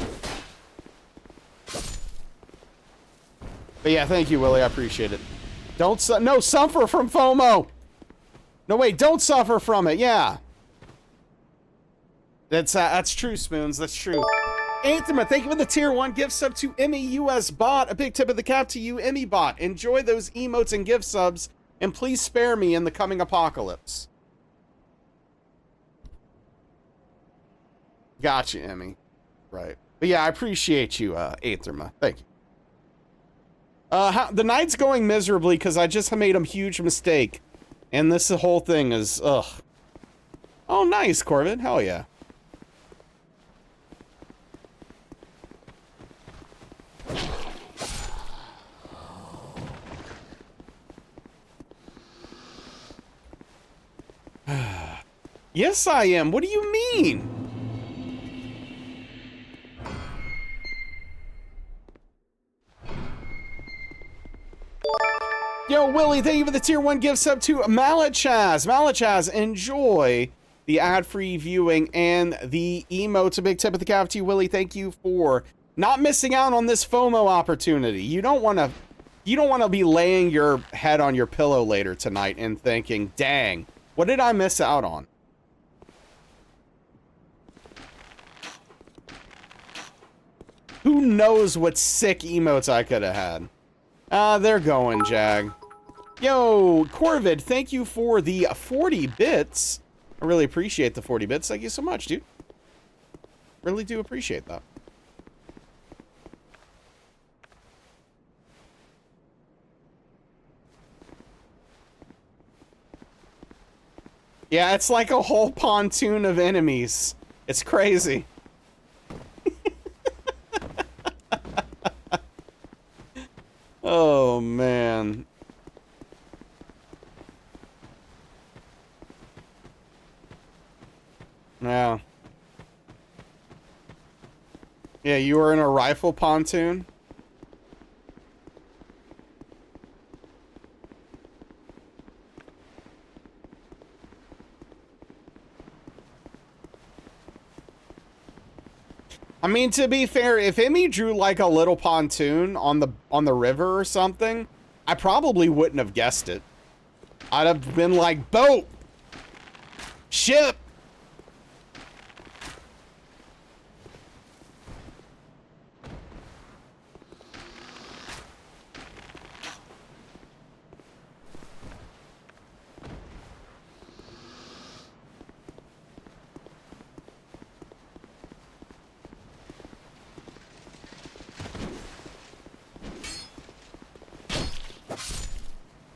But yeah, thank you, Willie. I appreciate it. Don't suffer from FOMO. No, wait, don't suffer from it. Yeah. That's true, Spoons. That's true. Anthema, thank you for the tier 1 gift sub to Emmy US Bot. A big tip of the cap to you, Emmy Bot. Enjoy those emotes and gift subs, and please spare me in the coming apocalypse. Gotcha, Emmy. Right. But yeah, I appreciate you, Aetherma. Thank you. The night's going miserably because I just made a huge mistake. And this whole thing is, ugh. Oh, nice, Corbin. Hell yeah. Yes, I am. What do you mean? Yo, Willie, thank you for the tier 1 gift sub to Malachaz. Malachaz, enjoy the ad-free viewing and the emotes. A big tip of the cap to you, Willie. Thank you for not missing out on this FOMO opportunity. You don't want to be laying your head on your pillow later tonight and thinking, dang, what did I miss out on? Who knows what sick emotes I could have had? They're going, Jag. Yo, Corvid, thank you for the 40 bits. I really appreciate the 40 bits. Thank you so much, dude. Really do appreciate that. Yeah, it's like a whole pontoon of enemies. It's crazy. Yeah. Yeah, you were in a rifle pontoon? I mean, to be fair, if Emmy drew like a little pontoon on the river or something, I probably wouldn't have guessed it. I'd have been like, boat! Ship!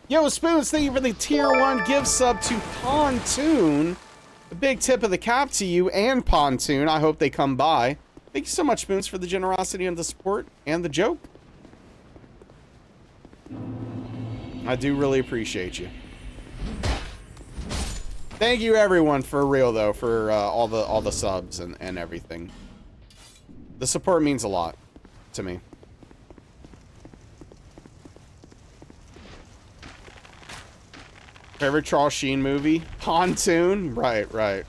Yo, Spoons, thank you for the tier 1 gift sub to Pontoon. A big tip of the cap to you and Pontoon. I hope they come by. Thank you so much, Spoons, for the generosity and the support and the joke. I do really appreciate you. Thank you, everyone, for real, though, for all the subs and everything. The support means a lot to me. Favorite Charles Sheen movie? Pontoon? Right, right.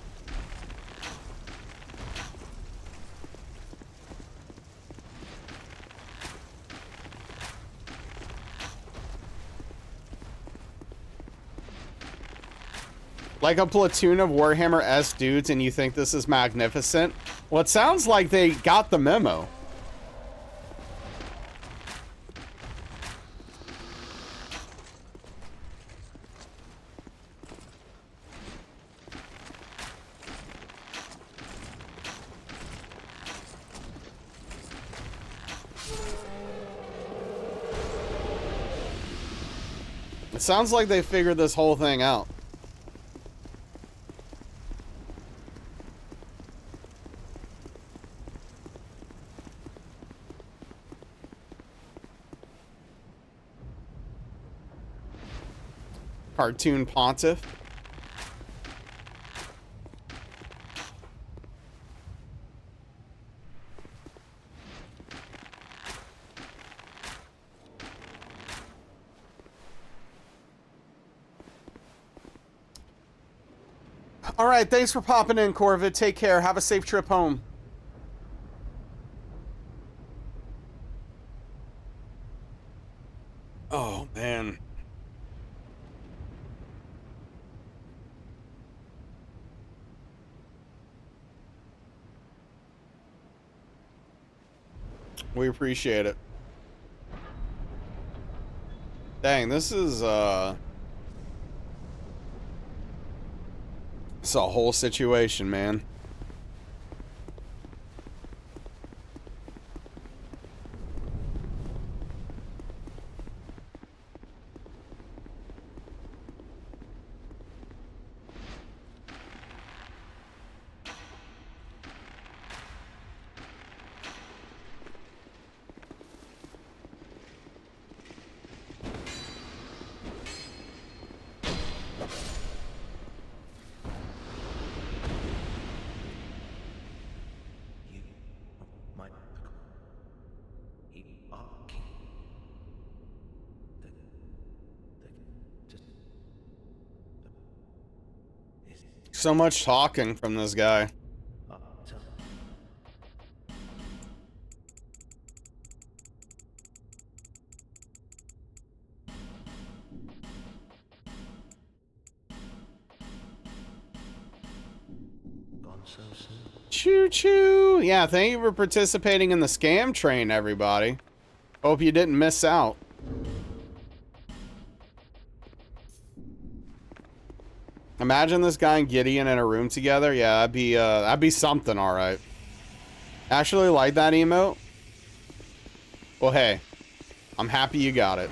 Like a platoon of Warhammer S dudes and you think this is magnificent? Well, it sounds like they got the memo. It sounds like they figured this whole thing out. Cartoon Pontiff. All right, thanks for popping in, Corvid. Take care. Have a safe trip home. Oh, man. We appreciate it. Dang, this is, it's a whole situation, man. So much talking from this guy. Choo choo. Yeah, thank you for participating in the scam train, everybody. Hope you didn't miss out. Imagine this guy and Gideon in a room together. Yeah, that'd be something, all right. Actually like that emote? Well, hey, I'm happy you got it.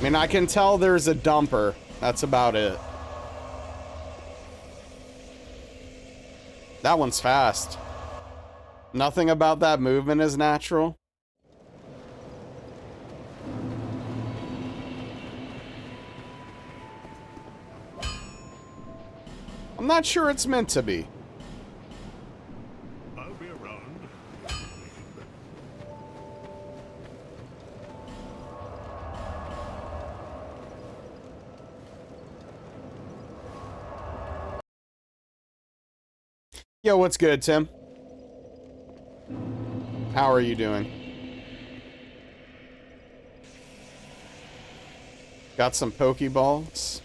mean, I can tell there's a dumper. That's about it. That one's fast. Nothing about that movement is natural. I'm not sure it's meant to be. I'll be around. Yo, what's good, Tim? How are you doing? Got some Pokeballs?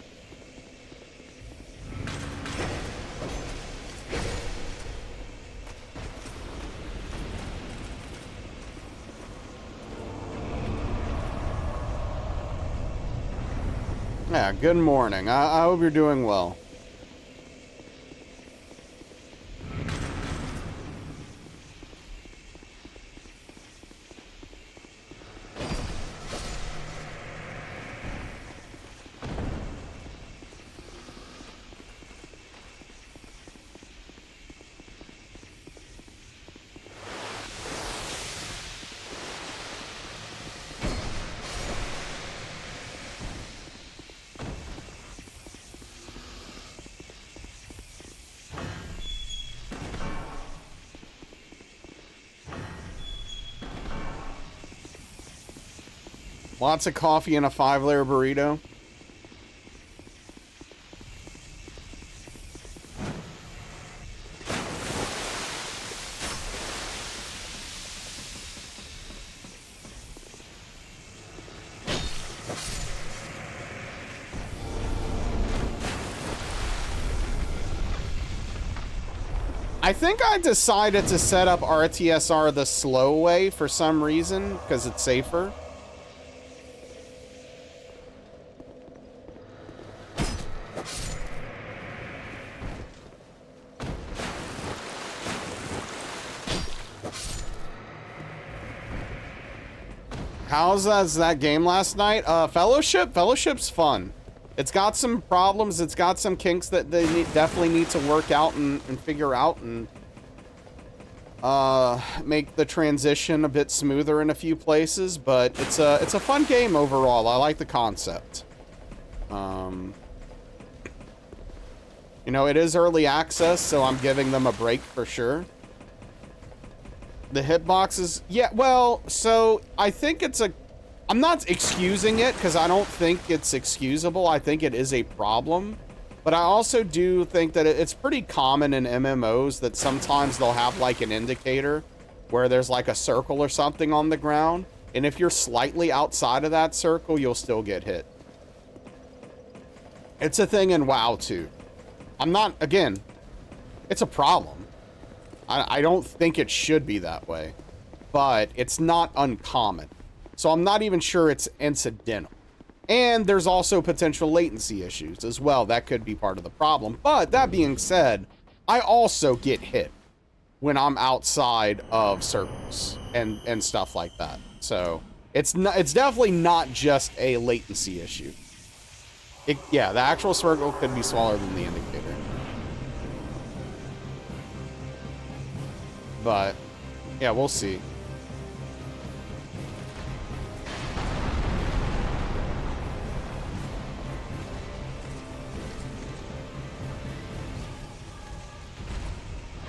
Yeah, good morning. I hope you're doing well. Lots of coffee and a 5-layer burrito. I think I decided to set up RTSR the slow way for some reason, because it's safer. How's that game last night? Fellowship's fun. It's got some problems. It's got some kinks that they definitely need to work out and figure out and make the transition a bit smoother in a few places. But it's a fun game overall. I like the concept. You know, it is early access, so I'm giving them a break for sure. The hitboxes, yeah, well, so I think I'm not excusing it because I don't think it's excusable. I think it is a problem, but I also do think that it's pretty common in MMOs that sometimes they'll have like an indicator where there's like a circle or something on the ground. And if you're slightly outside of that circle, you'll still get hit. It's a thing in WoW too. Again, it's a problem. I don't think it should be that way, but it's not uncommon. So I'm not even sure it's incidental. And there's also potential latency issues as well. That could be part of the problem. But that being said, I also get hit when I'm outside of circles and stuff like that. So it's definitely not just a latency issue. Yeah, the actual circle could be smaller than the indicator. But, yeah, we'll see.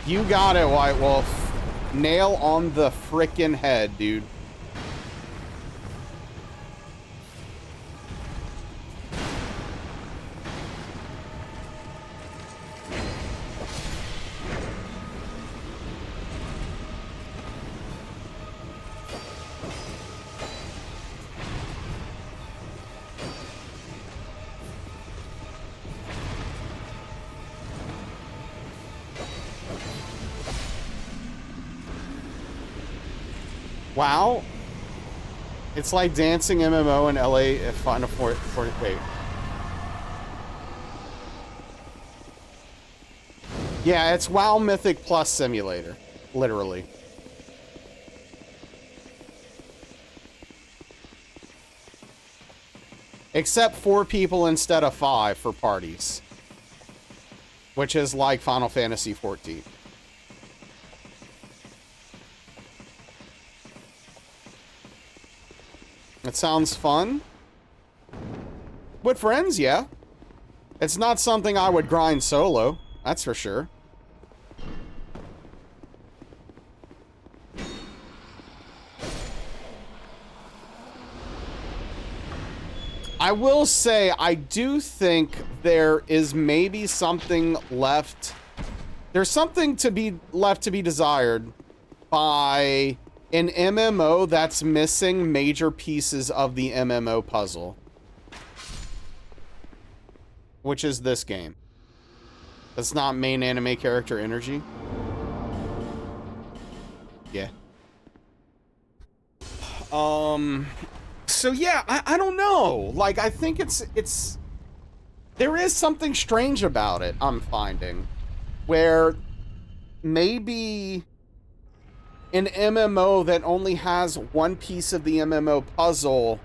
You got it, White Wolf. Nail on the frickin' head, dude. Wow. It's like dancing MMO in LA at Final wait. Yeah, it's WoW Mythic Plus Simulator. Literally. Except 4 people instead of 5 for parties. Which is like Final Fantasy XIV. It sounds fun. With friends, yeah. It's not something I would grind solo, that's for sure. I will say, I do think there is maybe something left. There's something to be left to be desired by an MMO that's missing major pieces of the MMO puzzle. Which is this game. That's not main anime character energy. Yeah. So yeah, I don't know. Like, I think it's there is something strange about it, I'm finding. Where maybe an MMO that only has one piece of the MMO puzzle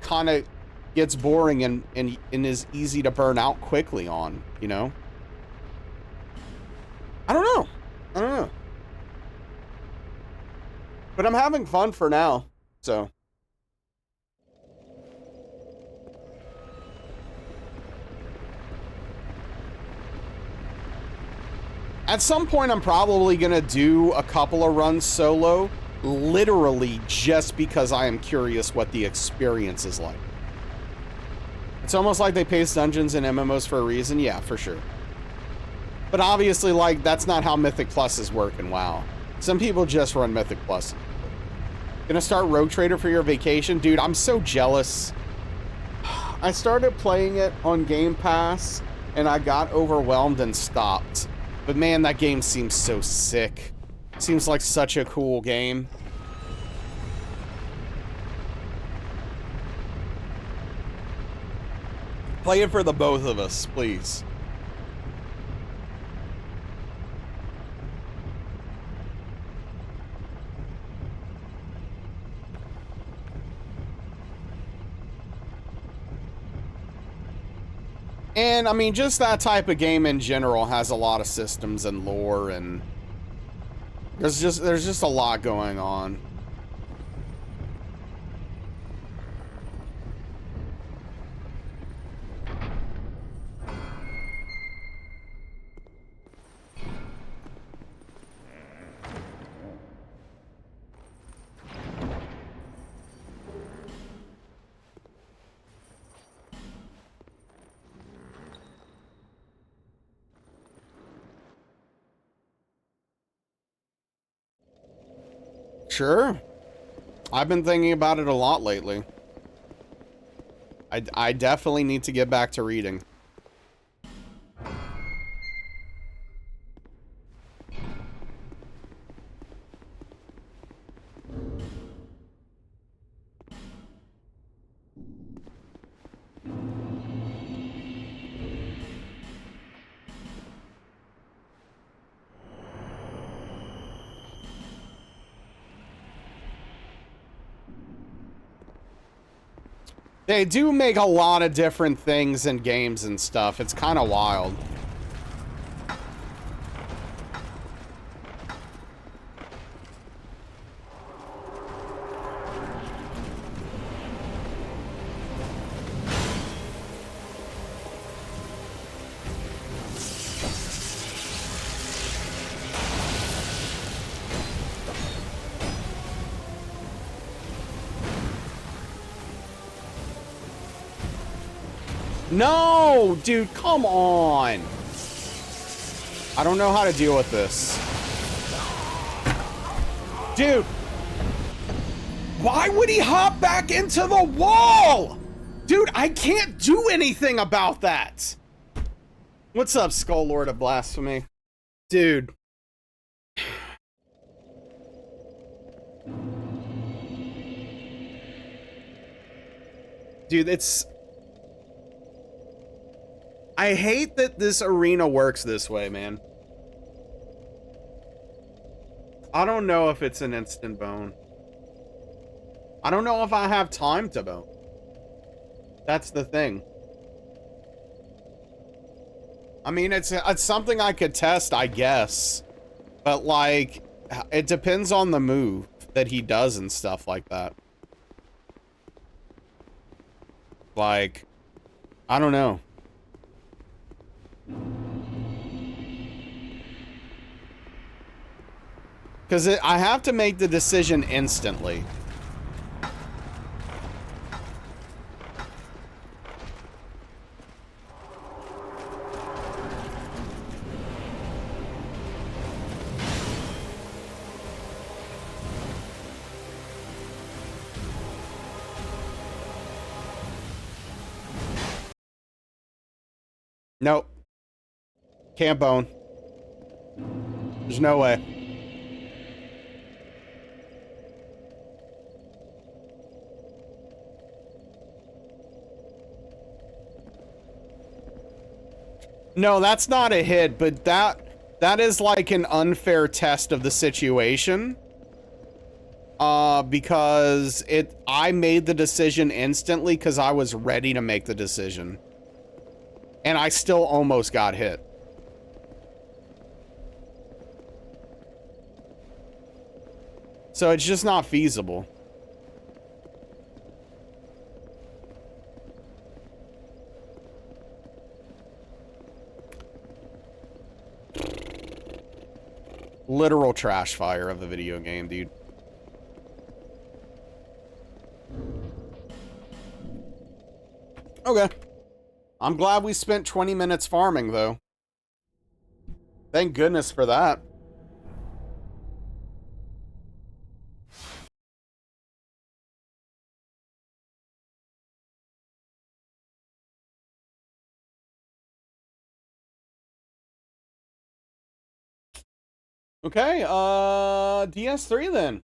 kind of gets boring and is easy to burn out quickly on, you know? I don't know. I don't know. But I'm having fun for now, so. At some point, I'm probably gonna do a couple of runs solo, literally just because I am curious what the experience is like. It's almost like they paste dungeons and MMOs for a reason, yeah, for sure. But obviously, like, that's not how Mythic Pluses work in WoW. Some people just run Mythic Plus. Gonna start Rogue Trader for your vacation? Dude, I'm so jealous. I started playing it on Game Pass, and I got overwhelmed and stopped. But man, that game seems so sick. Seems like such a cool game. Play it for the both of us, please. And I mean, just that type of game in general has a lot of systems and lore, and there's just a lot going on. Sure. I've been thinking about it a lot lately. I definitely need to get back to reading. They do make a lot of different things in games and stuff. It's kind of wild. No, dude, come on. I don't know how to deal with this. Dude. Why would he hop back into the wall? Dude, I can't do anything about that. What's up, Skull Lord of Blasphemy? Dude. Dude, it's... I hate that this arena works this way, man. I don't know if it's an instant bone. I don't know if I have time to bone. That's the thing. I mean, it's something I could test, I guess. But, like, it depends on the move that he does and stuff like that. Like, I don't know. Because I have to make the decision instantly. Nope. Can't bone. There's no way. No, that's not a hit, but that is like an unfair test of the situation. Because I made the decision instantly because I was ready to make the decision. And I still almost got hit. So it's just not feasible. Literal trash fire of the video game, dude. Okay. I'm glad we spent 20 minutes farming, though. Thank goodness for that. Okay, DS3 then.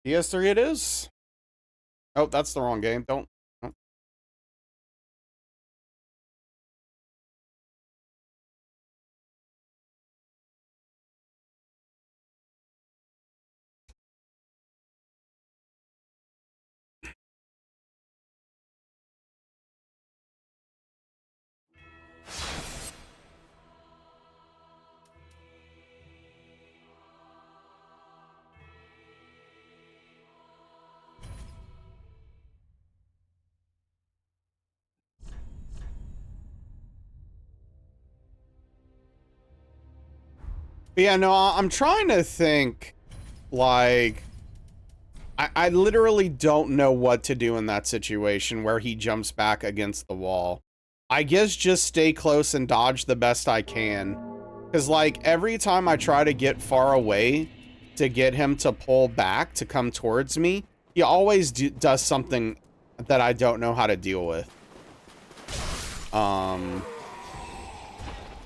DS3 it is. Oh, that's the wrong game. Don't. Oh. But yeah, no, I'm trying to think, like, I literally don't know what to do in that situation where he jumps back against the wall. I guess just stay close and dodge the best I can. Because, like, every time I try to get far away to get him to pull back, to come towards me, he always does something that I don't know how to deal with.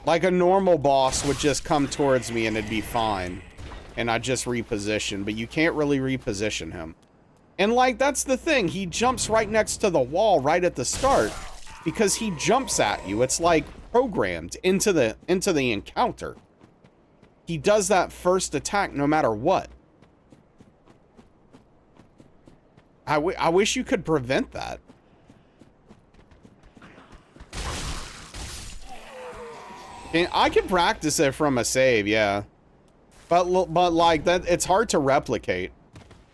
Like a normal boss would just come towards me and it'd be fine. And I'd just reposition, but you can't really reposition him. And like, that's the thing. He jumps right next to the wall right at the start because he jumps at you. It's like programmed into the encounter. He does that first attack no matter what. I wish you could prevent that. And I can practice it from a save, yeah. But like that, it's hard to replicate.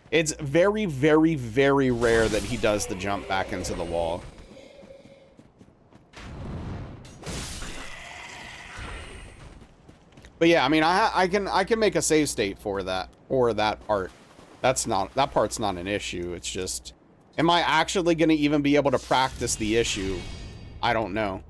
It's very, very, very rare that he does the jump back into the wall. But yeah, I mean, I can make a save state for that part. That part's not an issue. It's just, am I actually going to even be able to practice the issue? I don't know.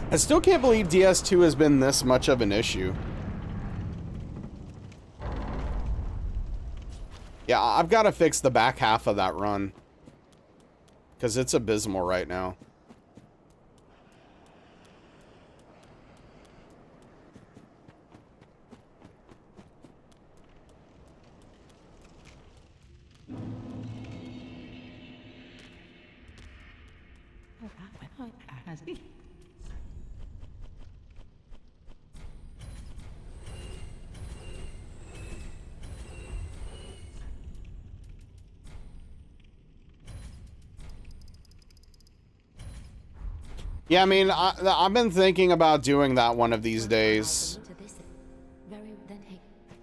I still can't believe DS2 has been this much of an issue. Yeah, I've got to fix the back half of that run. Because it's abysmal right now. Yeah, I mean, I've been thinking about doing that one of these days.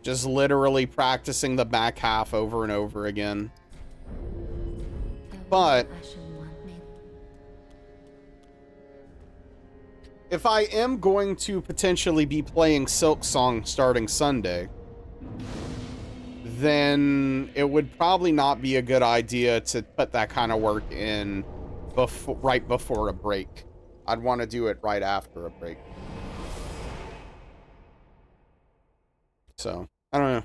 Just literally practicing the back half over and over again. But if I am going to potentially be playing Silk Song starting Sunday, then it would probably not be a good idea to put that kind of work in right before a break. I'd want to do it right after a break. So, I don't know.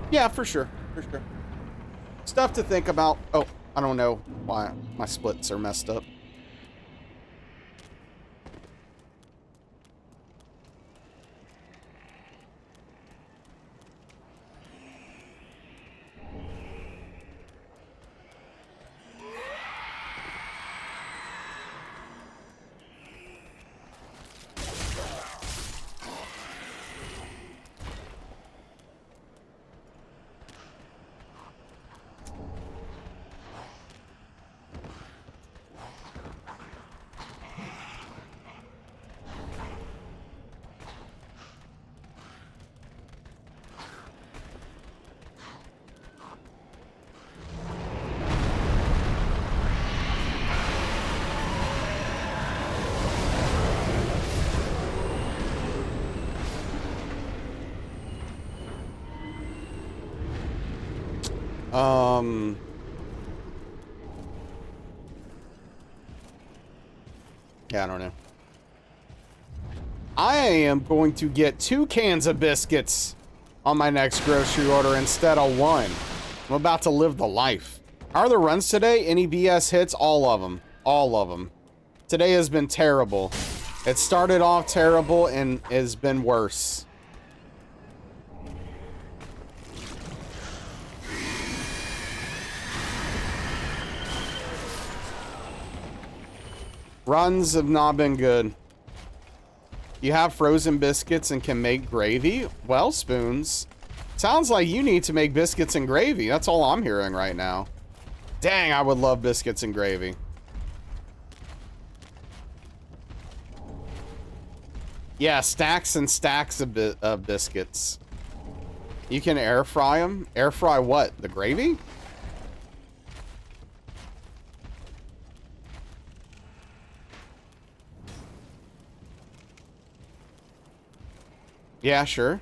Yeah, for sure. For sure. Stuff to think about. Oh, I don't know why my splits are messed up. Yeah, I don't know. I am going to get 2 cans of biscuits on my next grocery order instead of 1. I'm about to live the life. How are the runs today? Any BS hits? All of them. All of them. Today has been terrible. It started off terrible and has been worse. Runs have not been good. You have frozen biscuits and can make gravy? Well, Spoons, sounds like you need to make biscuits and gravy. That's all I'm hearing right now. Dang, I would love biscuits and gravy. Yeah, stacks and stacks of biscuits. You can air fry them? Air fry what? The gravy? Yeah, sure.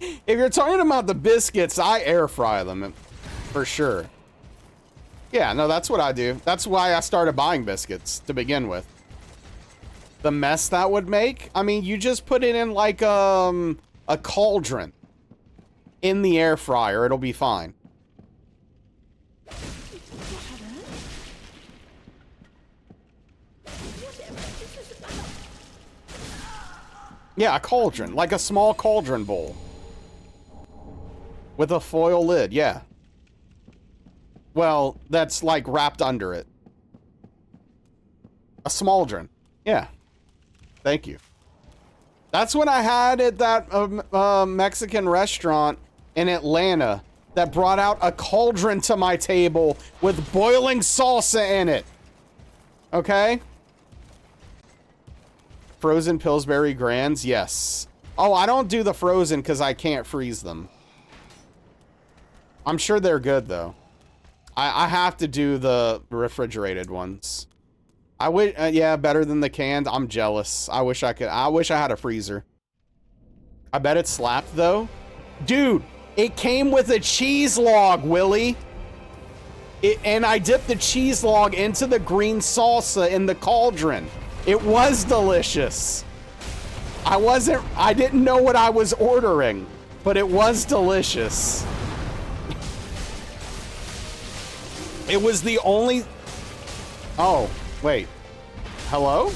If you're talking about the biscuits, I air fry them for sure. Yeah, no, that's what I do. That's why I started buying biscuits to begin with. The mess that would make? I mean, you just put it in like a cauldron in the air fryer. It'll be fine. Yeah, a cauldron. Like a small cauldron bowl. With a foil lid, yeah. Well, that's like wrapped under it. A smaldron. Yeah. Thank you. That's what I had at that Mexican restaurant in Atlanta that brought out a cauldron to my table with boiling salsa in it. Okay? Frozen Pillsbury Grands, yes. Oh, I don't do the frozen because I can't freeze them. I'm sure they're good, though. I have to do the refrigerated ones. I wish, yeah, better than the canned. I'm jealous. I wish I could. I wish I had a freezer. I bet it slapped though. Dude, it came with a cheese log, Willie. And I dipped the cheese log into the green salsa in the cauldron. It was delicious. I didn't know what I was ordering, but it was delicious. It was the only, oh, wait, hello?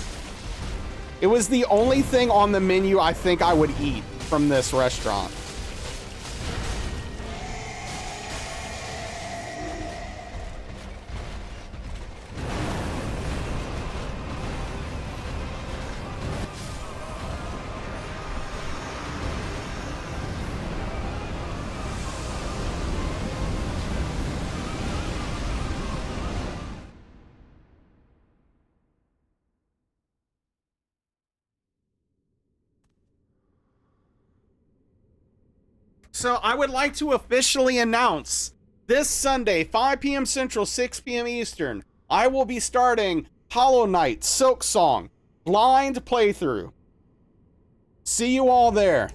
It was the only thing on the menu I think I would eat from this restaurant. So I would like to officially announce this Sunday, 5 p.m. Central, 6 p.m. Eastern, I will be starting Hollow Knight Silk Song blind playthrough. See you all there.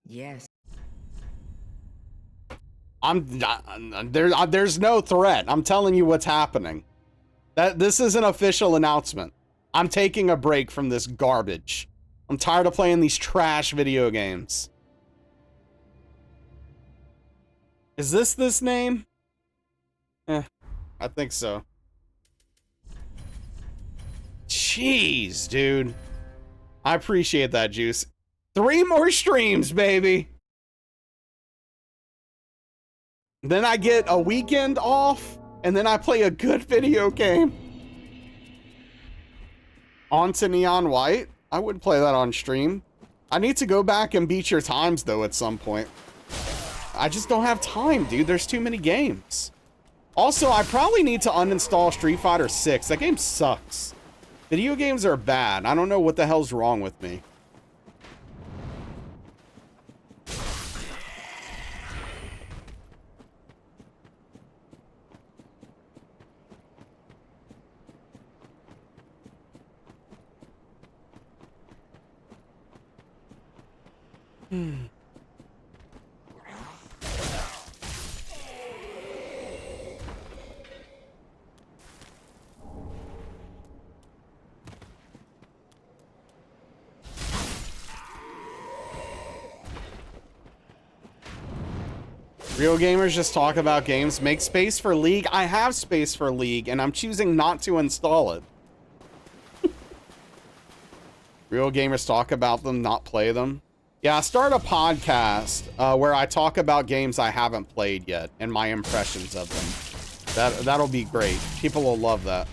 Yes. There's no threat. I'm telling you what's happening. This is an official announcement. I'm taking a break from this garbage. I'm tired of playing these trash video games. Is this name? I think so. Jeez, dude. I appreciate that, Juice. 3 more streams, baby. Then I get a weekend off, and then I play a good video game. On to Neon White? I would play that on stream. I need to go back and beat your times, though, at some point. I just don't have time, dude. There's too many games. Also, I probably need to uninstall Street Fighter 6. That game sucks. Video games are bad. I don't know what the hell's wrong with me. Real gamers just talk about games. Make space for League. I have space for League, and I'm choosing not to install it. Real gamers talk about them, not play them. Yeah, start a podcast where I talk about games I haven't played yet and my impressions of them. That'll be great. People will love that.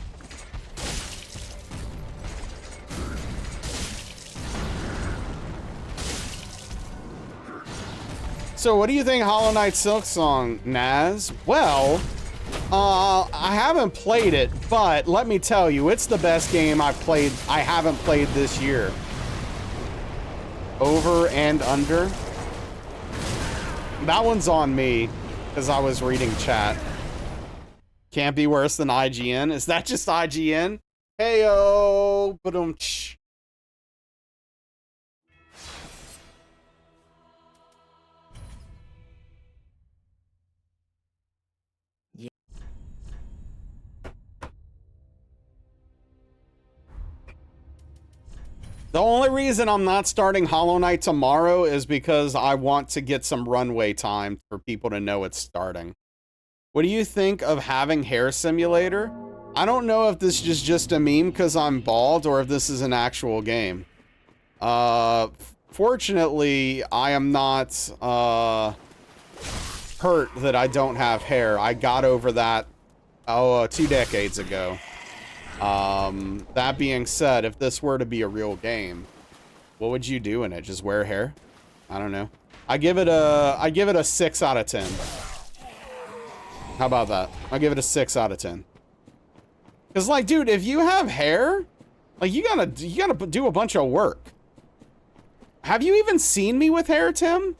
So what do you think Hollow Knight Silk Song, Naz? Well, I haven't played it, but let me tell you, it's the best game I haven't played this year. Over and under. That one's on me, because I was reading chat. Can't be worse than IGN. Is that just IGN? Heyo, ba-dum-tsh. The only reason I'm not starting Hollow Knight tomorrow is because I want to get some runway time for people to know it's starting. What do you think of having Hair Simulator? I don't know if this is just a meme because I'm bald or if this is an actual game. Fortunately, I am not hurt that I don't have hair. I got over that 2 decades ago. That being said, if this were to be a real game, what would you do in it? Just wear hair? I don't know. I give it a 6 out of 10. How about that? I give it a 6 out of 10. Cause like, dude, if you have hair, Like, you gotta do a bunch of work. Have you even seen me with hair, Tim?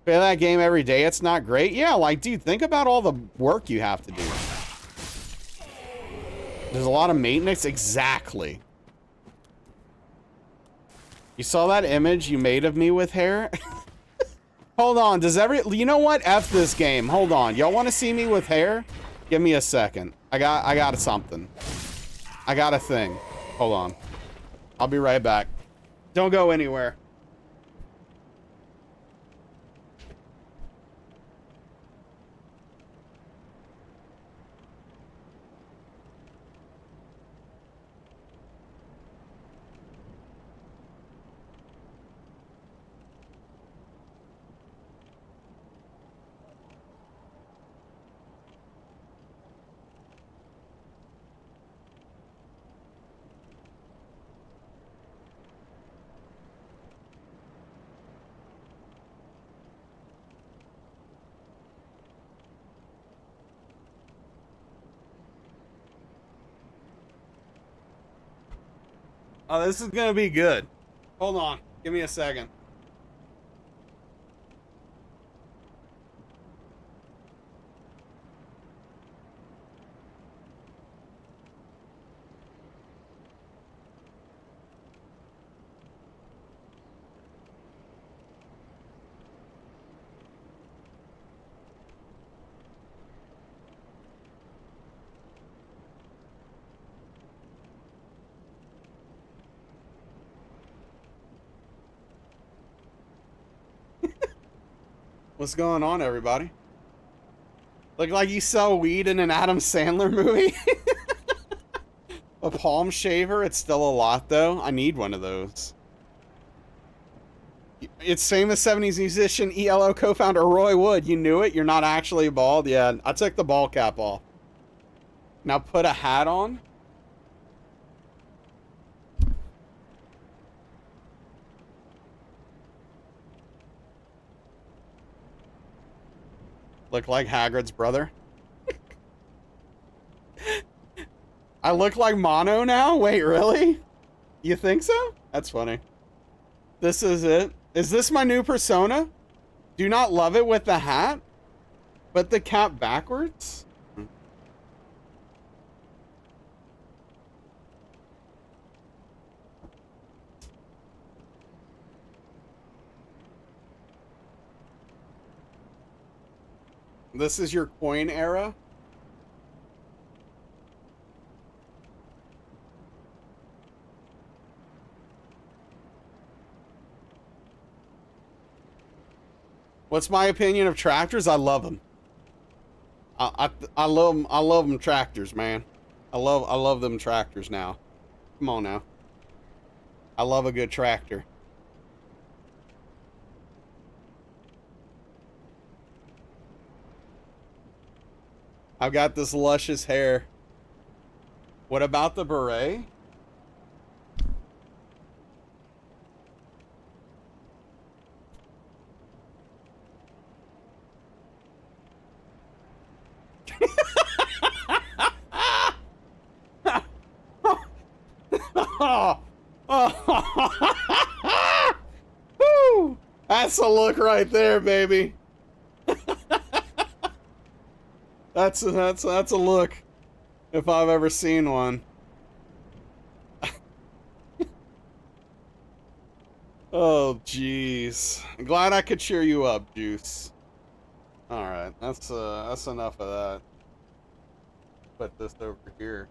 Play that game every day, it's not great. Yeah, like, dude, think about all the work you have to do. There's a lot of maintenance. Exactly. You saw that image you made of me with hair? Hold on, you know what? F this game. Hold on. Y'all want to see me with hair? Give me a second. I got something. I got a thing. Hold on. I'll be right back. Don't go anywhere. Oh, this is gonna be good. Hold on. Give me a second. What's going on, everybody? Look like you sell weed in an Adam Sandler movie? A palm shaver? It's still a lot, though. I need one of those. It's famous 70s musician ELO co-founder Roy Wood. You knew it? You're not actually bald? Yeah, I took the ball cap off. Now put a hat on. Look like Hagrid's brother. I look like Mono now? Wait, really? You think so? That's funny. This is it. Is this my new persona? Do not love it with the hat? But the cap backwards? This is your coin era? What's my opinion of tractors? I love them. I love them. I love them tractors, man. I love them tractors now. Come on now. I love a good tractor. I've got this luscious hair. What about the beret? Woo! That's a look right there, baby. That's a look, if I've ever seen one. Oh, jeez. Glad I could cheer you up, Juice. All right, that's enough of that. Put this over here.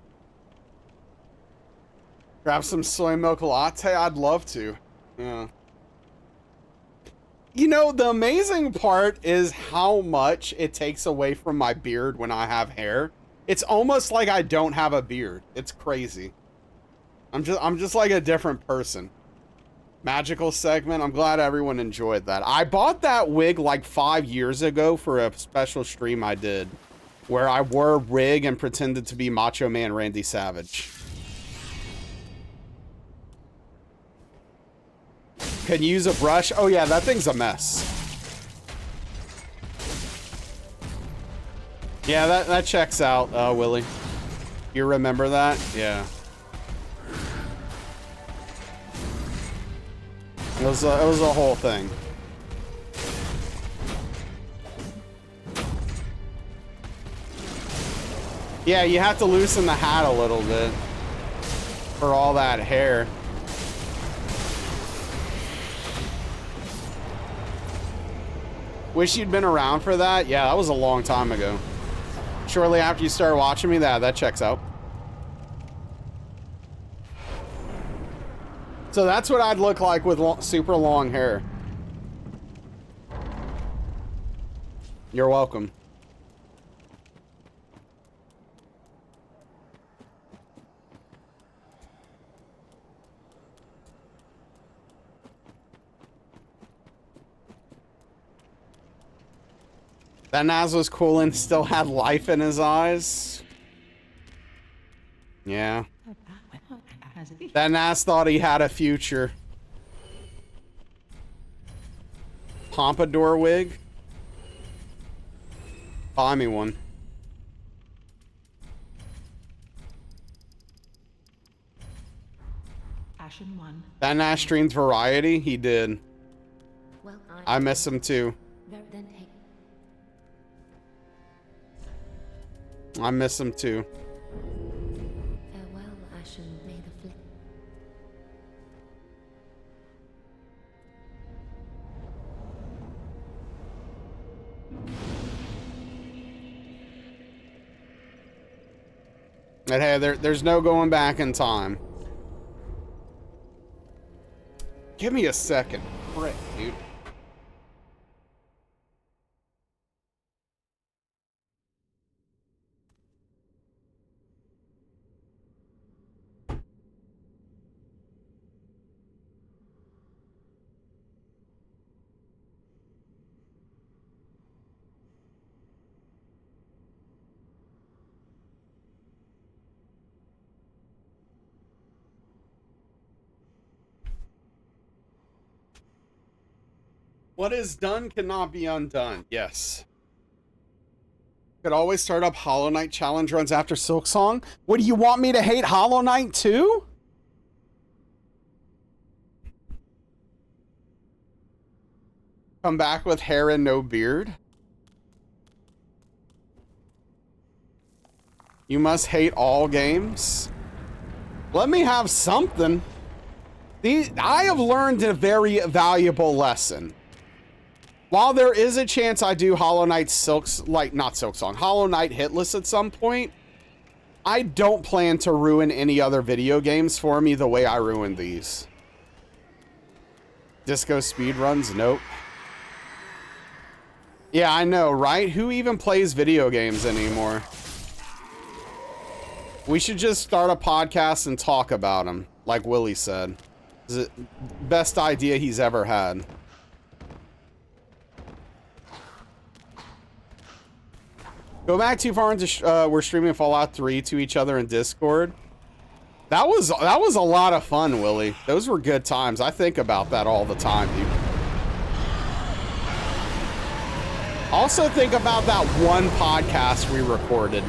Grab some soy milk latte. I'd love to. Yeah. You know, the amazing part is how much it takes away from my beard when I have hair. It's almost like I don't have a beard. It's crazy. I'm just like a different person. Magical segment. I'm glad everyone enjoyed that. I bought that wig like 5 years ago for a special stream I did where I wore a wig and pretended to be Macho Man Randy Savage. Can you use a brush? Oh yeah, that thing's a mess. Yeah, that checks out, Willie. You remember that? Yeah. It was a whole thing. Yeah, you have to loosen the hat a little bit for all that hair. Wish you'd been around for that. Yeah, that was a long time ago. Shortly after you started watching me, that checks out. So that's what I'd look like with super long hair. You're welcome. That Naz was cool and still had life in his eyes. Yeah. That Naz thought he had a future. Pompadour wig? Buy me one. Ashen one. That Naz streamed Variety? He did. Well, I miss him too. then take. I miss him too. Farewell, Ashen. May the flip. And hey, there's no going back in time. Give me a second. Frick, dude. What is done cannot be undone. Yes. Could always start up Hollow Knight challenge runs after Silk Song. What, do you want me to hate Hollow Knight too? Come back with hair and no beard? You must hate all games? Let me have something. I have learned a very valuable lesson. While there is a chance I do Hollow Knight Hollow Knight Hitless at some point, I don't plan to ruin any other video games for me the way I ruined these. Disco speedruns? Nope. Yeah, I know, right? Who even plays video games anymore? We should just start a podcast and talk about them, like Willie said. It's the best idea he's ever had. Go back too far into we're streaming Fallout 3 to each other in Discord. That was a lot of fun, Willie. Those were good times. I think about that all the time, dude. Also think about that one podcast we recorded.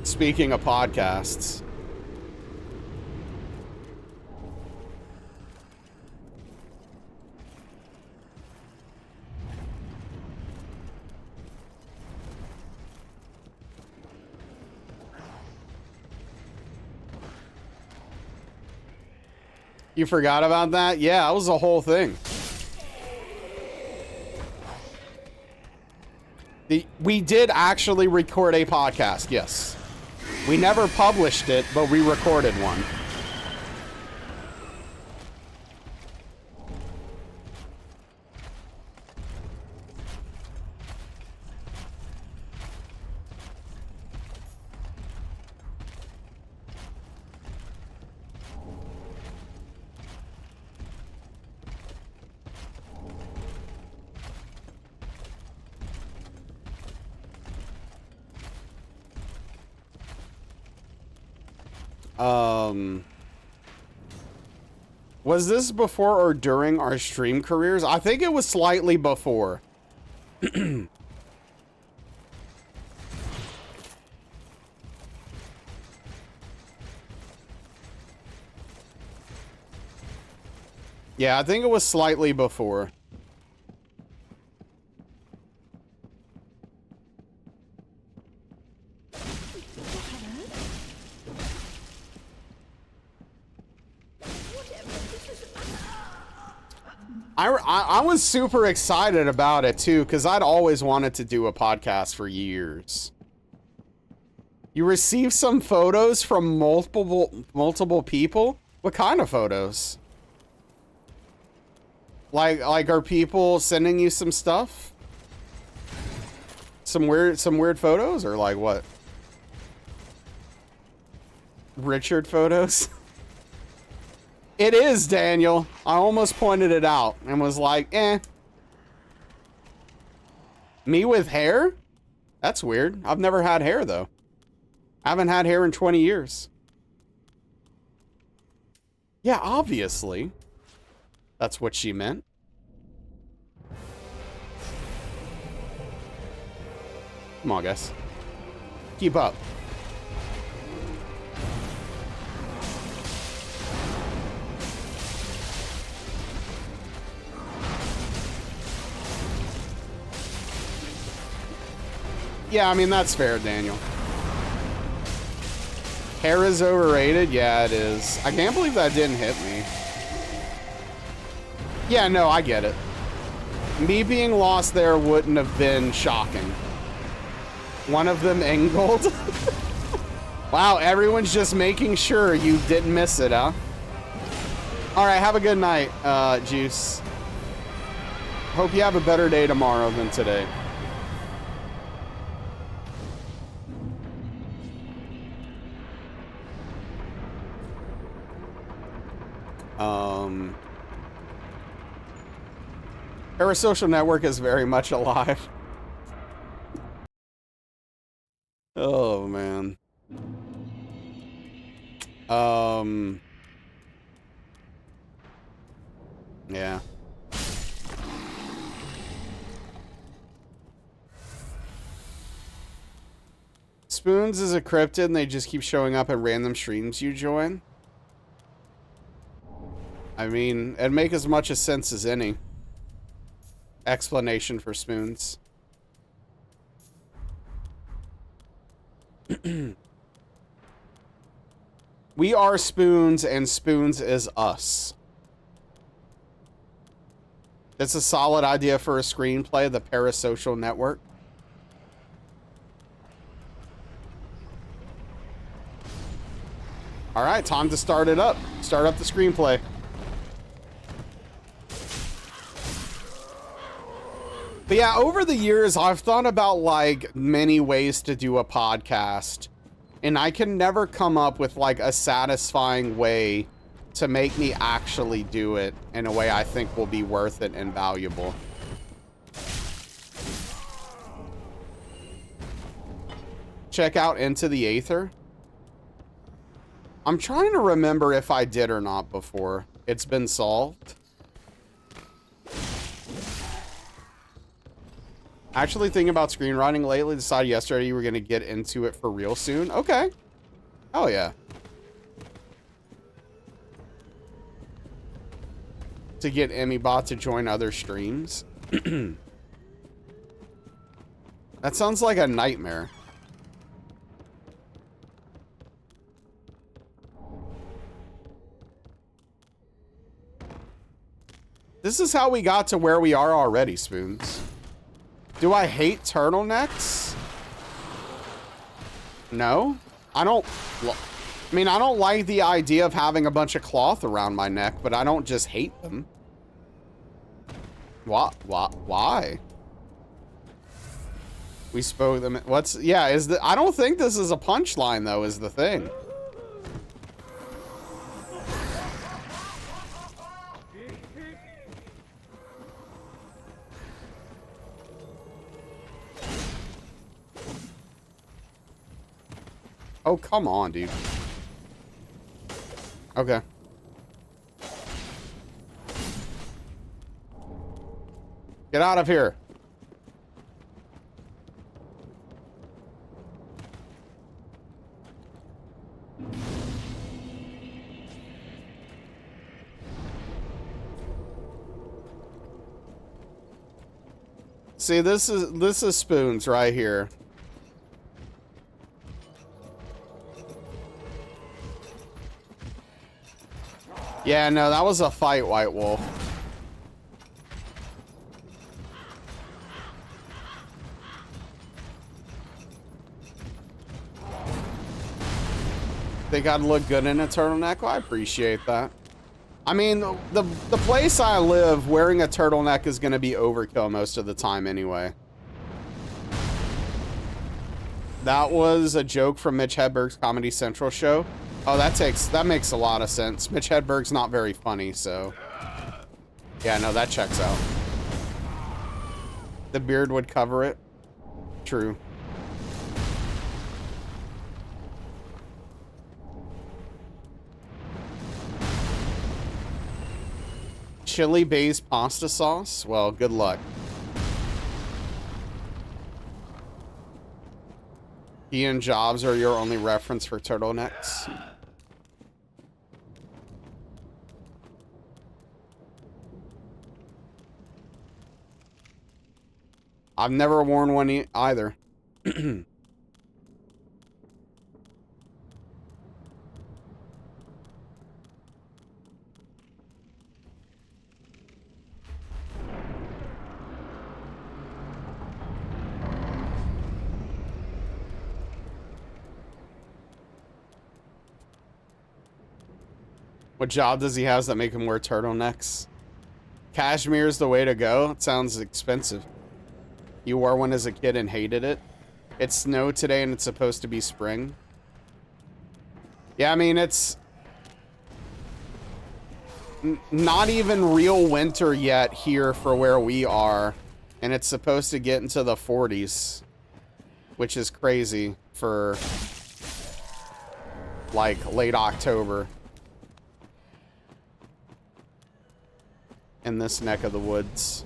Speaking of podcasts. You forgot about that? Yeah, that was the whole thing. We did actually record a podcast, yes. We never published it, but we recorded one. Was this before or during our stream careers? I think it was slightly before. Yeah, I think it was slightly before. I was super excited about it too, because I'd always wanted to do a podcast for years. You received some photos from multiple people? What kind of photos? Like are people sending you some stuff? Some weird photos, or like what? Richard photos? It is, Daniel. I almost pointed it out and was like, eh. Me with hair? That's weird. I've never had hair, though. I haven't had hair in 20 years. Yeah, obviously. That's what she meant. Come on, guys. Keep up. Yeah, I mean, that's fair, Daniel. Hair is overrated? Yeah, it is. I can't believe that didn't hit me. Yeah, no, I get it. Me being lost there wouldn't have been shocking. One of them angled. Wow, everyone's just making sure you didn't miss it, huh? All right, have a good night, Juice. Hope you have a better day tomorrow than today. Parasocial Network is very much alive. Oh, man. Yeah. Spoons is a cryptid and they just keep showing up in random streams you join. I mean, it'd make as much sense as any explanation for spoons. We are spoons and spoons is us. It's a solid idea for a screenplay, the Parasocial Network. All right, time to start it up. Start up the screenplay. But yeah, over the years, I've thought about like many ways to do a podcast, and I can never come up with like a satisfying way to make me actually do it in a way I think will be worth it and valuable. Check out Into the Aether. I'm trying to remember if I did or not before. It's been solved. Actually thinking about screenwriting lately. Decided yesterday you were going to get into it for real soon. Okay. Oh, yeah. To get EmmyBot to join other streams. That sounds like a nightmare. This is how we got to where we are already, Spoons. Do I hate turtlenecks? No. I don't... I mean, I don't like the idea of having a bunch of cloth around my neck, but I don't just hate them. What? Why? We spoke them... What's... Yeah, is the... I don't think this is a punchline, though, is the thing. Oh, come on, dude. Okay. Get out of here. See, this is Spoons right here. Yeah, no, that was a fight, White Wolf. They gotta look good in a turtleneck. Well, I appreciate that. I mean, the place I live, wearing a turtleneck is gonna be overkill most of the time anyway. That was a joke from Mitch Hedberg's Comedy Central show. Oh, that makes a lot of sense. Mitch Hedberg's not very funny, so yeah, no, that checks out. The beard would cover it. True. Chili based pasta sauce? Well, good luck. He and Jobs are your only reference for turtlenecks. I've never worn one either. What job does he have that make him wear turtlenecks? Cashmere is the way to go. It sounds expensive. You wore one as a kid and hated it. It snowed today and it's supposed to be spring. Yeah, I mean, it's not even real winter yet here for where we are. And it's supposed to get into the 40s, which is crazy for like late October in this neck of the woods.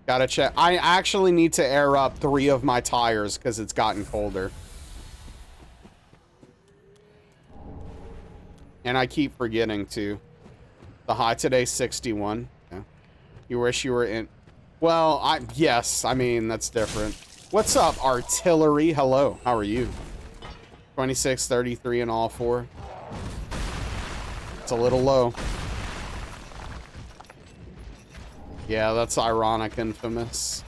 Gotta check. I actually need to air up 3 of my tires because it's gotten colder. And I keep forgetting to. The high today, 61. Yeah. You wish you were in... Well, yes, I mean, that's different. What's up, Artillery? Hello, how are you? 26, 33, and all 4. It's a little low. Yeah, that's ironic, Infamous.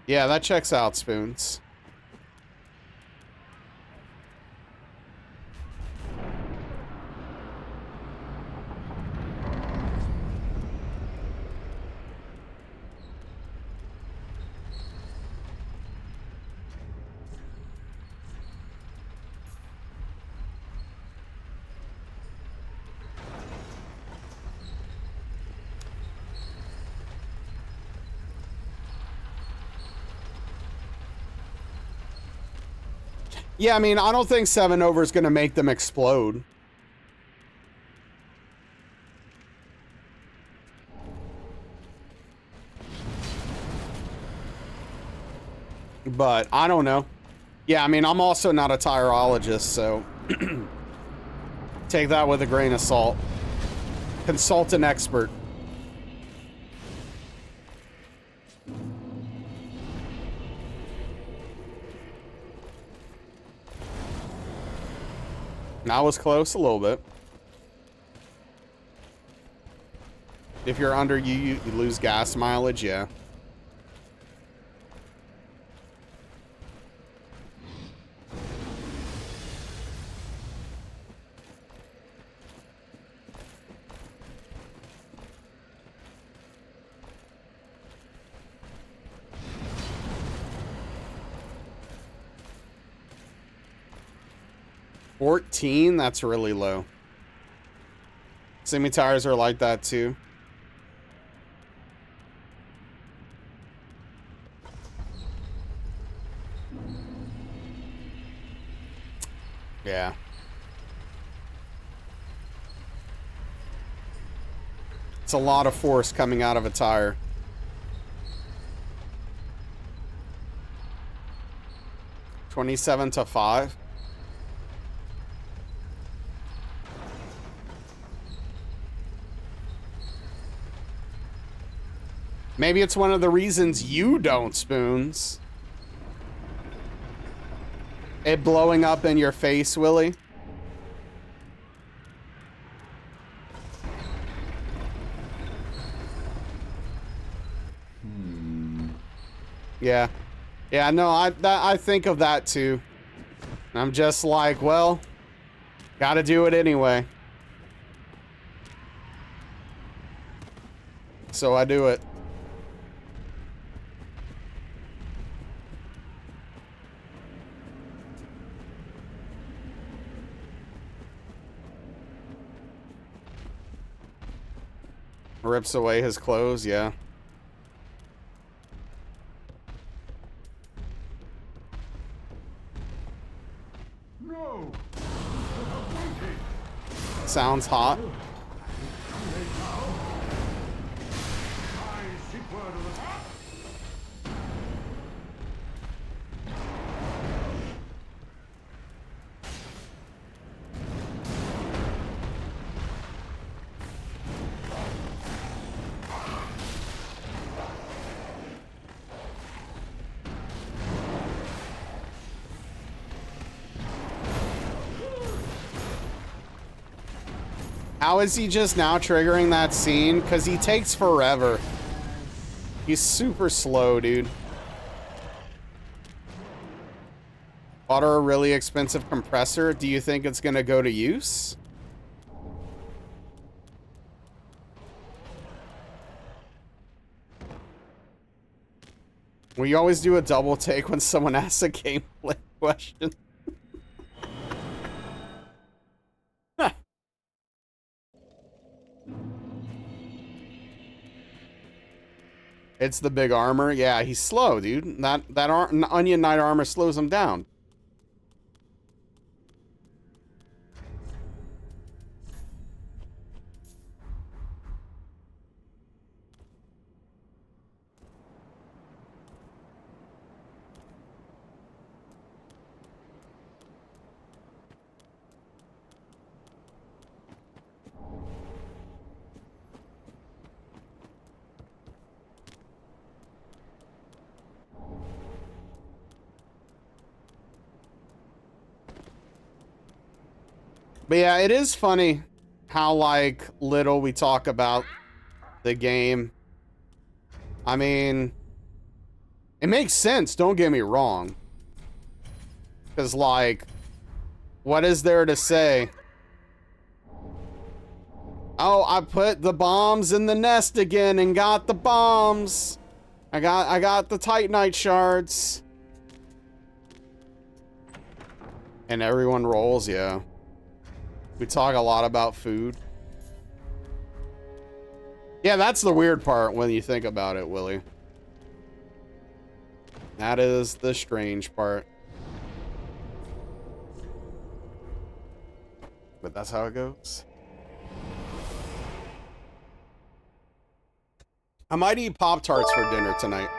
Yeah, that checks out, Spoons. Yeah, I mean, I don't think 7 over is going to make them explode. But I don't know. Yeah, I mean, I'm also not a tireologist, so take that with a grain of salt. Consult an expert. That was close a little bit. If you're under you lose gas mileage, yeah. $14? That's really low. Semi tires are like that too. Yeah. It's a lot of force coming out of a tire. 27 to 5. Maybe it's one of the reasons you don't, Spoons. It blowing up in your face, Willie. Yeah. Yeah, no, I think of that too. I'm just like, well, gotta do it anyway. So I do it. Rips away his clothes, yeah. No! Sounds hot. I seek word of attack! How is he just now triggering that scene? Because he takes forever. He's super slow, dude. Bought her a really expensive compressor. Do you think it's going to go to use? We always do a double take when someone asks a gameplay question. It's the big armor. Yeah, he's slow, dude. That Onion Knight armor slows him down. But yeah, it is funny how, like, little we talk about the game. I mean, it makes sense, don't get me wrong. Because, like, what is there to say? Oh, I put the bombs in the nest again and got the bombs. I got the Titanite shards. And everyone rolls, yeah. We talk a lot about food. Yeah, that's the weird part when you think about it, Willie. That is the strange part. But that's how it goes. I might eat Pop-Tarts for dinner tonight.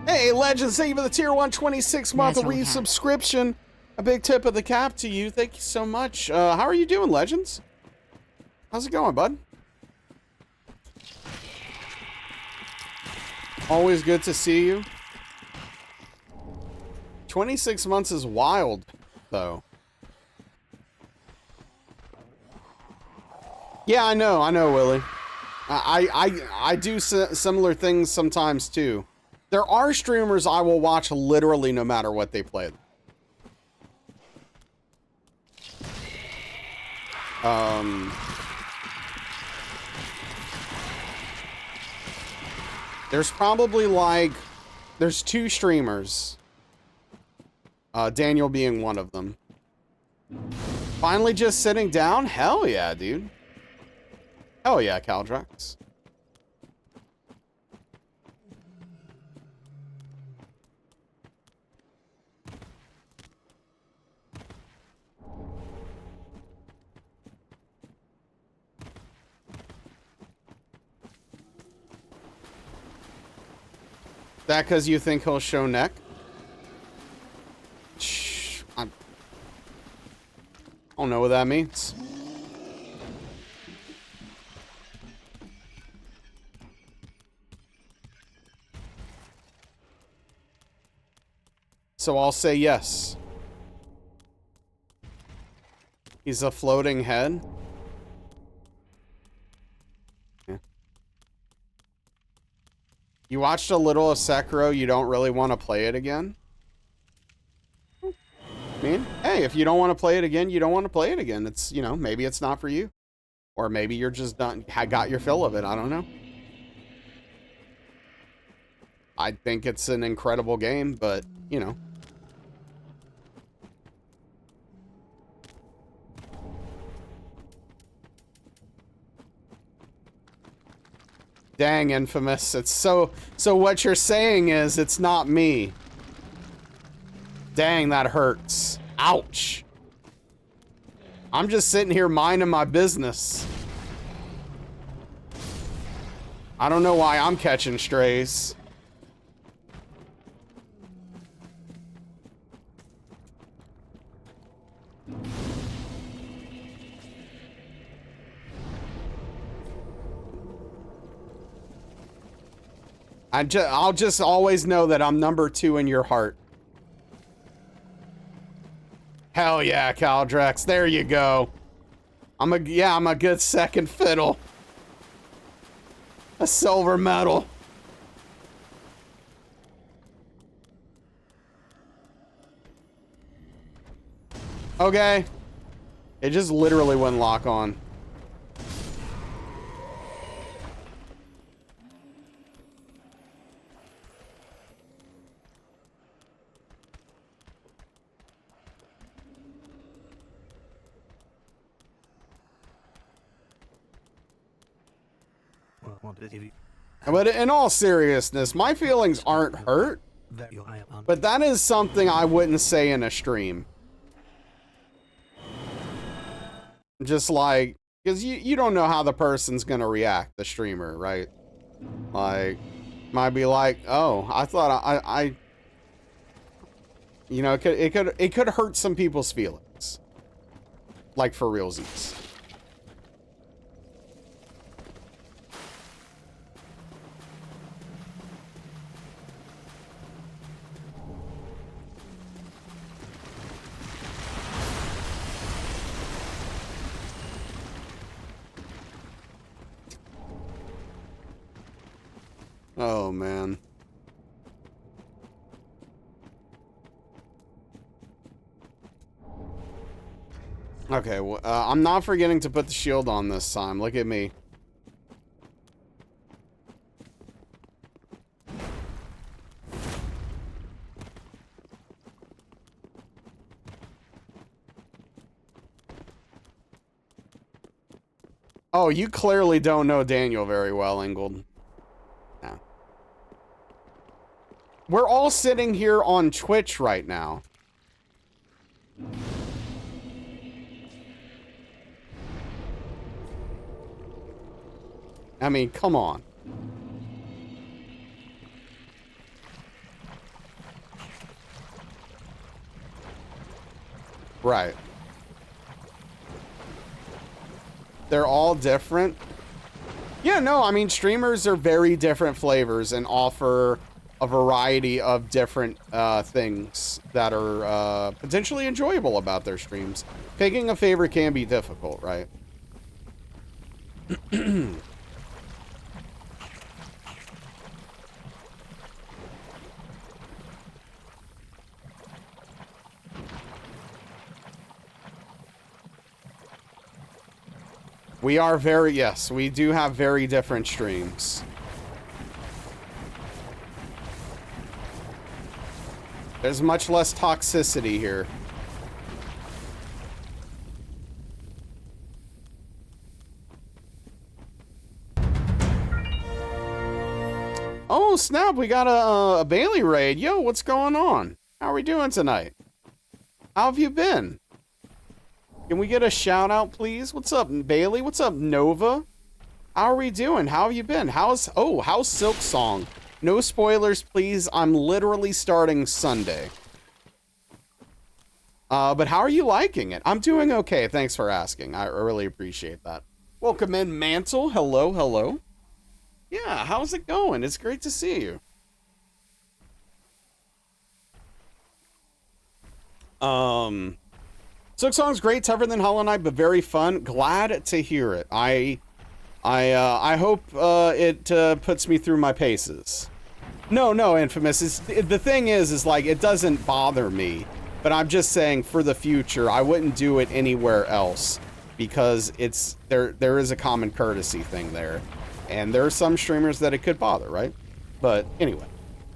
Hey, Legends, thank you for the tier 1 26-month resubscription. A big tip of the cap to you. Thank you so much. How are you doing, Legends? How's it going, bud? Always good to see you. 26 months is wild, though. Yeah, I know, Willie. I do similar things sometimes, too. There are streamers I will watch literally no matter what they play. There's probably like, there's 2 streamers. Daniel being one of them. Finally just sitting down? Hell yeah, dude. Hell yeah, Caldrax. That because you think he'll show neck? I don't know what that means. So I'll say yes. He's a floating head. Yeah. You watched a little of Sekiro, you don't really want to play it again? I mean, hey, if you don't want to play it again, you don't want to play it again. It's, you know, maybe it's not for you. Or maybe you're just done, got your fill of it. I don't know. I think it's an incredible game, but, you know. Dang, Infamous. It's so what you're saying is it's not me. Dang, that hurts. Ouch. I'm just sitting here minding my business. I don't know why I'm catching strays. I'll just always know that I'm number 2 in your heart. Hell yeah, Caldrex. There you go. I'm a good second fiddle. A silver medal. Okay. It just literally wouldn't lock on. But in all seriousness, my feelings aren't hurt. But that is something I wouldn't say in a stream. Just like, because you don't know how the person's gonna react, the streamer, right? Like, might be like, oh, I thought I you know, it could hurt some people's feelings. Like, for realsies. Oh, man. Okay, well, I'm not forgetting to put the shield on this time. Look at me. Oh, you clearly don't know Daniel very well, Ingold. No. We're all sitting here on Twitch right now. I mean, come on. Right. They're all different. Yeah, no, I mean, streamers are very different flavors and offer a variety of different things that are potentially enjoyable about their streams. Picking a favorite can be difficult, right? We are very, yes, we do have very different streams. There's much less toxicity here. Oh, snap, we got a Bailey raid. Yo, what's going on? How are we doing tonight? How have you been? Can we get a shout out, please? What's up, Bailey? What's up, Nova? How are we doing? How have you been? How's Silk Song? No spoilers, please. I'm literally starting Sunday. But how are you liking it? I'm doing okay. Thanks for asking. I really appreciate that. Welcome in, Mantle. Hello, hello. Yeah, how's it going? It's great to see you. Silksong's great, tougher than Hollow Knight, but very fun. Glad to hear it. I hope it puts me through my paces. No, Infamous. The thing is like, it doesn't bother me, but I'm just saying for the future, I wouldn't do it anywhere else because there is a common courtesy thing there, and there are some streamers that it could bother, right? But anyway,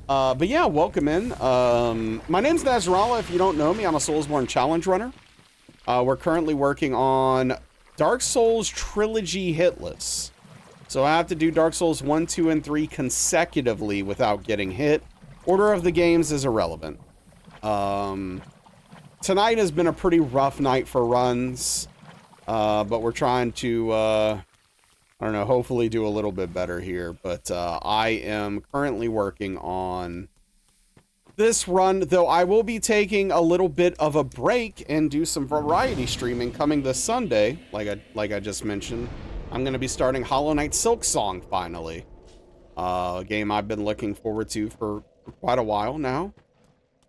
but yeah, welcome in. My name's Nazrala. If you don't know me, I'm a Soulsborne challenge runner. We're currently working on Dark Souls Trilogy Hitless. So I have to do Dark Souls 1, 2, and 3 consecutively without getting hit. Order of the games is irrelevant. Tonight has been a pretty rough night for runs, but we're trying to, I don't know, hopefully do a little bit better here. But I am currently working on this run, though I will be taking a little bit of a break and do some variety streaming coming this Sunday, like I just mentioned. I'm going to be starting Hollow Knight Silksong finally. A game I've been looking forward to for quite a while now.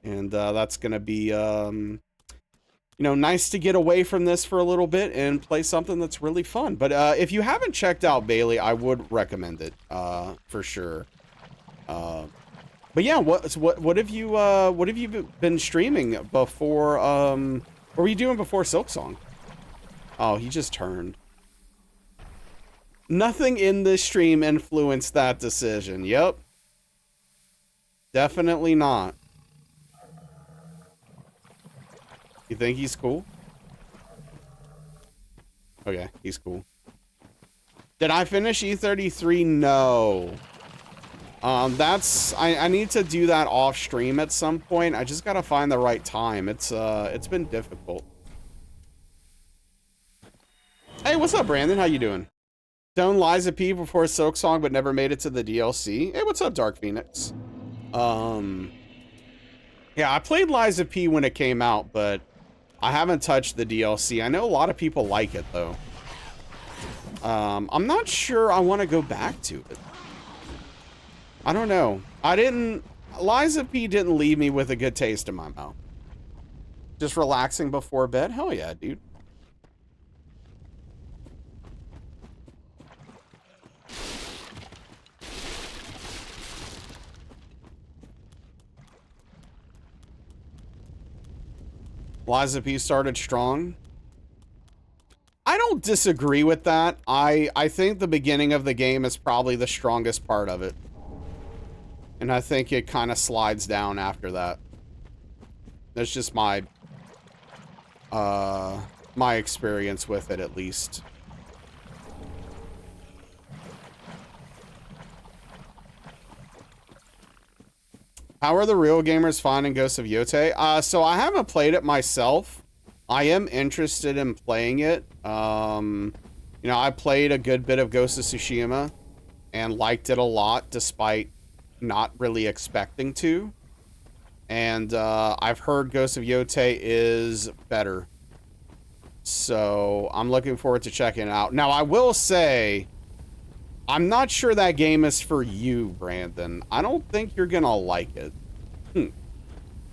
And that's going to be, you know, nice to get away from this for a little bit and play something that's really fun. But if you haven't checked out Bailey, I would recommend it for sure. But yeah, what have you been streaming before? What were you doing before Silksong? Oh, he just turned. Nothing in this stream influenced that decision. Yep. Definitely not. You think he's cool? Okay, he's cool. Did I finish E33? No. I need to do that off stream at some point. I just gotta find the right time. It's been difficult. Hey, what's up, Brandon? How you doing? Done Liza P before Silksong, but never made it to the DLC. Hey, what's up, Dark Phoenix? Yeah, I played Liza P when it came out, but I haven't touched the DLC. I know a lot of people like it, though. I'm not sure I want to go back to it. I don't know. Liza P didn't leave me with a good taste in my mouth. Just relaxing before bed? Hell yeah, dude. Liza P started strong. I don't disagree with that. I think the beginning of the game is probably the strongest part of it. And I think it kind of slides down after that. That's just my my experience with it, at least. How are the real gamers finding Ghosts of Yotei? So I haven't played it myself. I am interested in playing it. You know, I played a good bit of Ghost of Tsushima and liked it a lot, despite not really expecting to. And I've heard Ghost of Yotei is better. So I'm looking forward to checking it out. Now, I will say, I'm not sure that game is for you, Brandon. I don't think you're gonna like it. I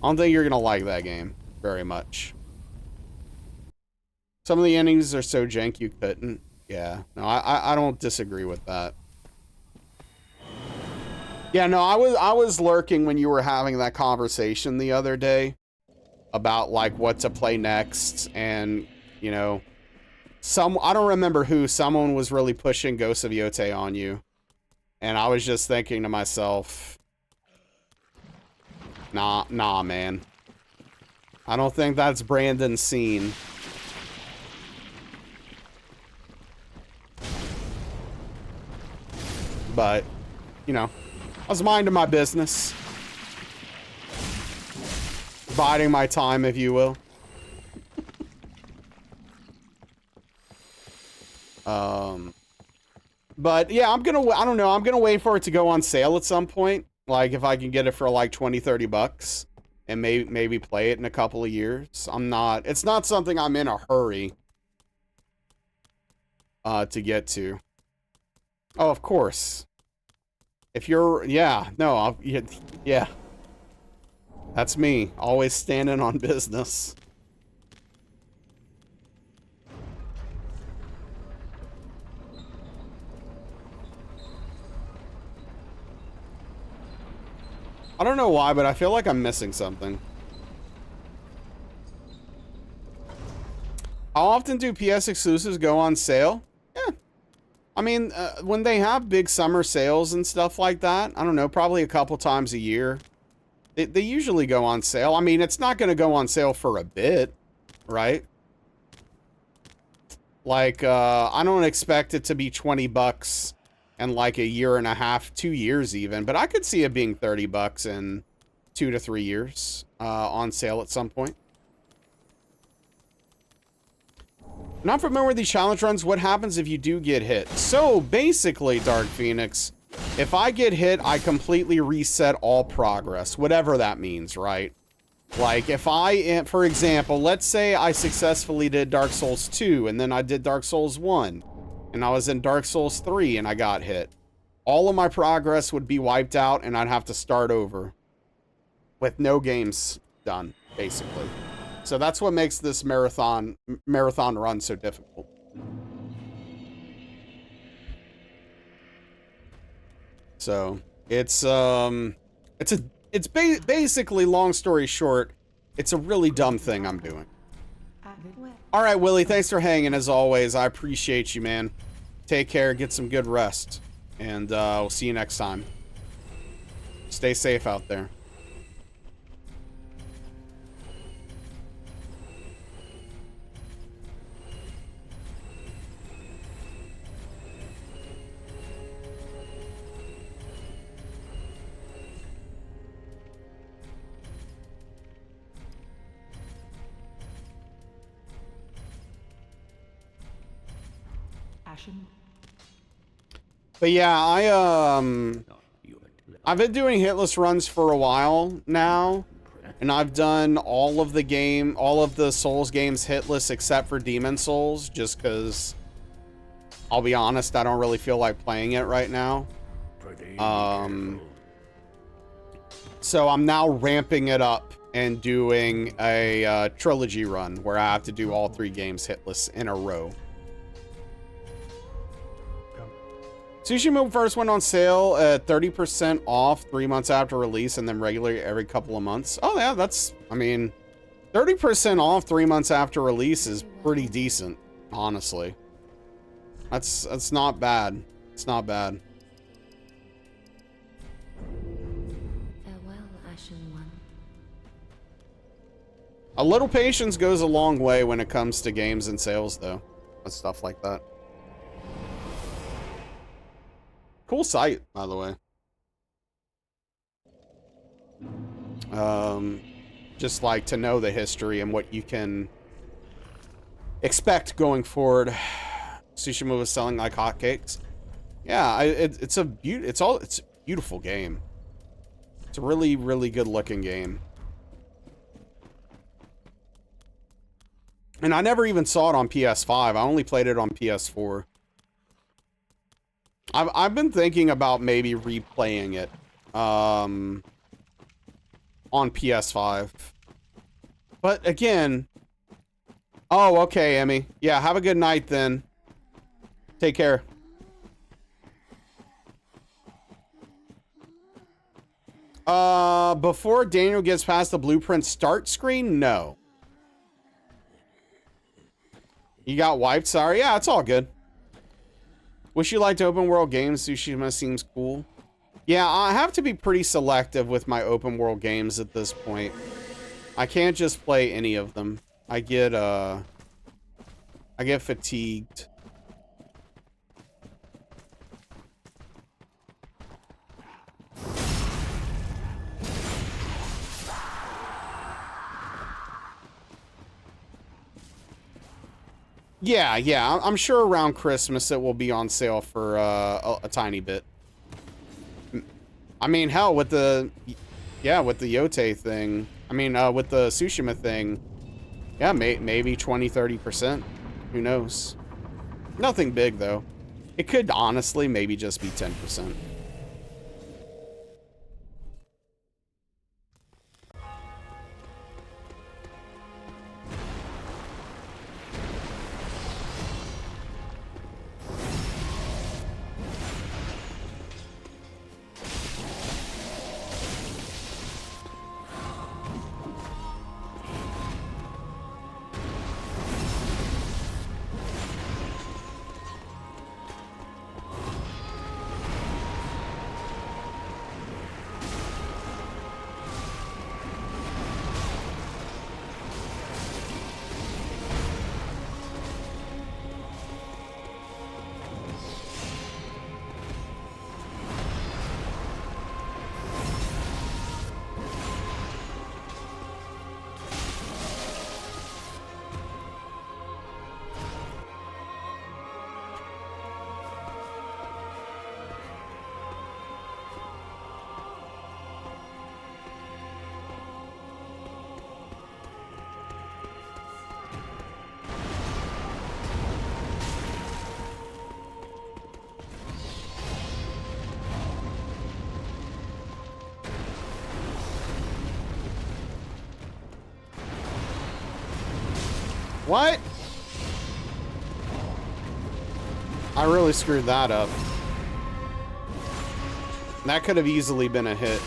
don't think you're gonna like that game very much. Some of the endings are so jank you couldn't. Yeah, no, I don't disagree with that. Yeah, no, I was lurking when you were having that conversation the other day about like what to play next, and you know, I don't remember who, someone was really pushing Ghost of Yotei on you. And I was just thinking to myself, nah, man. I don't think that's Brandon's scene. But, you know, I was minding my business. Biding my time, if you will. But yeah, I don't know, I'm gonna wait for it to go on sale at some point. Like if I can get it for like 20, 30 bucks. and maybe play it in a couple of years. It's not something I'm in a hurry to get to. Oh, of course. If you're, yeah, no, yeah. That's me, always standing on business. I don't know why, but I feel like I'm missing something. How often do PS exclusives go on sale? Yeah. I mean, when they have big summer sales and stuff like that, I don't know, probably a couple times a year. They usually go on sale. I mean, it's not going to go on sale for a bit, right? Like, I don't expect it to be 20 bucks in like a year and a half, 2 years even, but I could see it being 30 bucks in 2 to 3 years on sale at some point. Not familiar with these challenge runs. What happens if you do get hit? So basically, Dark Phoenix, if I get hit, I completely reset all progress, whatever that means, right? Like if for example, let's say I successfully did Dark Souls 2 and then I did Dark Souls 1 and I was in Dark Souls 3 and I got hit. All of my progress would be wiped out and I'd have to start over with no games done, basically. So that's what makes this marathon run so difficult. So it's basically, long story short, it's a really dumb thing I'm doing. All right, Willie, thanks for hanging as always. I appreciate you, man. Take care, get some good rest, and we'll see you next time. Stay safe out there. But yeah, I've been doing hitless runs for a while now, and I've done all of the Souls games hitless except for Demon Souls, just because, I'll be honest, I don't really feel like playing it right now. So I'm now ramping it up and doing a trilogy run where I have to do all 3 games hitless in a row. Tsushima first went on sale at 30% off 3 months after release and then regularly every couple of months. Oh yeah, I mean, 30% off 3 months after release is pretty decent, honestly. That's not bad. It's not bad. Farewell, Ashen One. A little patience goes a long way when it comes to games and sales, though, and stuff like that. Cool site, by the way. Just like to know the history and what you can expect going forward. Tsushima was selling like hotcakes. Yeah, it's a beautiful game. It's a really, really good looking game. And I never even saw it on PS5. I only played it on PS4. I've been thinking about maybe replaying it on PS5. But again, oh, okay, Emmy. Yeah, have a good night then. Take care. Before Daniel gets past the blueprint start screen, no. You got wiped, sorry. Yeah, it's all good. Wish you liked open world games. Tsushima seems cool. Yeah, I have to be pretty selective with my open world games at this point. I can't just play any of them. I get fatigued. Yeah, I'm sure around Christmas it will be on sale for a tiny bit. I mean, hell, with the Yote thing, I mean, with the Tsushima thing, yeah, maybe 20, 30%. Who knows? Nothing big, though. It could honestly maybe just be 10%. What? I really screwed that up. That could have easily been a hit.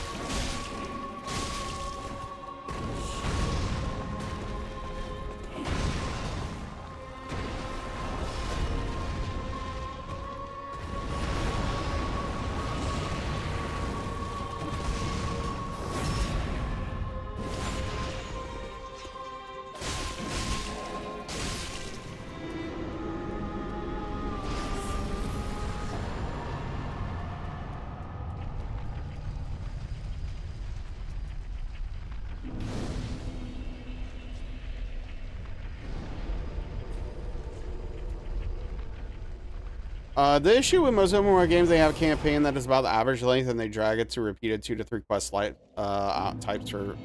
The issue with most open world games, they have a campaign that is about the average length, and they drag it to repeated 2 to 3 quest light types for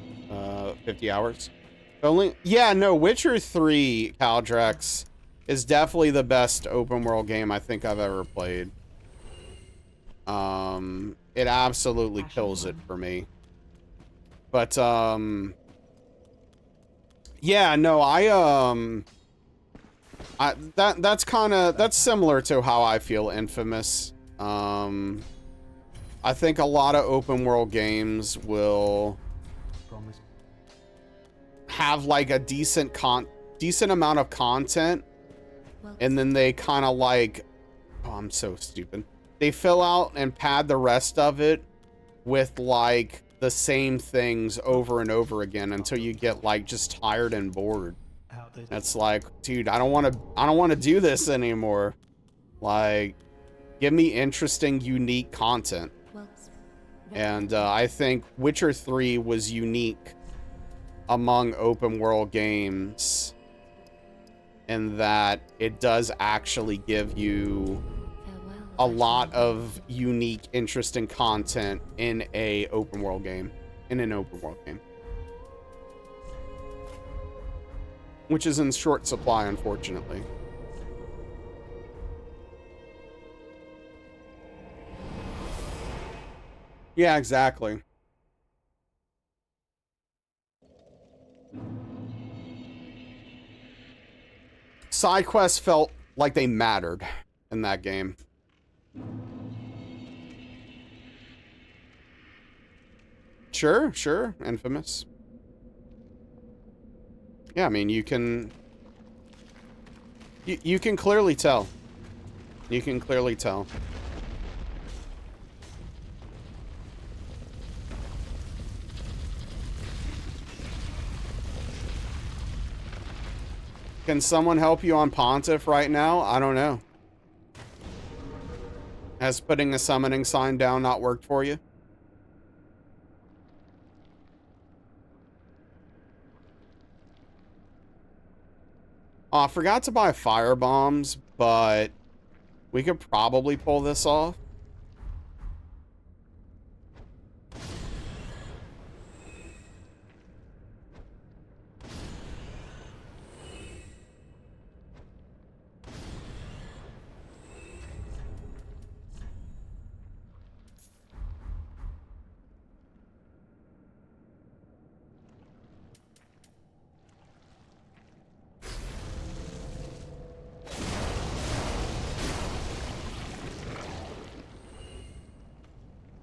50 hours. Yeah, no, Witcher 3, Caldrex, is definitely the best open world game I think I've ever played. It absolutely kills it for me. But yeah, no, that's similar to how I feel Infamous. I think a lot of open world games will have like a decent amount of content, and then they kind of like, oh, I'm so stupid. They fill out and pad the rest of it with like the same things over and over again until you get like just tired and bored. It's like, dude, I don't want to do this anymore. Like, give me interesting, unique content. And I think Witcher 3 was unique among open world games in that it does actually give you a lot of unique, interesting content in an open world game. Which is in short supply, unfortunately. Yeah, exactly. Side quests felt like they mattered in that game. Sure, Infamous. Yeah, I mean, you can clearly tell. You can clearly tell. Can someone help you on Pontiff right now? I don't know. Has putting a summoning sign down not worked for you? Oh, I forgot to buy fire bombs, but we could probably pull this off.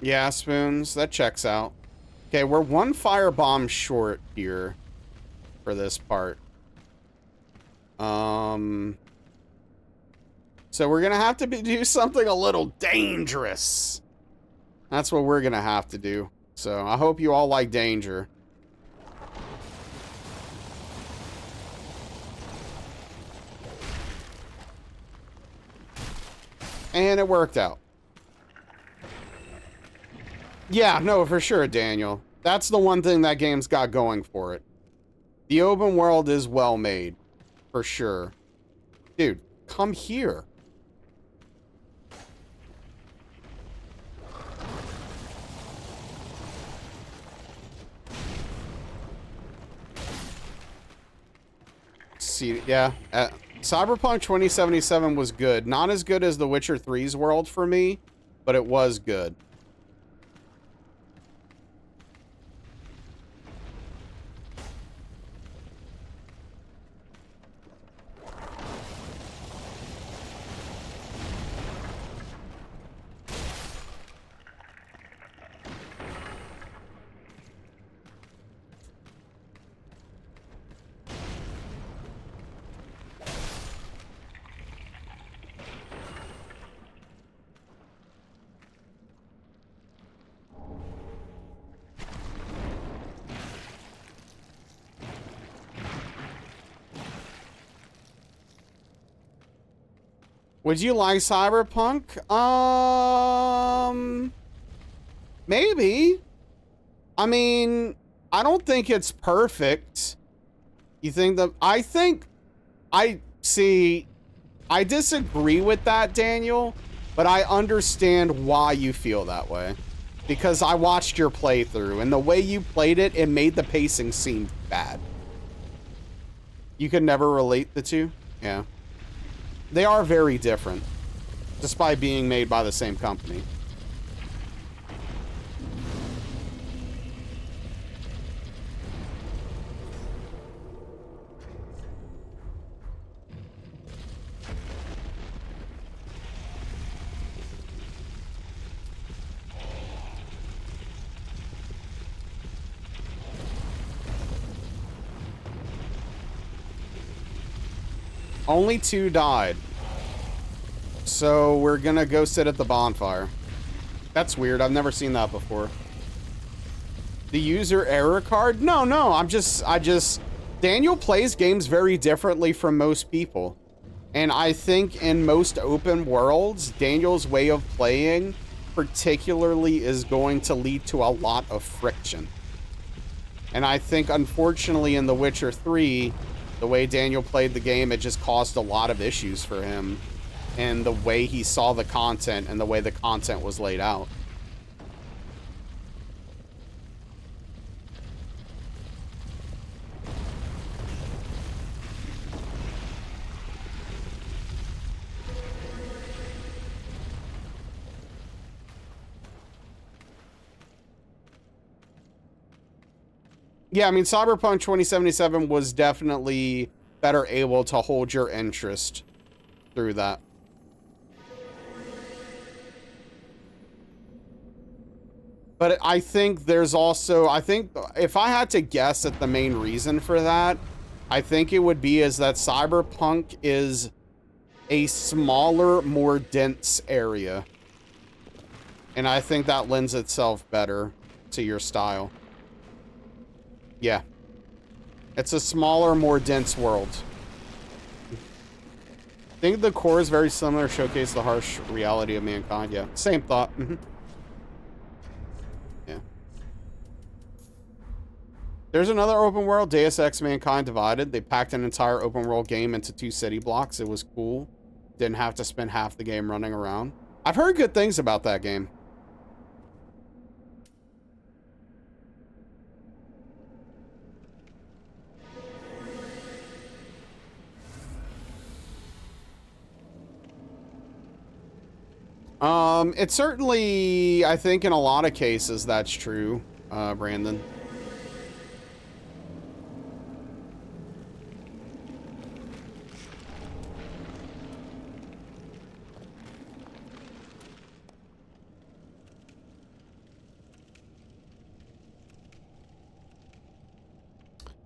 Yeah, spoons. That checks out. Okay, we're one firebomb short here for this part. So we're gonna have to do something a little dangerous. That's what we're gonna have to do. So I hope you all like danger. And it worked out. Yeah, no, for sure, Daniel. That's the one thing that game's got going for it. The open world is well made, for sure. Dude, come here. See, yeah. Cyberpunk 2077 was good. Not as good as The Witcher 3's world for me, but it was good. Would you like Cyberpunk? Maybe. I mean, I don't think it's perfect. You think that... I disagree with that, Daniel, but I understand why you feel that way. Because I watched your playthrough, and the way you played it, it made the pacing seem bad. You could never relate the two? Yeah. They are very different, despite being made by the same company. Only 2 died. So we're gonna go sit at the bonfire. That's weird. I've never seen that before. The user error card? No, I just... Daniel plays games very differently from most people. And I think in most open worlds, Daniel's way of playing particularly is going to lead to a lot of friction. And I think, unfortunately, in The Witcher 3, the way Daniel played the game, it just caused a lot of issues for him. And the way he saw the content and the way the content was laid out. Yeah, I mean, Cyberpunk 2077 was definitely better able to hold your interest through that. But I think there's also, I think if I had to guess at the main reason for that, I think it would be is that Cyberpunk is a smaller, more dense area. And I think that lends itself better to your style. Yeah. It's a smaller, more dense world. I think the core is very similar, showcase the harsh reality of mankind. Yeah, same thought. Yeah. There's another open world, Deus Ex Mankind Divided. They packed an entire open world game into 2 city blocks. It was cool. Didn't have to spend half the game running around. I've heard good things about that game. It's certainly, I think in a lot of cases that's true, Brandon.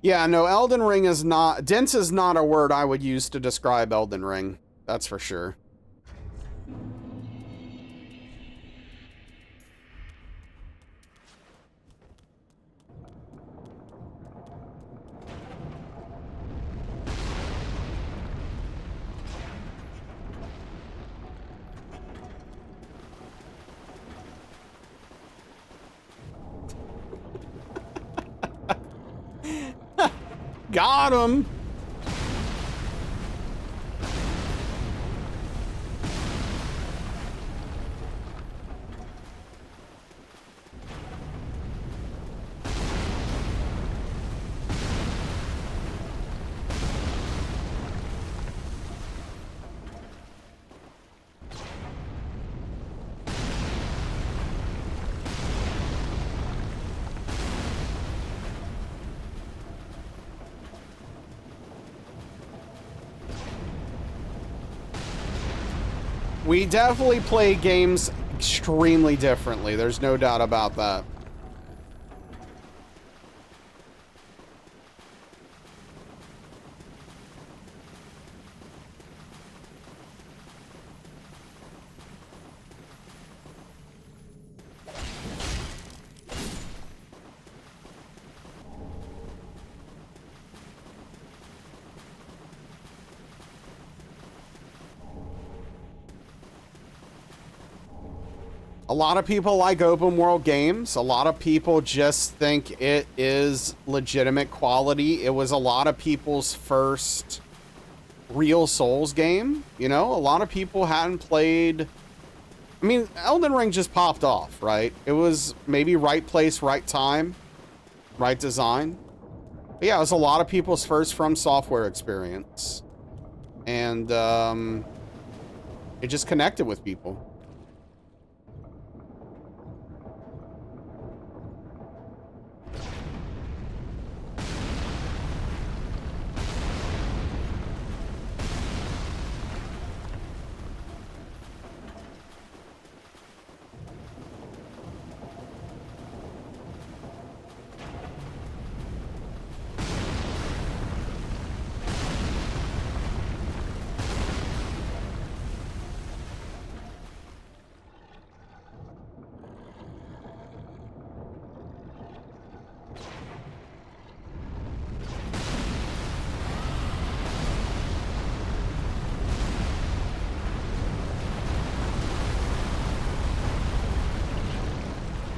Yeah, no, Elden Ring is not... Dense is not a word I would use to describe Elden Ring. That's for sure. Got him! We definitely play games extremely differently. There's no doubt about that. A lot of people like open world games. A lot of people just think it is legitimate quality. It was a lot of people's first real Souls game. You know, a lot of people hadn't played... I mean, Elden Ring just popped off, right? It was maybe right place, right time, right design. But yeah, it was a lot of people's first From Software experience. And it just connected with people.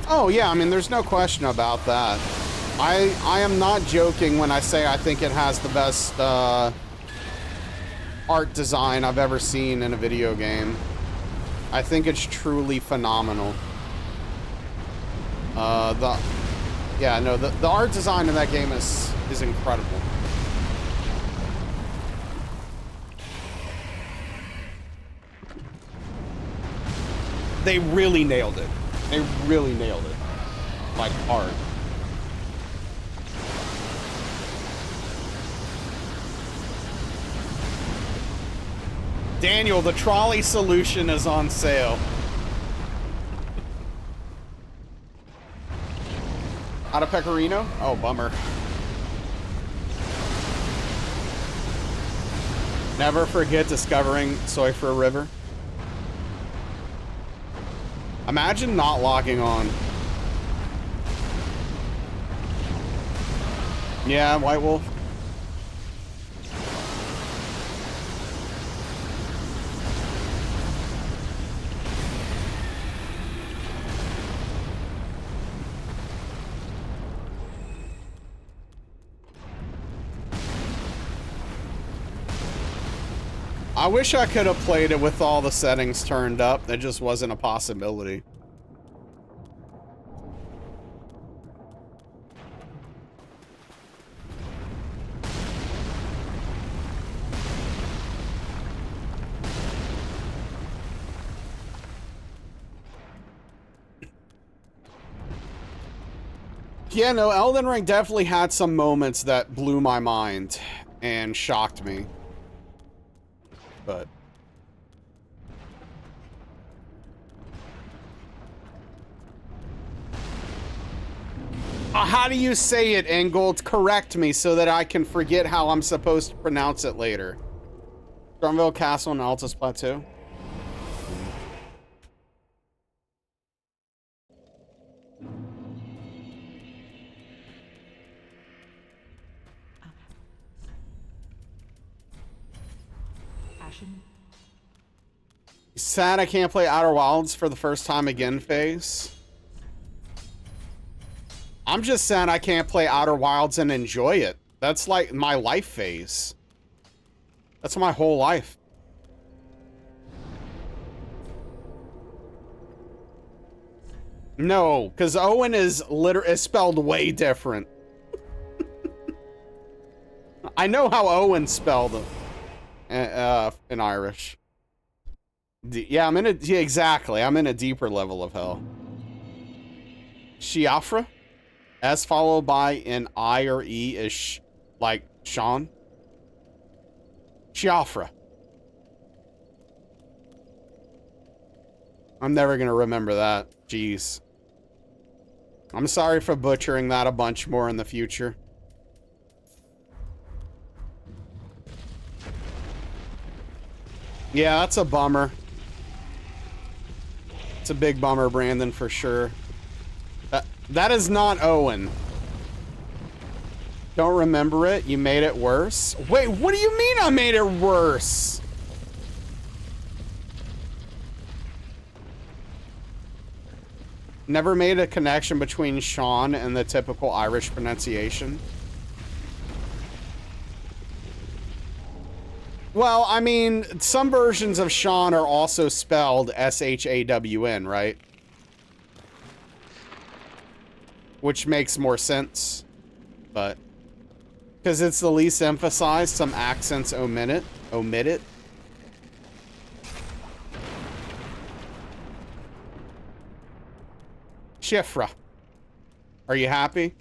Oh yeah, I mean, there's no question about that. I am not joking when I say I think it has the best art design I've ever seen in a video game. I think it's truly phenomenal. The art design in that game is incredible. They really nailed it. They really nailed it. Like, hard. Daniel, the trolley solution is on sale. Out of Pecorino? Oh, bummer. Never forget discovering Soifra River. Imagine not logging on. Yeah, White Wolf. I wish I could have played it with all the settings turned up. That just wasn't a possibility. Yeah, no, Elden Ring definitely had some moments that blew my mind and shocked me. But How do you say it, Ingold? Correct me so that I can forget how I'm supposed to pronounce it later. Drumville Castle and Altus Plateau. Sad I can't play Outer Wilds for the first time again, Face. I'm just sad I can't play Outer Wilds and enjoy it. That's like my life phase. That's my whole life. No, because Owen is spelled way different. I know how Owen's spelled in Irish. Yeah, yeah, exactly. I'm in a deeper level of hell. Shiafra? S followed by an I or E is like Sean. Shiafra. I'm never gonna remember that. Jeez. I'm sorry for butchering that a bunch more in the future. Yeah, that's a bummer. It's a big bummer, Brandon, for sure. That is not Owen. Don't remember it? You made it worse? Wait, what do you mean I made it worse? Never made a connection between Sean and the typical Irish pronunciation. Well, I mean, some versions of Sean are also spelled S-H-A-W-N, right? Which makes more sense, but because it's the least emphasized, some accents omit it. Shifra. Are you happy?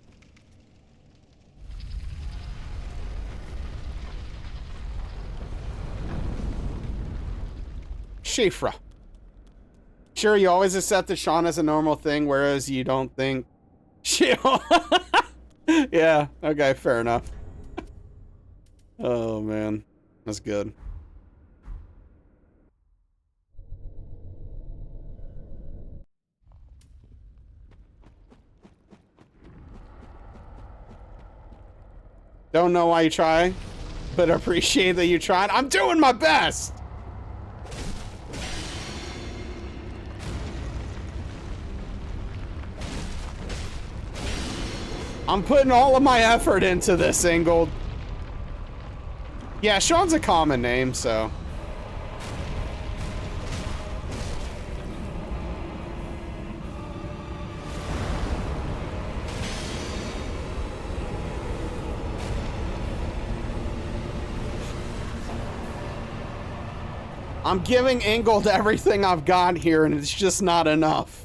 Shifra. Sure, you always accept that Sean is a normal thing, whereas you don't think... Yeah, okay, fair enough. Oh, man. That's good. Don't know why you try, but appreciate that you tried. I'm doing my best! I'm putting all of my effort into this, Ingold. Yeah, Sean's a common name, so... I'm giving Ingold everything I've got here, and it's just not enough.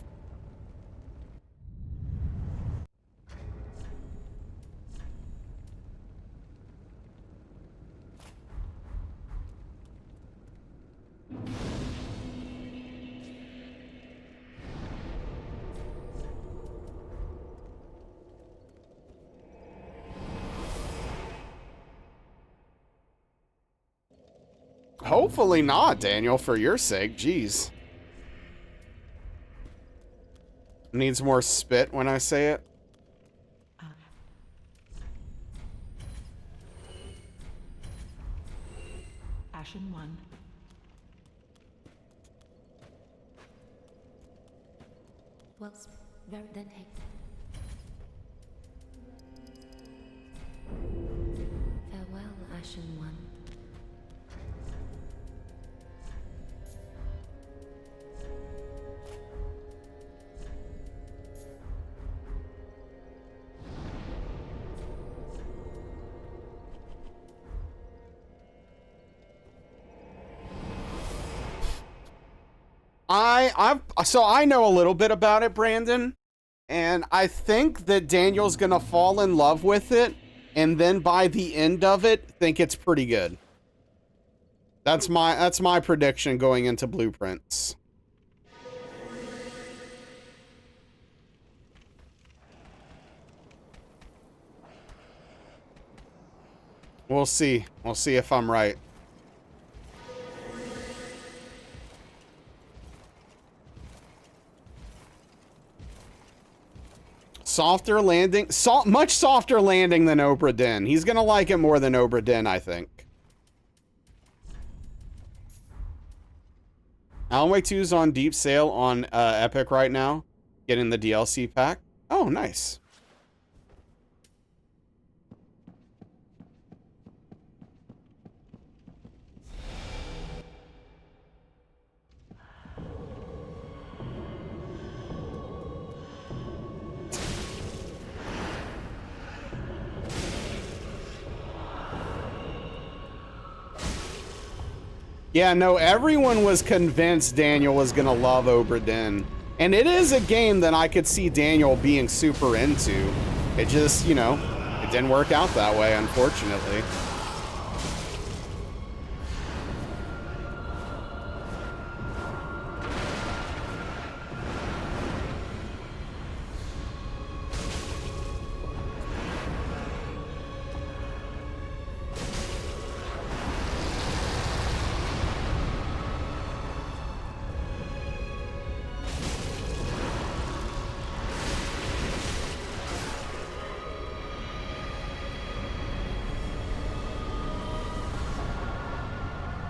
Hopefully not, Daniel, for your sake. Jeez. Needs more spit when I say it. Ashen 1. Well, very then hey. Farewell, Ashen One. So I know a little bit about it, Brandon, and I think that Daniel's gonna fall in love with it, and then by the end of it, think it's pretty good. That's my prediction going into Blueprints. We'll see. We'll see if I'm right. Softer landing. Much softer landing than Obra Dinn. He's going to like it more than Obra Dinn, I think. Alan Wake 2 is on deep sale on Epic right now. Getting the DLC pack. Oh, nice. Yeah, no, everyone was convinced Daniel was going to love Obra Dinn. And it is a game that I could see Daniel being super into. It just, you know, it didn't work out that way, unfortunately.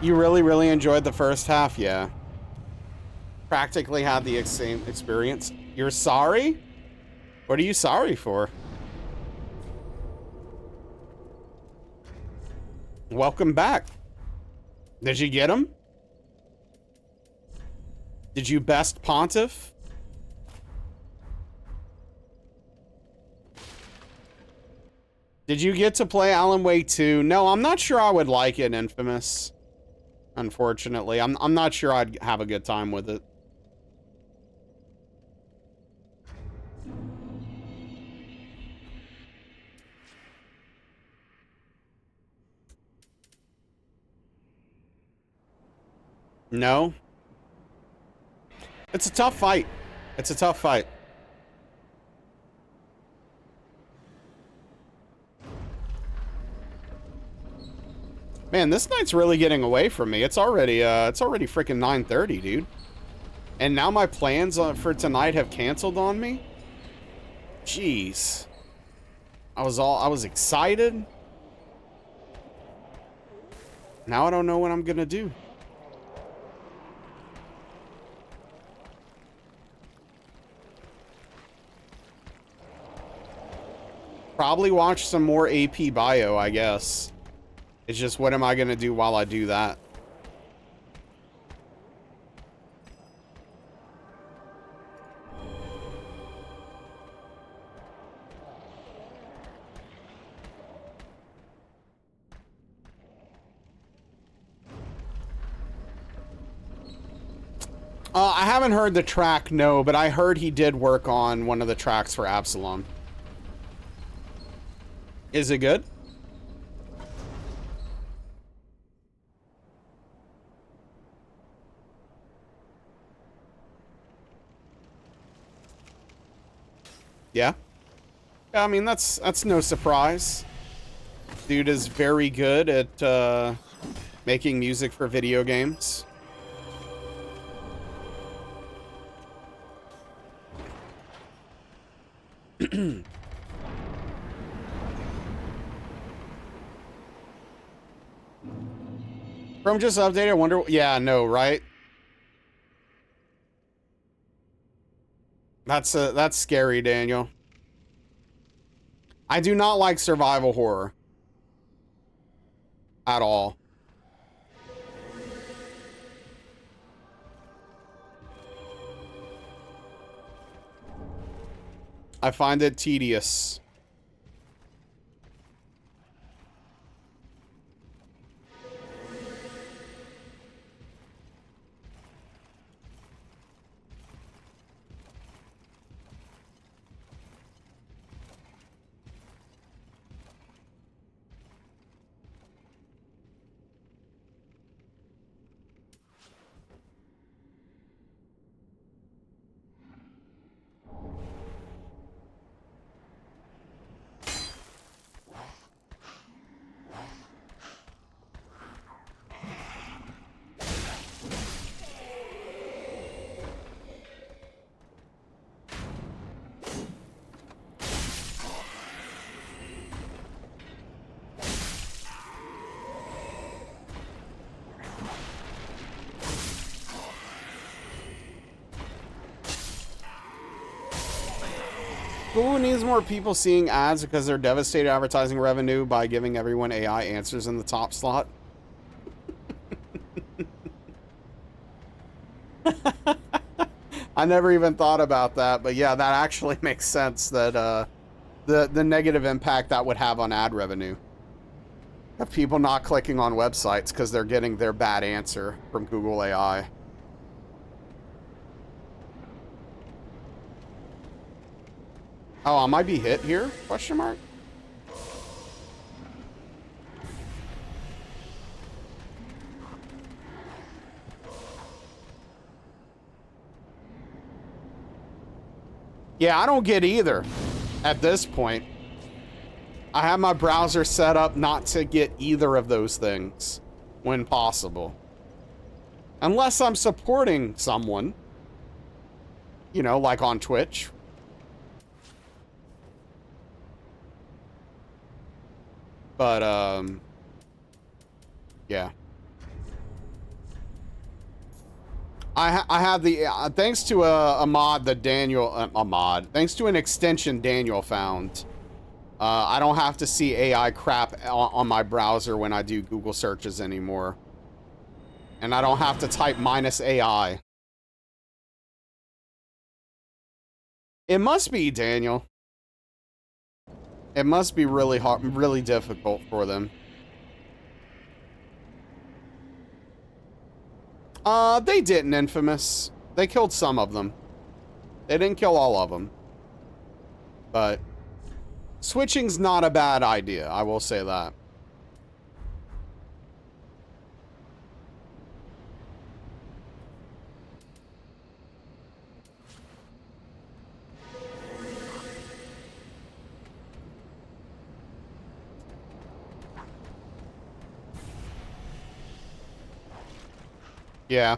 You really, really enjoyed the first half, yeah. Practically had the same experience. You're sorry? What are you sorry for? Welcome back. Did you get him? Did you best Pontiff? Did you get to play Alan Wake 2? No, I'm not sure I would like it, Infamous. Unfortunately, I'm not sure I'd have a good time with it. No. It's a tough fight. It's a tough fight. Man, this night's really getting away from me. It's already freaking 9:30, dude. And now my plans for tonight have canceled on me? Jeez. I was excited. Now I don't know what I'm gonna do. Probably watch some more AP Bio, I guess. It's just, what am I gonna do while I do that? I haven't heard the track, no, but I heard he did work on one of the tracks for Absalom. Is it good? Yeah? Yeah, I mean, that's no surprise. Dude is very good at making music for video games. Chrome just updated. I wonder. Yeah, no, right? That's scary, Daniel. I do not like survival horror at all. I find it tedious. Google needs more people seeing ads because they're devastated advertising revenue by giving everyone AI answers in the top slot. I never even thought about that, but yeah, that actually makes sense that the negative impact that would have on ad revenue. Of people not clicking on websites because they're getting their bad answer from Google AI. Oh, I might be hit here? Question mark? Yeah, I don't get either at this point. I have my browser set up not to get either of those things when possible. Unless I'm supporting someone, you know, like on Twitch. But, yeah. I have the, thanks to a mod that Daniel, thanks to an extension Daniel found, I don't have to see AI crap on my browser when I do Google searches anymore. And I don't have to type -AI. It must be, Daniel. It must be really hard, really difficult for them. They didn't, Infamous. They killed some of them. They didn't kill all of them. But switching's not a bad idea, I will say that. Yeah.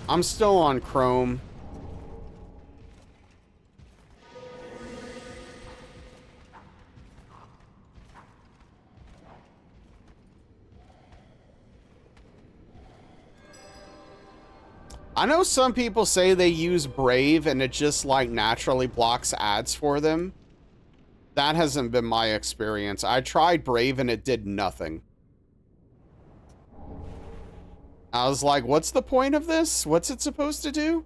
I'm still on Chrome. I know some people say they use Brave and it just like naturally blocks ads for them. That hasn't been my experience. I tried Brave and it did nothing. I was like, what's the point of this? What's it supposed to do?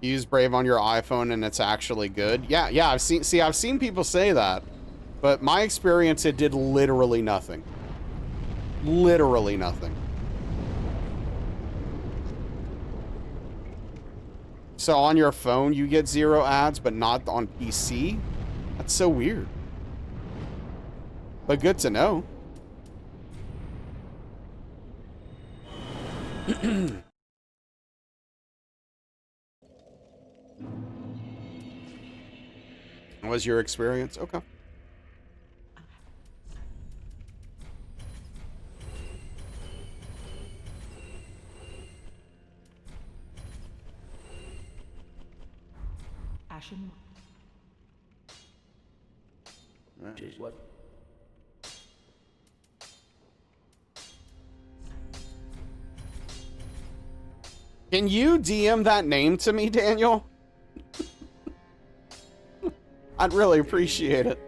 You use Brave on your iPhone and it's actually good. Yeah, I've seen people say that. But my experience, it did literally nothing. Literally nothing. So on your phone, you get 0 ads, but not on PC? That's so weird. But good to know. What was your experience? Okay. Ashen. What? Can you DM that name to me, Daniel? I'd really appreciate it.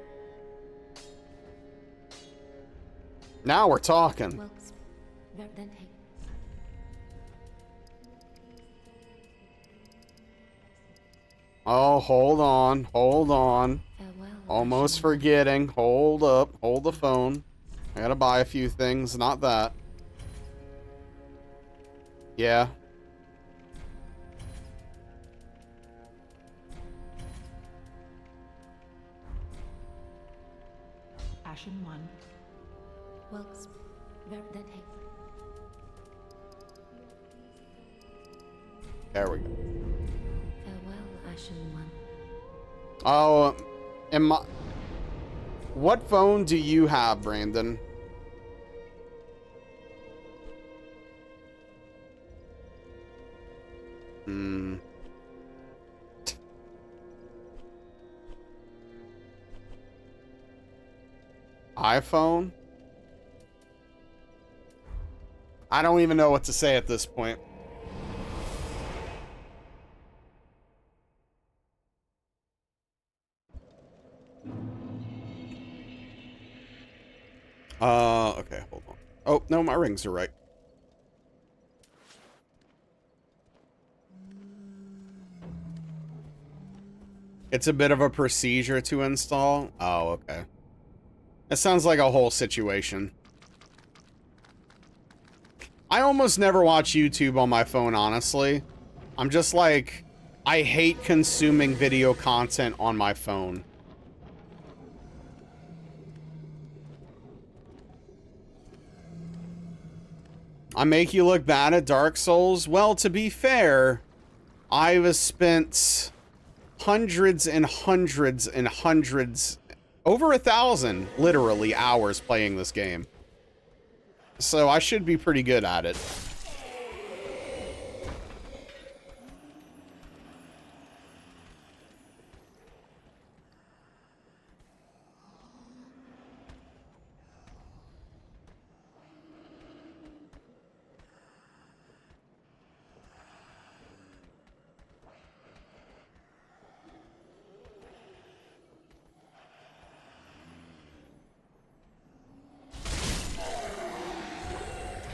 Now we're talking. Well, then take. Oh, hold on. Hold on. Farewell. Almost Ashen. forgetting. Hold up. Hold the phone. I gotta buy a few things. Not that. Yeah. Ashen One. Well, then hey. There we go. Farewell, Ashen One. Oh, what phone do you have, Brandon? iPhone? I don't even know what to say at this point. Okay, hold on. Oh, no, my rings are right. It's a bit of a procedure to install. Oh, okay. It sounds like a whole situation. I almost never watch YouTube on my phone, honestly. I'm just like, I hate consuming video content on my phone. I make you look bad at Dark Souls? Well, to be fair, I've spent hundreds and hundreds and hundreds, over 1,000, literally, hours playing this game. So I should be pretty good at it.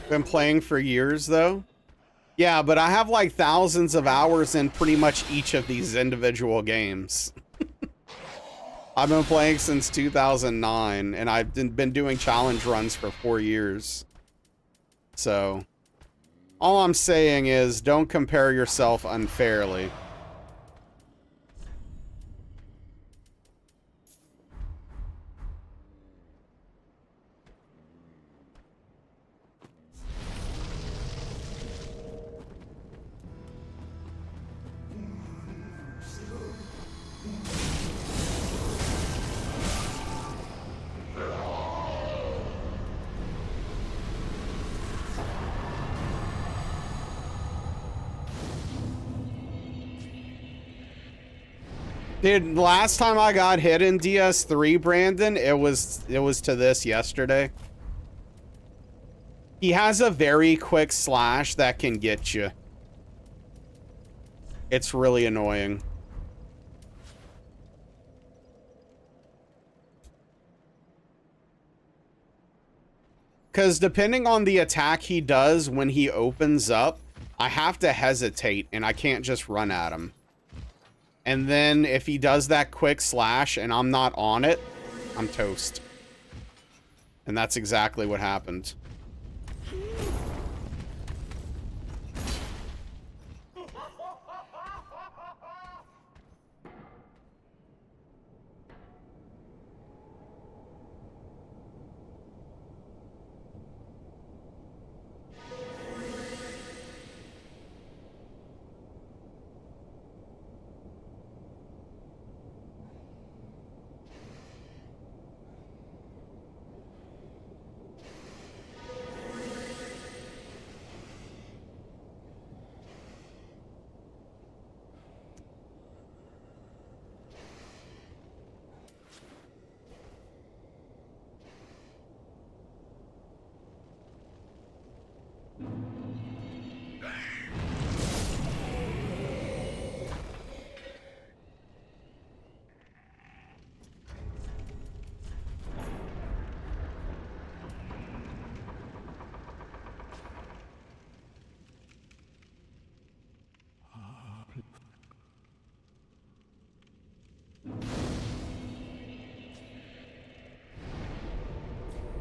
Been playing for years, though. Yeah, but I have like thousands of hours in pretty much each of these individual games. I've been playing since 2009, and I've been doing challenge runs for 4 years. So, all I'm saying is don't compare yourself unfairly. Dude, last time I got hit in DS3, Brandon, it was to this yesterday. He has a very quick slash that can get you. It's really annoying. Because depending on the attack he does when he opens up, I have to hesitate and I can't just run at him. And then if he does that quick slash and I'm not on it, I'm toast. And that's exactly what happened.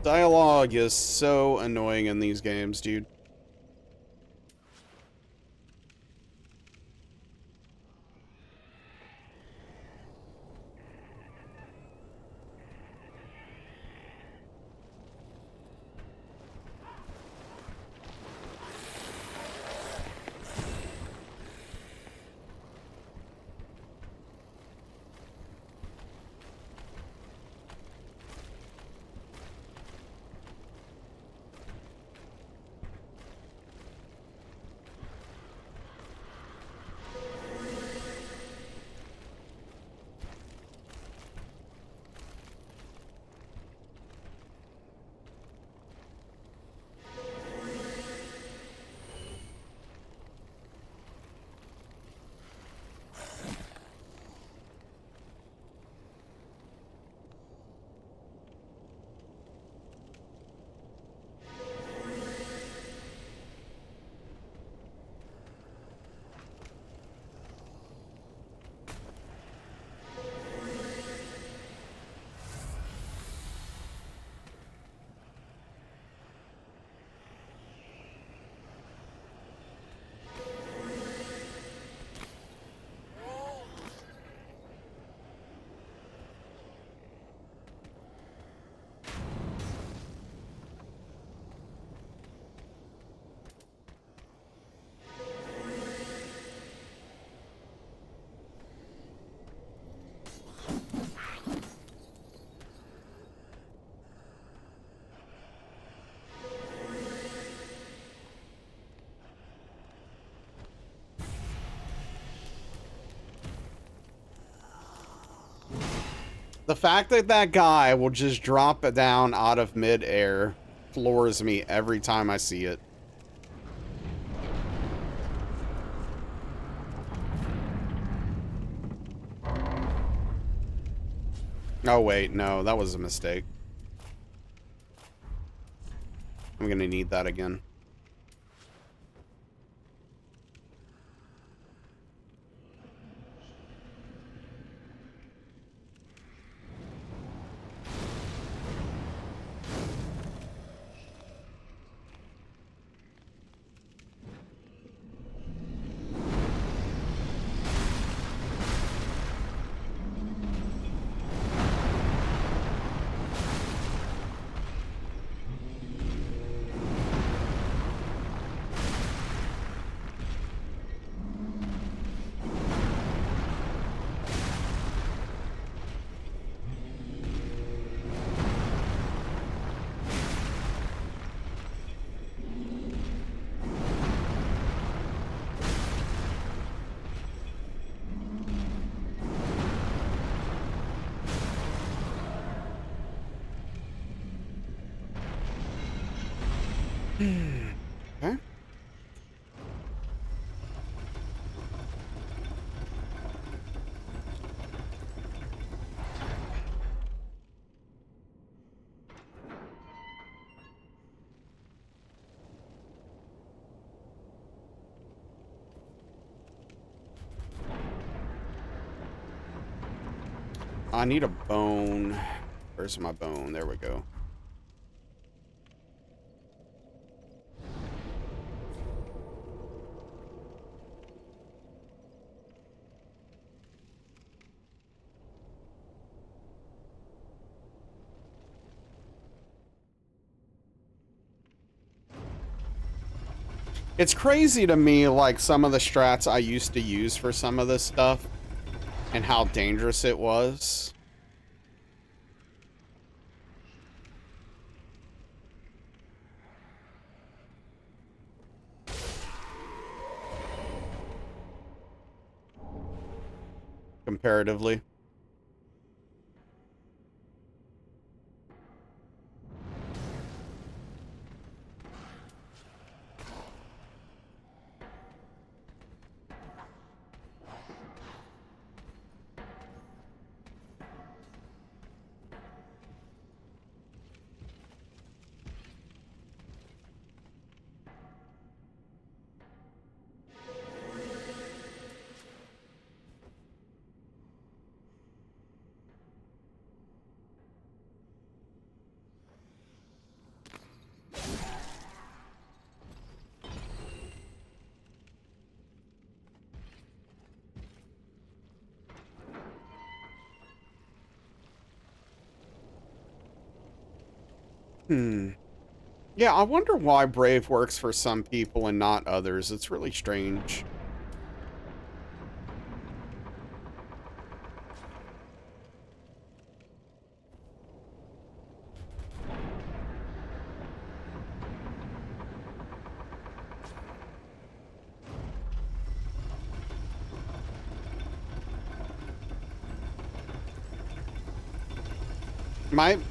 Dialogue is so annoying in these games, dude. The fact that that guy will just drop it down out of midair floors me every time I see it. Oh, wait, no, that was a mistake. I'm gonna need that again. Okay. I need a bone. Where's my bone? There we go. It's crazy to me, like, some of the strats I used to use for some of this stuff and how dangerous it was. Comparatively. Yeah, I wonder why Brave works for some people and not others. It's really strange.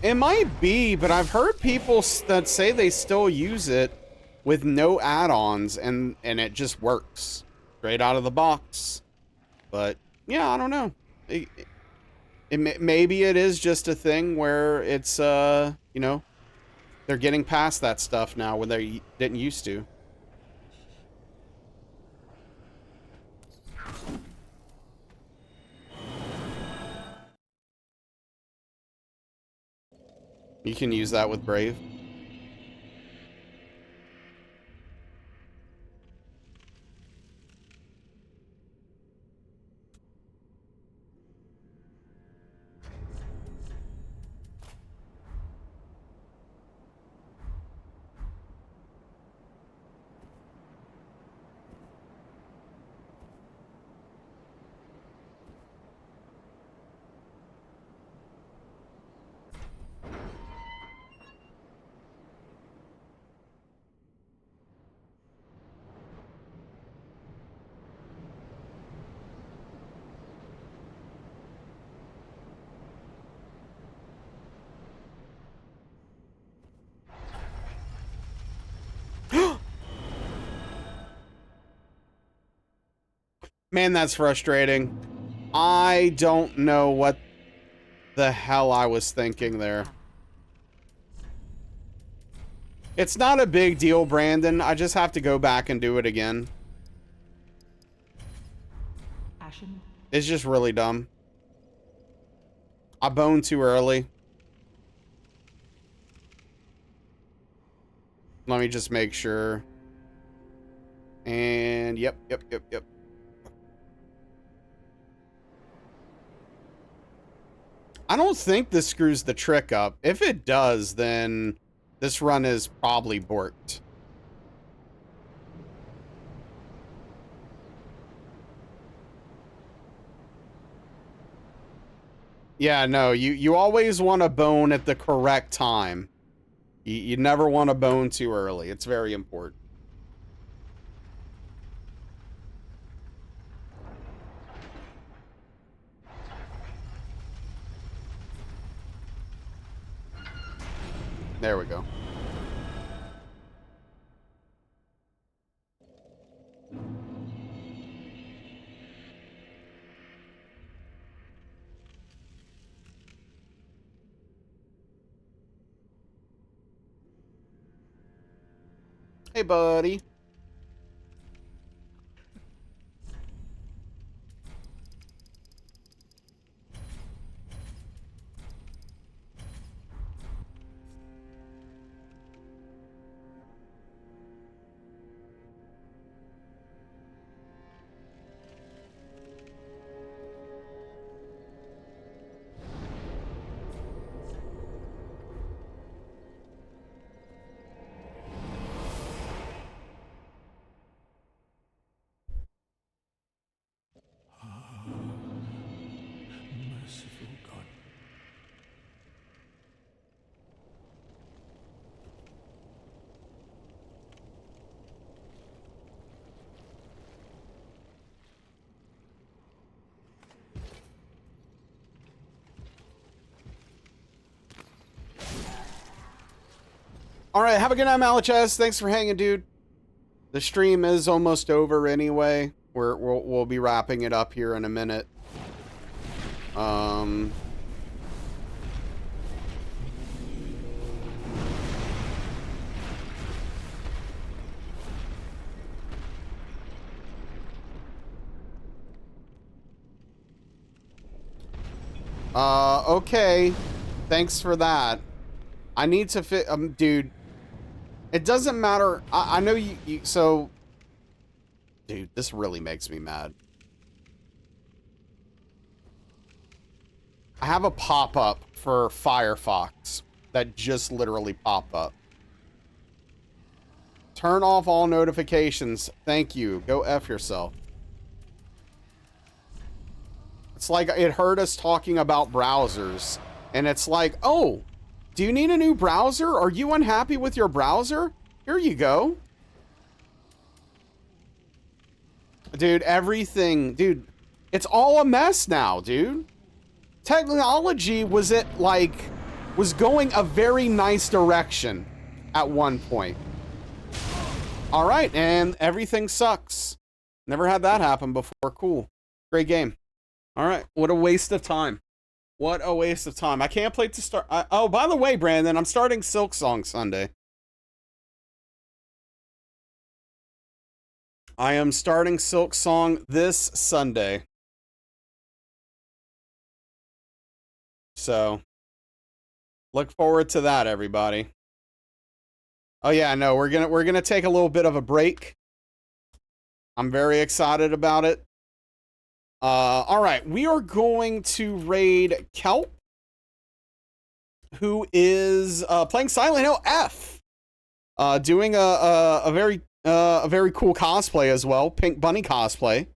It might be, but I've heard people that say they still use it with no add-ons and it just works straight out of the box. But yeah, I don't know. Maybe it is just a thing where it's you know, they're getting past that stuff now when they didn't used to. You can use that with Brave. Man, that's frustrating. I don't know what the hell I was thinking there. It's not a big deal, Brandon. I just have to go back and do it again. Ashen. It's just really dumb. I boned too early. Let me just make sure. And yep. I don't think this screws the trick up. If it does, then this run is probably borked. Yeah, no, you always want to bone at the correct time. You never want to bone too early. It's very important. There we go. Hey, buddy. Merciful God. All right, have a good night, Malachess. Thanks for hanging, dude. The stream is almost over anyway. We'll be wrapping it up here in a minute. Okay. Thanks for that. I need to fit, dude. It doesn't matter. I know so, dude, this really makes me mad. I have a pop-up for Firefox that just literally popped up. Turn off all notifications. Thank you. Go F yourself. It's like it heard us talking about browsers, and it's like, oh, do you need a new browser? Are you unhappy with your browser? Here you go. Dude, everything, dude, it's all a mess now, dude. Technology was going a very nice direction at one point. All right, and everything sucks. Never had that happen before. Cool. Great game. All right, what a waste of time. What a waste of time. I can't play to start. Oh, by the way, Brandon, I'm starting Silk Song Sunday. I am starting Silk Song this Sunday. So, look forward to that, everybody. Oh yeah, no, we're gonna take a little bit of a break. I'm very excited about it. All right, we are going to raid Kelp, who is playing Silent Hill F, doing a very cool cosplay as well, Pink Bunny cosplay.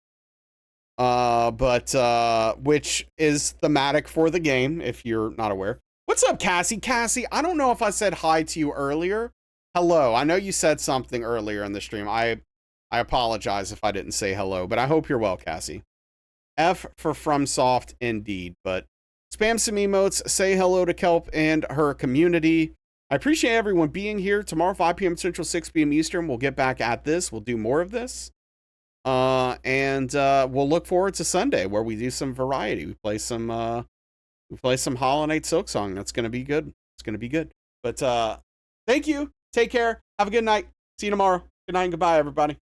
Which is thematic for the game, if you're not aware. What's up, Cassie? Cassie, I don't know if I said hi to you earlier. Hello. I know you said something earlier in the stream. I apologize if I didn't say hello, but I hope you're well, Cassie. F for FromSoft, indeed. But spam some emotes, say hello to Kelp and her community. I appreciate everyone being here. Tomorrow, 5 p.m. Central, 6 p.m. Eastern, we'll get back at this. We'll do more of this. And And we'll look forward to Sunday where we do some variety. We play some Hollow Knight Silksong. That's gonna be good. It's gonna be good. But thank you. Take care. Have a good night. See you tomorrow. Good night and goodbye, everybody.